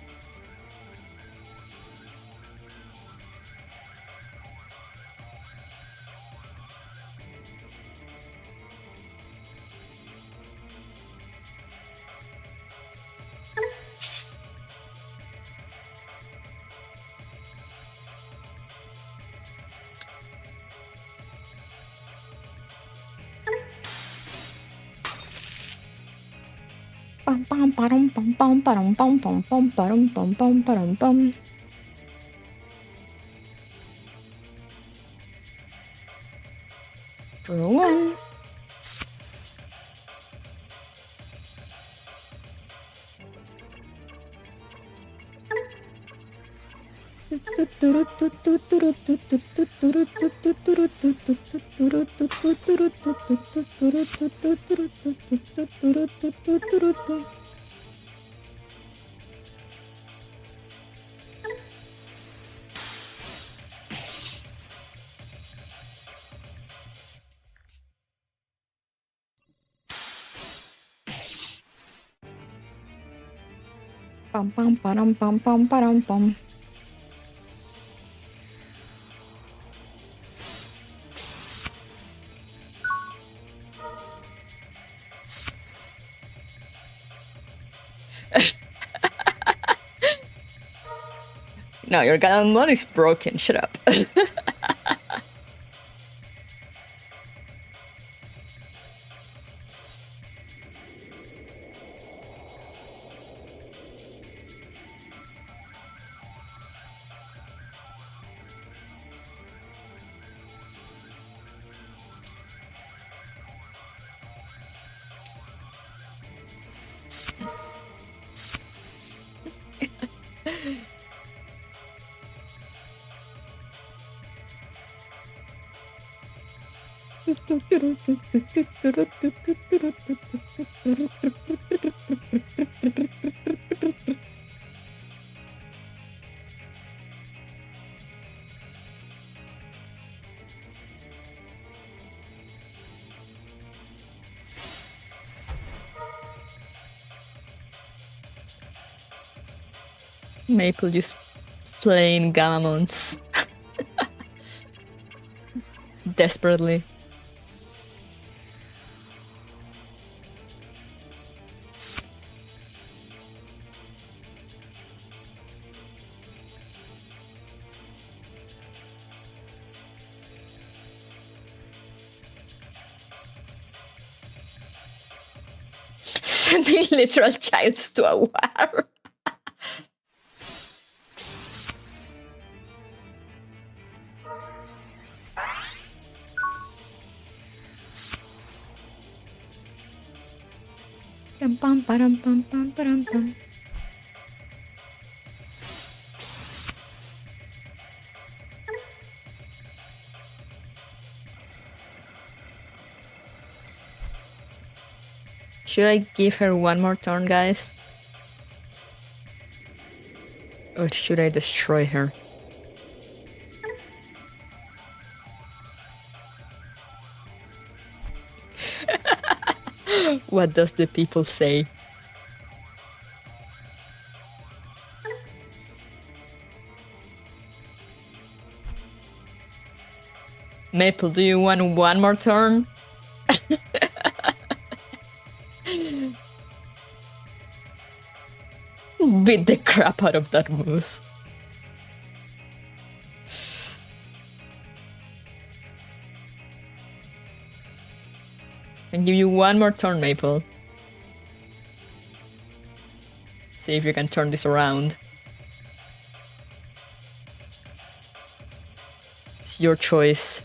Draw one. Pam pam param pam pam param pam. No, your Galamon is broken. Shut up. Maple just playing Galamons. Desperately. Sending literal child to a war. Pam pam pam pam pam pam. Should I give her one more turn, guys? Or should I destroy her? What does the people say? Maple, do you want one more turn? Beat the crap out of that moose. And give you one more turn, Maple. See if you can turn this around. It's your choice.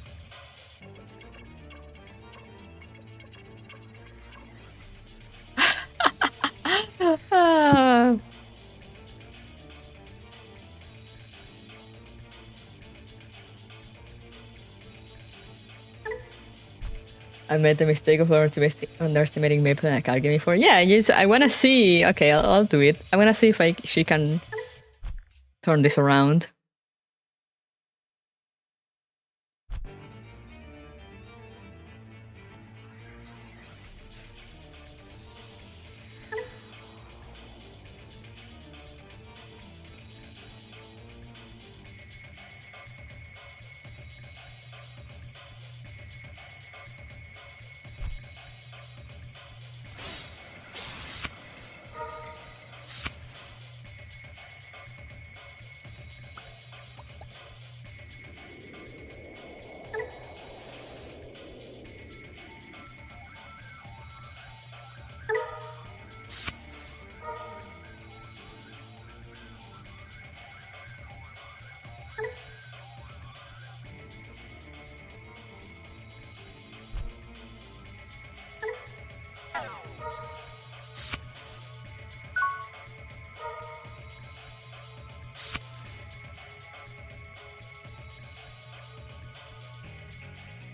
I made the mistake of underestimating Maple and I can't give me for. Yeah, I want to see. Okay, I'll do it. I want to see if she can turn this around.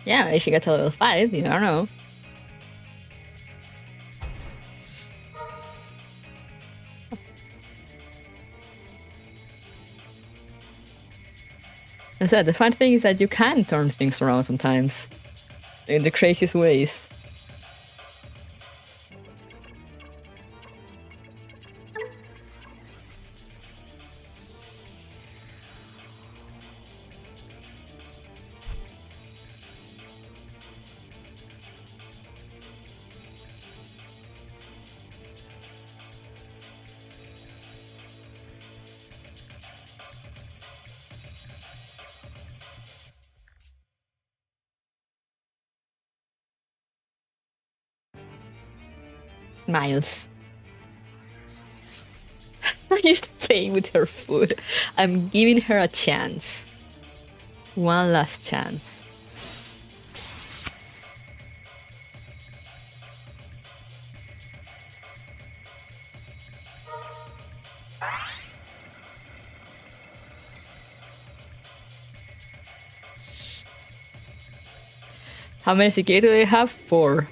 Yeah, she got to level 5, you don't know. As I said, the fun thing is that you can turn things around sometimes in the craziest ways. Smiles. I'm just playing with her food. I'm giving her a chance. One last chance. How many CK do they have? 4.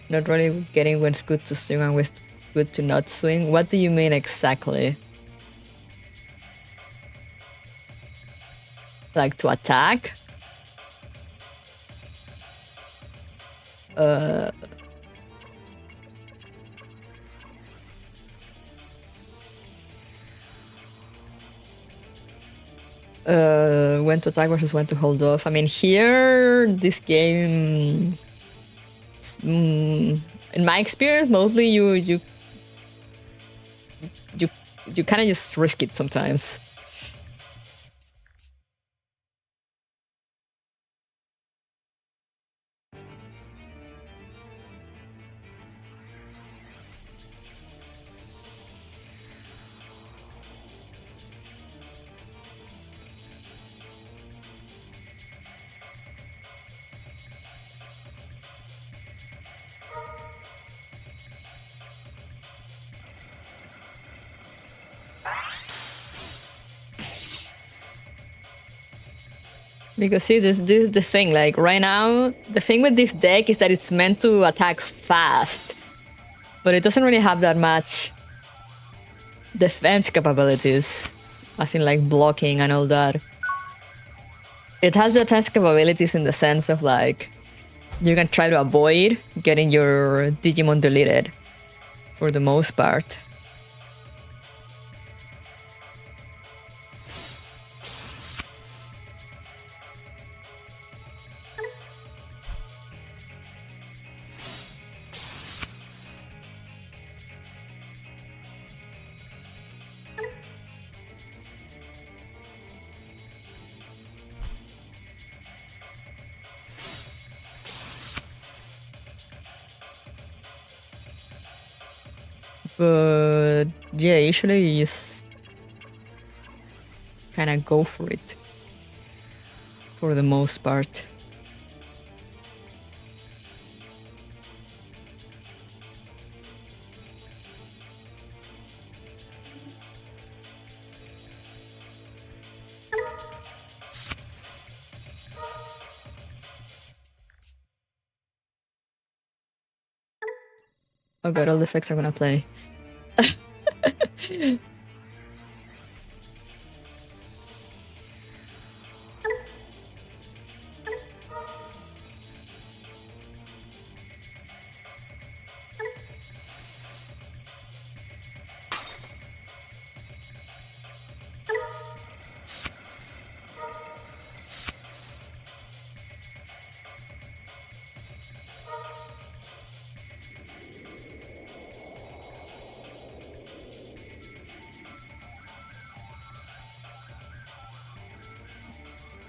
Not really getting what's good to swing and what's good to not swing. What do you mean exactly? Like to attack? When to attack versus when to hold off. I mean, here, this game, in my experience, mostly you kind of just risk it sometimes. Because see, this is the thing, like right now, the thing with this deck is that it's meant to attack fast, but it doesn't really have that much defense capabilities, as in like blocking and all that. It has defense capabilities in the sense of like, you can try to avoid getting your Digimon deleted, for the most part. But yeah, usually you just kind of go for it for the most part. Oh god, all the effects are gonna play.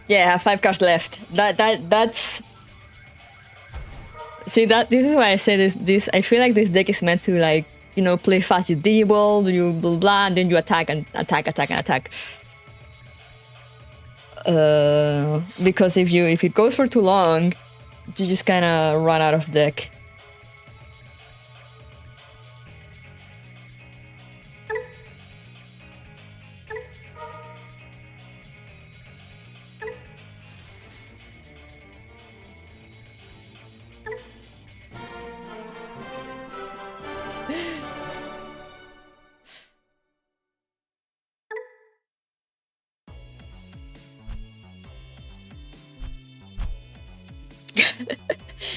Yeah, I have 5 cards left. That's see that this is why I say this I feel like this deck is meant to, like, you know, play fast, you Digiball, you blah blah, and then you attack and attack. Because if it goes for too long, you just kinda run out of deck.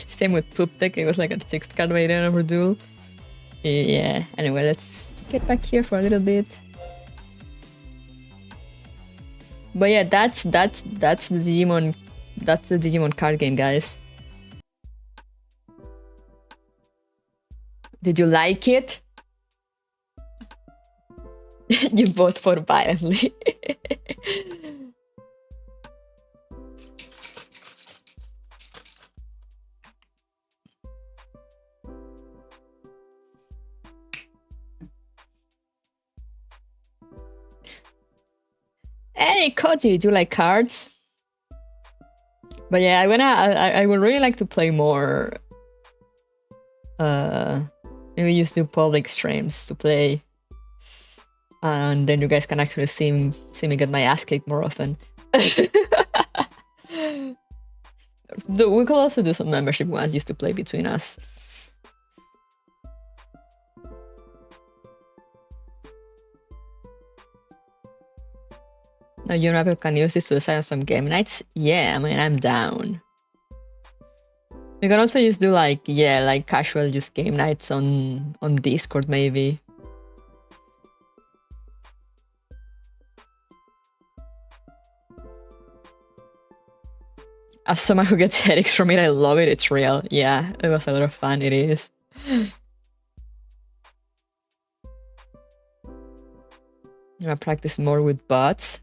Same with Poop Deck, it was like a 6th card by the end of our duel. Yeah, anyway, let's get back here for a little bit. But yeah, that's the Digimon card game, guys. Did you like it? You vote for violently. Hey, Koji, do you like cards? But yeah, I would really like to play more. Maybe use do public streams to play, and then you guys can actually see me get my ass kicked more often. We could also do some membership ones just to play between us. Now unarchived can use this to decide on some game nights. Yeah, I mean, I'm down. We can also just do like casual just game nights on Discord maybe. As someone who gets headaches from it, I love it. It's real. Yeah, it was a lot of fun. It is. I practice more with bots.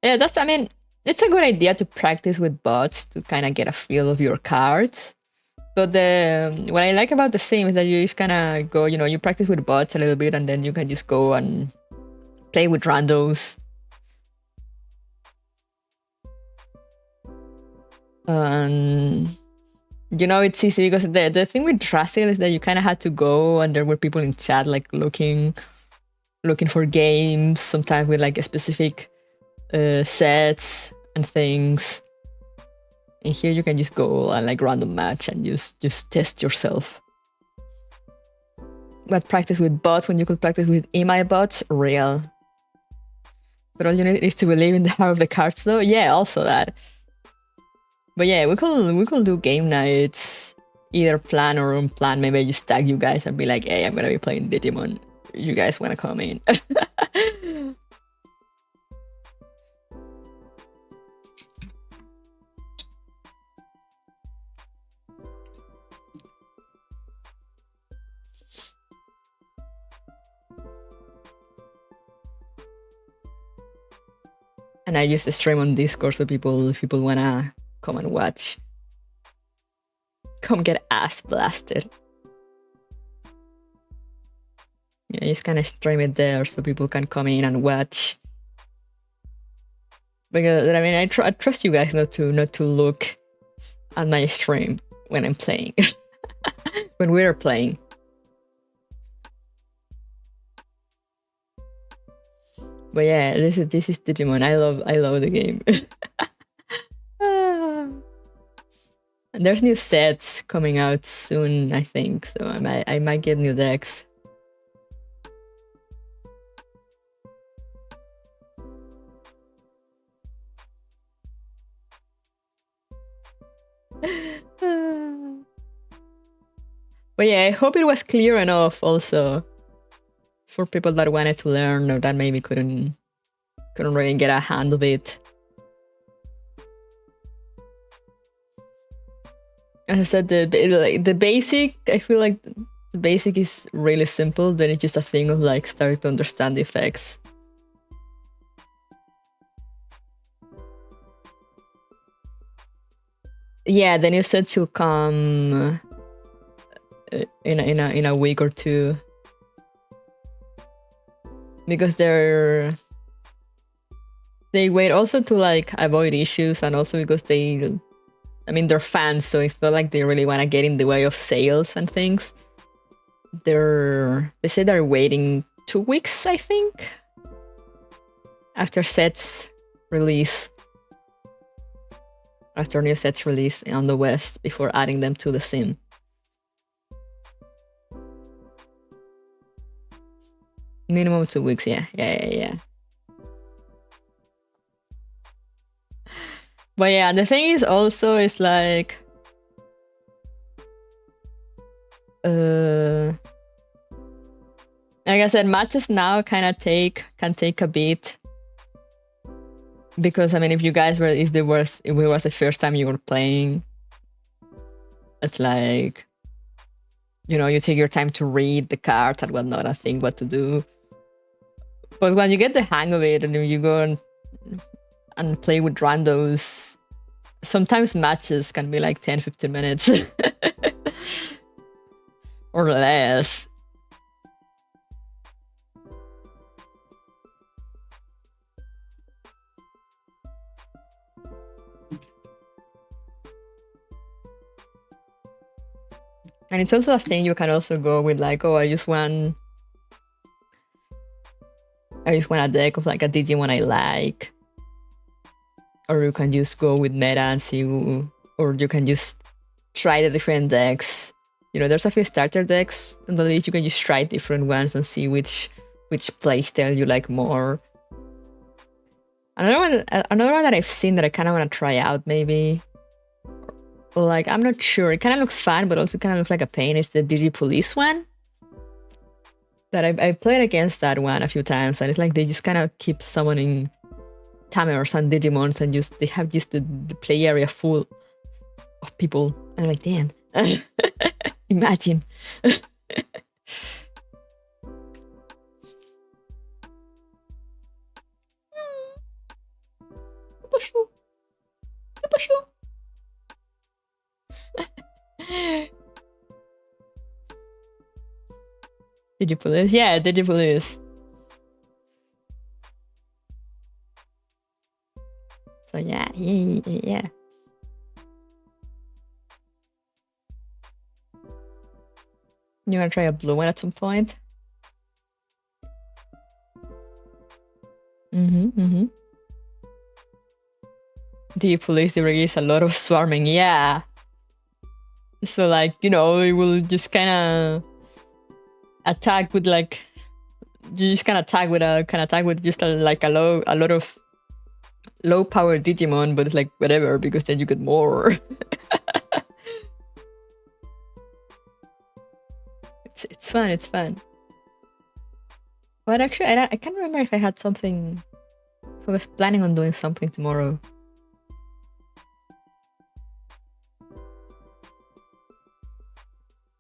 Yeah, I mean, it's a good idea to practice with bots to kind of get a feel of your cards. But what I like about the sim is that you just kind of go, you know, you practice with bots a little bit and then you can just go and play with randos. You know, it's easy because the thing with Drasil is that you kind of had to go and there were people in chat like looking for games, sometimes with like a specific sets and things. And here you can just go and like random match and just test yourself. But practice with bots when you could practice with emi bots, real. But all you need is to believe in the power of the cards though. Yeah, also that. But yeah, we could do game nights, either plan or unplanned. Maybe I just tag you guys and be like, hey, I'm gonna be playing Digimon. You guys wanna come in? And I used to stream on Discord so if people wanna come and watch. Come get ass blasted. Yeah, just kind of stream it there so people can come in and watch. Because I mean, I trust you guys not to look at my stream when I'm playing, when we're playing. But yeah, this is Digimon. I love the game. And there's new sets coming out soon, I think. So I might get new decks. But yeah, I hope it was clear enough also for people that wanted to learn or that maybe couldn't really get a hand of it. As I said, the basic, I feel like the basic is really simple. Then it's just a thing of like starting to understand the effects. Yeah, the new set will come in a week or two, because they wait also to like avoid issues, and also because they're fans, so it's not like they really want to get in the way of sales and things. They say they're waiting 2 weeks, I think, after sets release. After new sets release on the West before adding them to the sim. Minimum 2 weeks, yeah. But yeah, the thing is also is like I said, matches now can take a bit. Because I mean, if it was the first time you were playing, it's like, you know, you take your time to read the cards and whatnot and think what to do. But when you get the hang of it and you go and play with randos, sometimes matches can be like 10-15 minutes or less. And it's also a thing you can also go with like, oh, I just want a deck of like a Digimon I like. Or you can just go with meta and see or you can just try the different decks. You know, there's a few starter decks on the list. You can just try different ones and see which playstyle you like more. Another one that I've seen that I kind of want to try out maybe. Like, I'm not sure. It kind of looks fun, but also kind of looks like a pain. It's the Digipolice one. That I played against that one a few times, and it's like they just kind of keep summoning Tamers and Digimons, and they have just the play area full of people. And I'm like, damn. Imagine. Digipolice? Yeah, Digipolice. So yeah. You wanna try a blue one at some point? Digipolice, there is a lot of swarming, yeah. So like, you know, it will just kind of attack with like, you just can attack with just a lot of low power Digimon, but it's like whatever, because then you get more. It's fun. But actually, I can't remember if I had something. If I was planning on doing something tomorrow.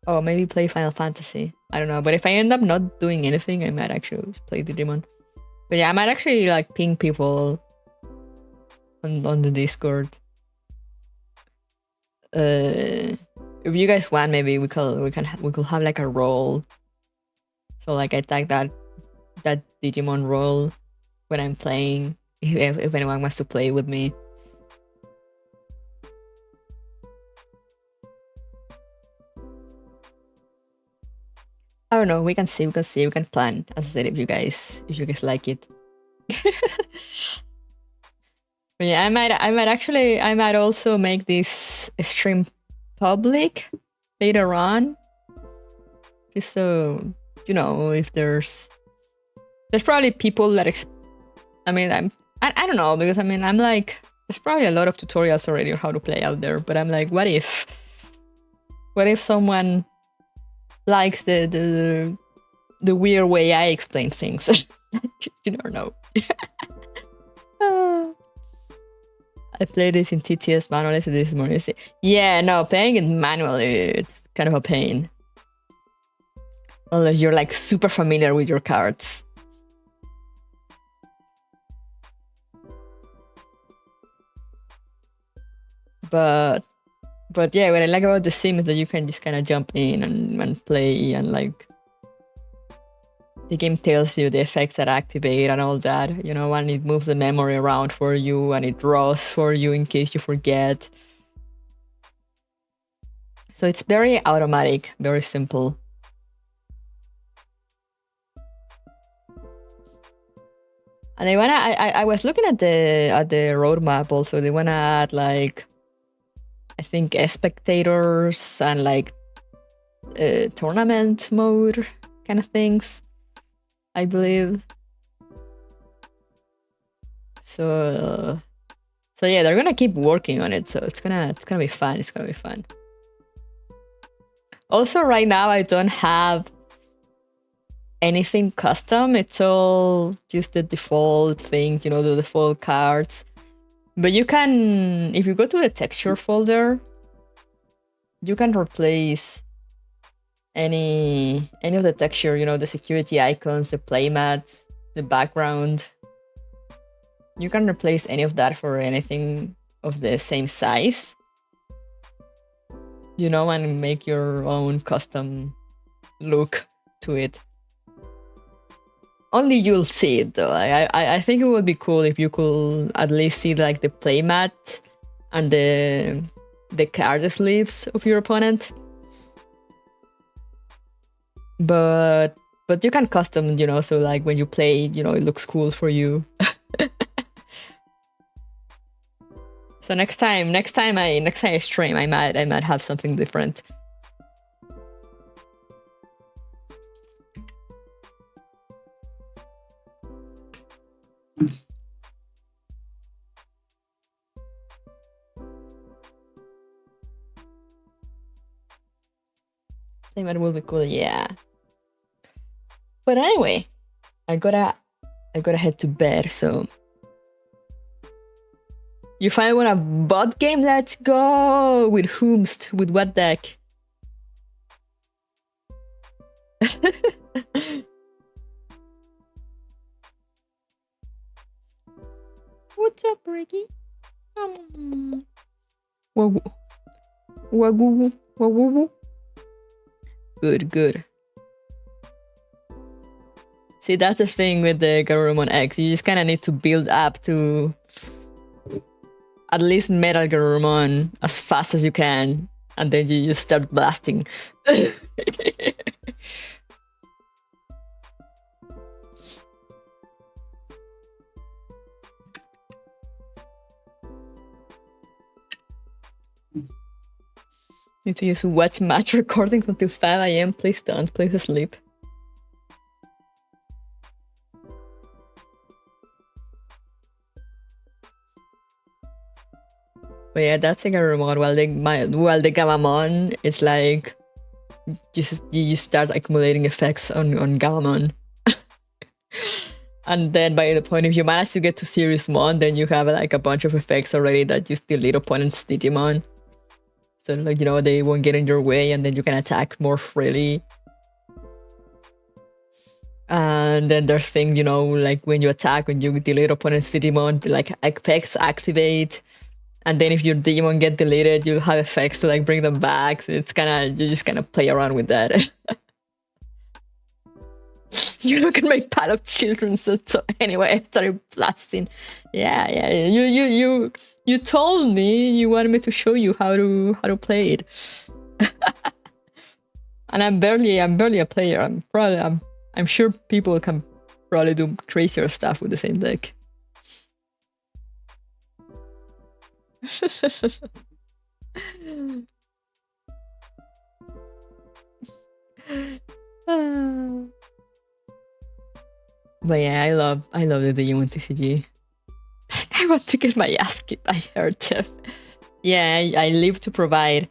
Oh, maybe play Final Fantasy. I don't know. But if I end up not doing anything, I might actually play Digimon. But yeah, I might actually like ping people on the Discord. If you guys want, maybe we could have like a role So like I tag that Digimon role when I'm playing, if anyone wants to play with me. I don't know, we can see, we can plan, as I said, if you guys like it. But yeah, I might also make this stream public later on, just so you know, if there's probably people that I don't know, because I mean I'm like, there's probably a lot of tutorials already on how to play out there, but I'm like, what if someone likes the weird way I explain things? You don't know. I played this in TTS manually, so this morning. Yeah, no, playing it manually, it's kind of a pain. Unless you're like super familiar with your cards. But yeah, what I like about the sim is that you can just kind of jump in and play, and like the game tells you the effects that activate and all that, you know, and it moves the memory around for you and it draws for you in case you forget. So it's very automatic, very simple. And I was looking at the roadmap also. They wanna add like, I think, spectators and like tournament mode kind of things, I believe. So yeah, they're gonna keep working on it. So it's gonna be fun. It's gonna be fun. Also, right now I don't have anything custom. It's all just the default thing, you know, the default cards. But you can, if you go to the texture folder, you can replace any of the texture, you know, the security icons, the playmats, the background. You can replace any of that for anything of the same size, you know, and make your own custom look to it. Only you'll see it though. I think it would be cool if you could at least see like the playmat and the card sleeves of your opponent. But you can custom, you know, so like when you play, you know, it looks cool for you. So next time I stream, I might have something different. Playmat will be cool, yeah. But anyway, I gotta head to bed, so you finally want a bot game? Let's go! With whomst? With what deck? What's up, Ricky? Wagoo. Good. See, that's the thing with the Garurumon X. You just kind of need to build up to at least Metal Garurumon as fast as you can, and then you just start blasting. Need to use watch match recordings until 5 AM. Please don't. Please sleep. But yeah, that's like a remote. While the Gamamon, it's like you start accumulating effects on Gamamon. And then by the point, if you manage to get to Serious Mon, then you have like a bunch of effects already that just delete opponent's Digimon. So like, you know, they won't get in your way, and then you can attack more freely. And then there's things, you know, like when you attack, when you delete opponent's Digimon, like effects activate. And then if your Digimon get deleted, you'll have effects to like bring them back. So it's you just kind of play around with that. You look at my pile of children. So anyway, I started blasting. Yeah. You told me you wanted me to show you how to play it. And I'm barely a player. I'm sure people can probably do crazier stuff with the same deck. But yeah, I love the Digimon TCG. I want to get my ass kicked by her, Jeff. Yeah, I live to provide.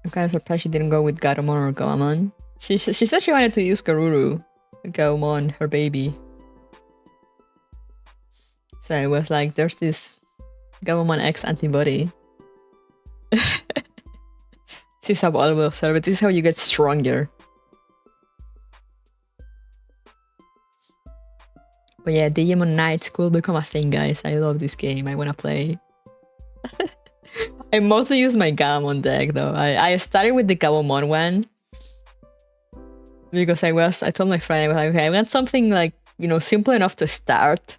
I'm kind of surprised she didn't go with Garumon or Gawamon. She said she wanted to use Garuru, Gawamon, her baby. So I was like, there's this Gawamon X antibody. This is how I will observe it. This is how you get stronger. But yeah, Digimon Nights could become a thing, guys. I love this game. I want to play. I mostly use my Gawamon deck, though. I started with the Gawamon one. Because I told my friend, I was like, okay, I want something like, you know, simple enough to start.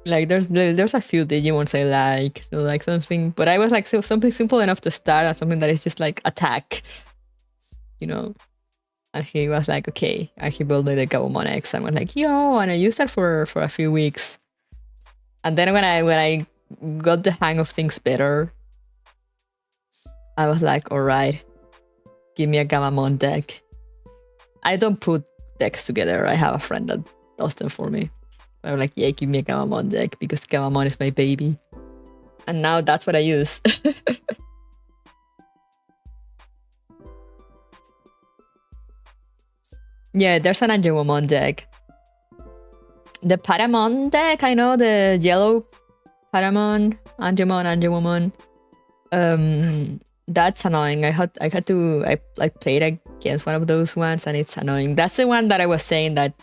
Like there's a few Digimons I like, so like something, but I was like, so something simple enough to start and something that is just like attack, you know. And he was like, okay, and he built me the Gabumon X. I was like, yo, and I used that for a few weeks. And then when I got the hang of things better, I was like, all right, give me a Gamamon deck. I don't put decks together. I have a friend that does them for me. I'm like, yeah, give me a Gamamon deck because Gamamon is my baby. And now that's what I use. Yeah, there's an Angemon deck. The Paramon deck, I know, the yellow Paramon, Angemon. That's annoying. I played against one of those ones and it's annoying. That's the one that I was saying that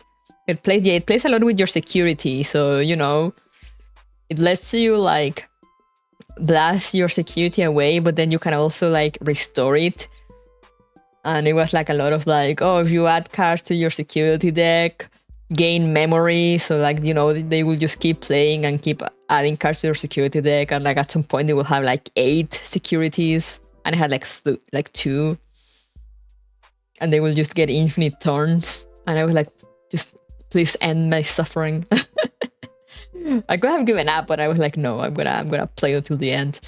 it plays a lot with your security. So, you know, it lets you like blast your security away, but then you can also like restore it. And it was like a lot of like, oh, if you add cards to your security deck, gain memory. So like, you know, they will just keep playing and keep adding cards to your security deck. And like at some point they will have like 8 securities. And I had like 2. And they will just get infinite turns. And I was like, just please end my suffering. I could have given up, but I was like, no, I'm gonna play until the end.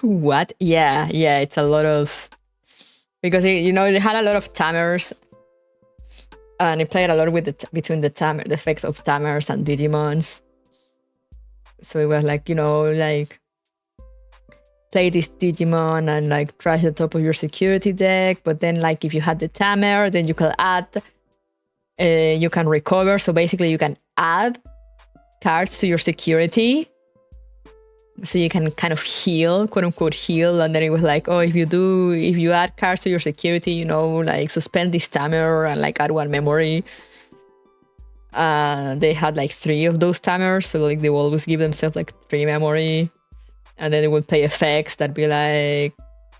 What? Yeah, it's a lot of... Because, you know, they had a lot of tamers. And it played a lot with between the effects of tamers and Digimons. So it was like, you know, like... play this Digimon and like trash the top of your security deck. But then like if you had the tamer, then you can add... you can recover. So basically you can add cards to your security. So you can kind of heal, quote unquote heal. And then it was like, oh, if you add cards to your security, you know, like suspend this timer and like add 1 memory. They had like 3 of those timers. So like they will always give themselves like 3 memory. And then they would play effects that be like,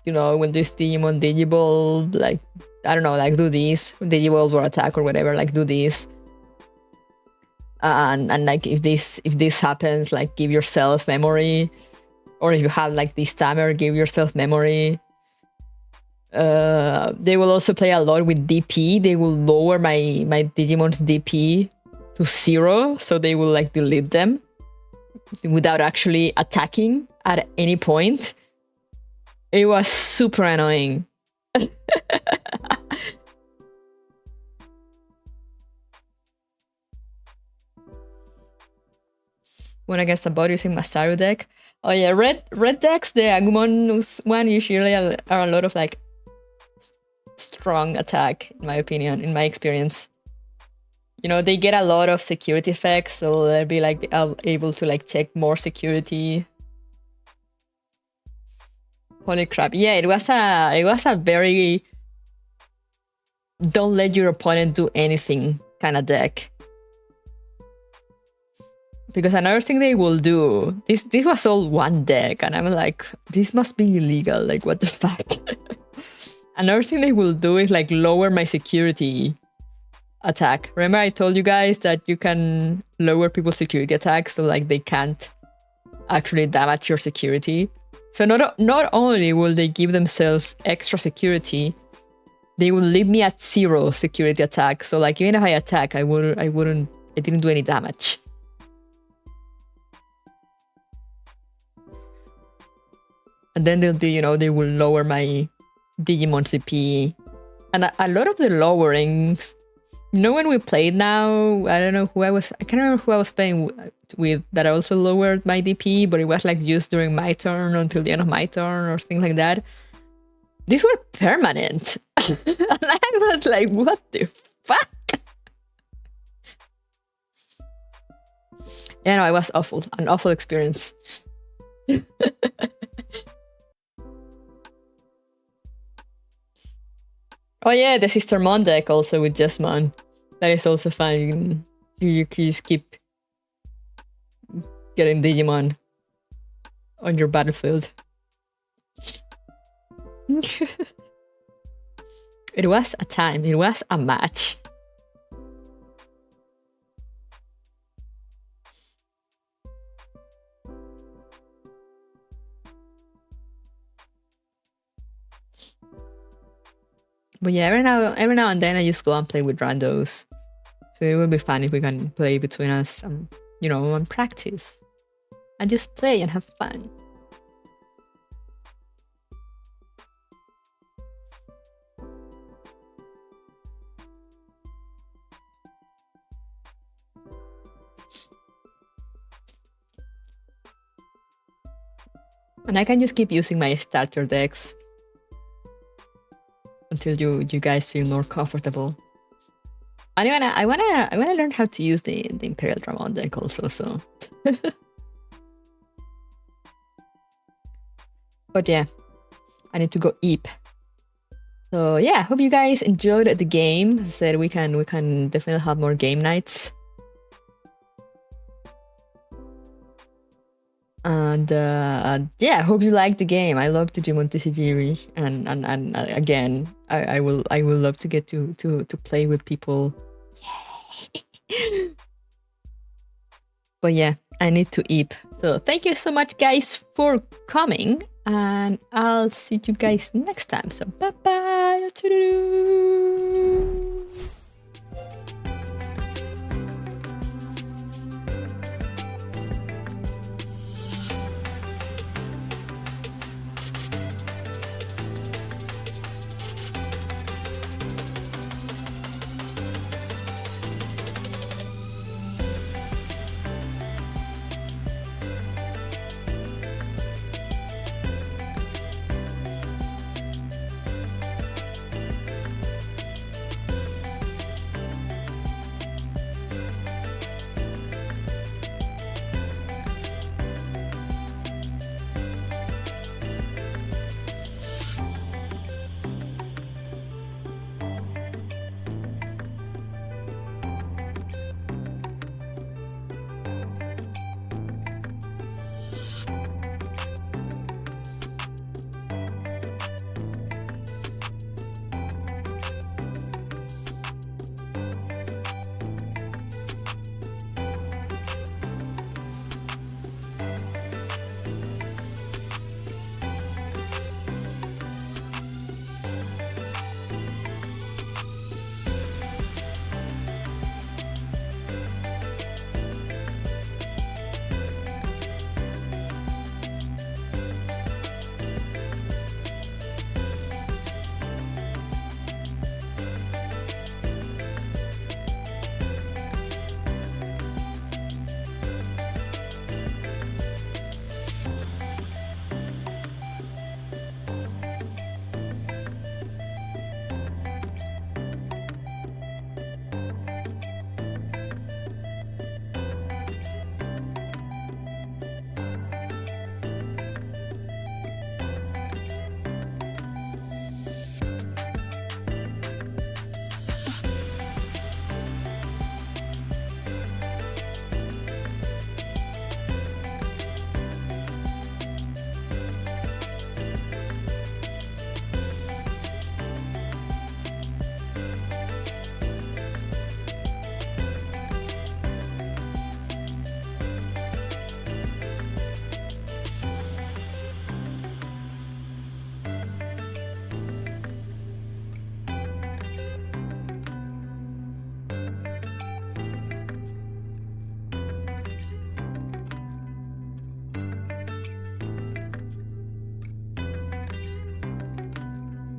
you know, when this Digimon Digivolve, like, I don't know, like do this, Digivolve or attack or whatever, like do this. And like if this happens, like give yourself memory, or if you have like this timer, give yourself memory. They will also play a lot with DP. They will lower my Digimon's DP to 0, so they will like delete them without actually attacking at any point. It was super annoying. When I guess about using Masaru deck. Oh yeah, red decks, the Agumon one usually are a lot of like strong attack, in my opinion, in my experience. You know, they get a lot of security effects, so they'll be like able to like check more security. Holy crap. Yeah, it was a very don't let your opponent do anything kind of deck. Because another thing they will do, this was all one deck, and I'm like, this must be illegal, like what the fuck? Another thing they will do is like lower my security attack. Remember I told you guys that you can lower people's security attacks so like they can't actually damage your security. So not only will they give themselves extra security, they will leave me at 0 security attack. So like even if I attack, I didn't do any damage. And then they'll be, you know, they will lower my Digimon CP. And a lot of the lowerings, you know, when we played now, I can't remember who I was playing with that also lowered my DP, but it was like just during my turn until the end of my turn or things like that. These were permanent. And I was like, what the fuck? Yeah, no, it was awful. An awful experience. Oh yeah, the Sister Mon deck also with Jesmon. That is also fun. You just keep getting Digimon on your battlefield. It was a time. It was a match. But yeah, every now and then I just go and play with randos. So it would be fun if we can play between us and, you know, and practice. And just play and have fun. And I can just keep using my starter decks until you guys feel more comfortable. And I wanna learn how to use the Imperial Dramon deck also, so. But yeah, I need to go eep. So yeah, hope you guys enjoyed the game. As I said, we can definitely have more game nights. And yeah, hope you liked the game. I love Digimon TCG, and again, I will love to get to play with people. Yay! But yeah, I need to eep. So thank you so much, guys, for coming, and I'll see you guys next time. So bye bye.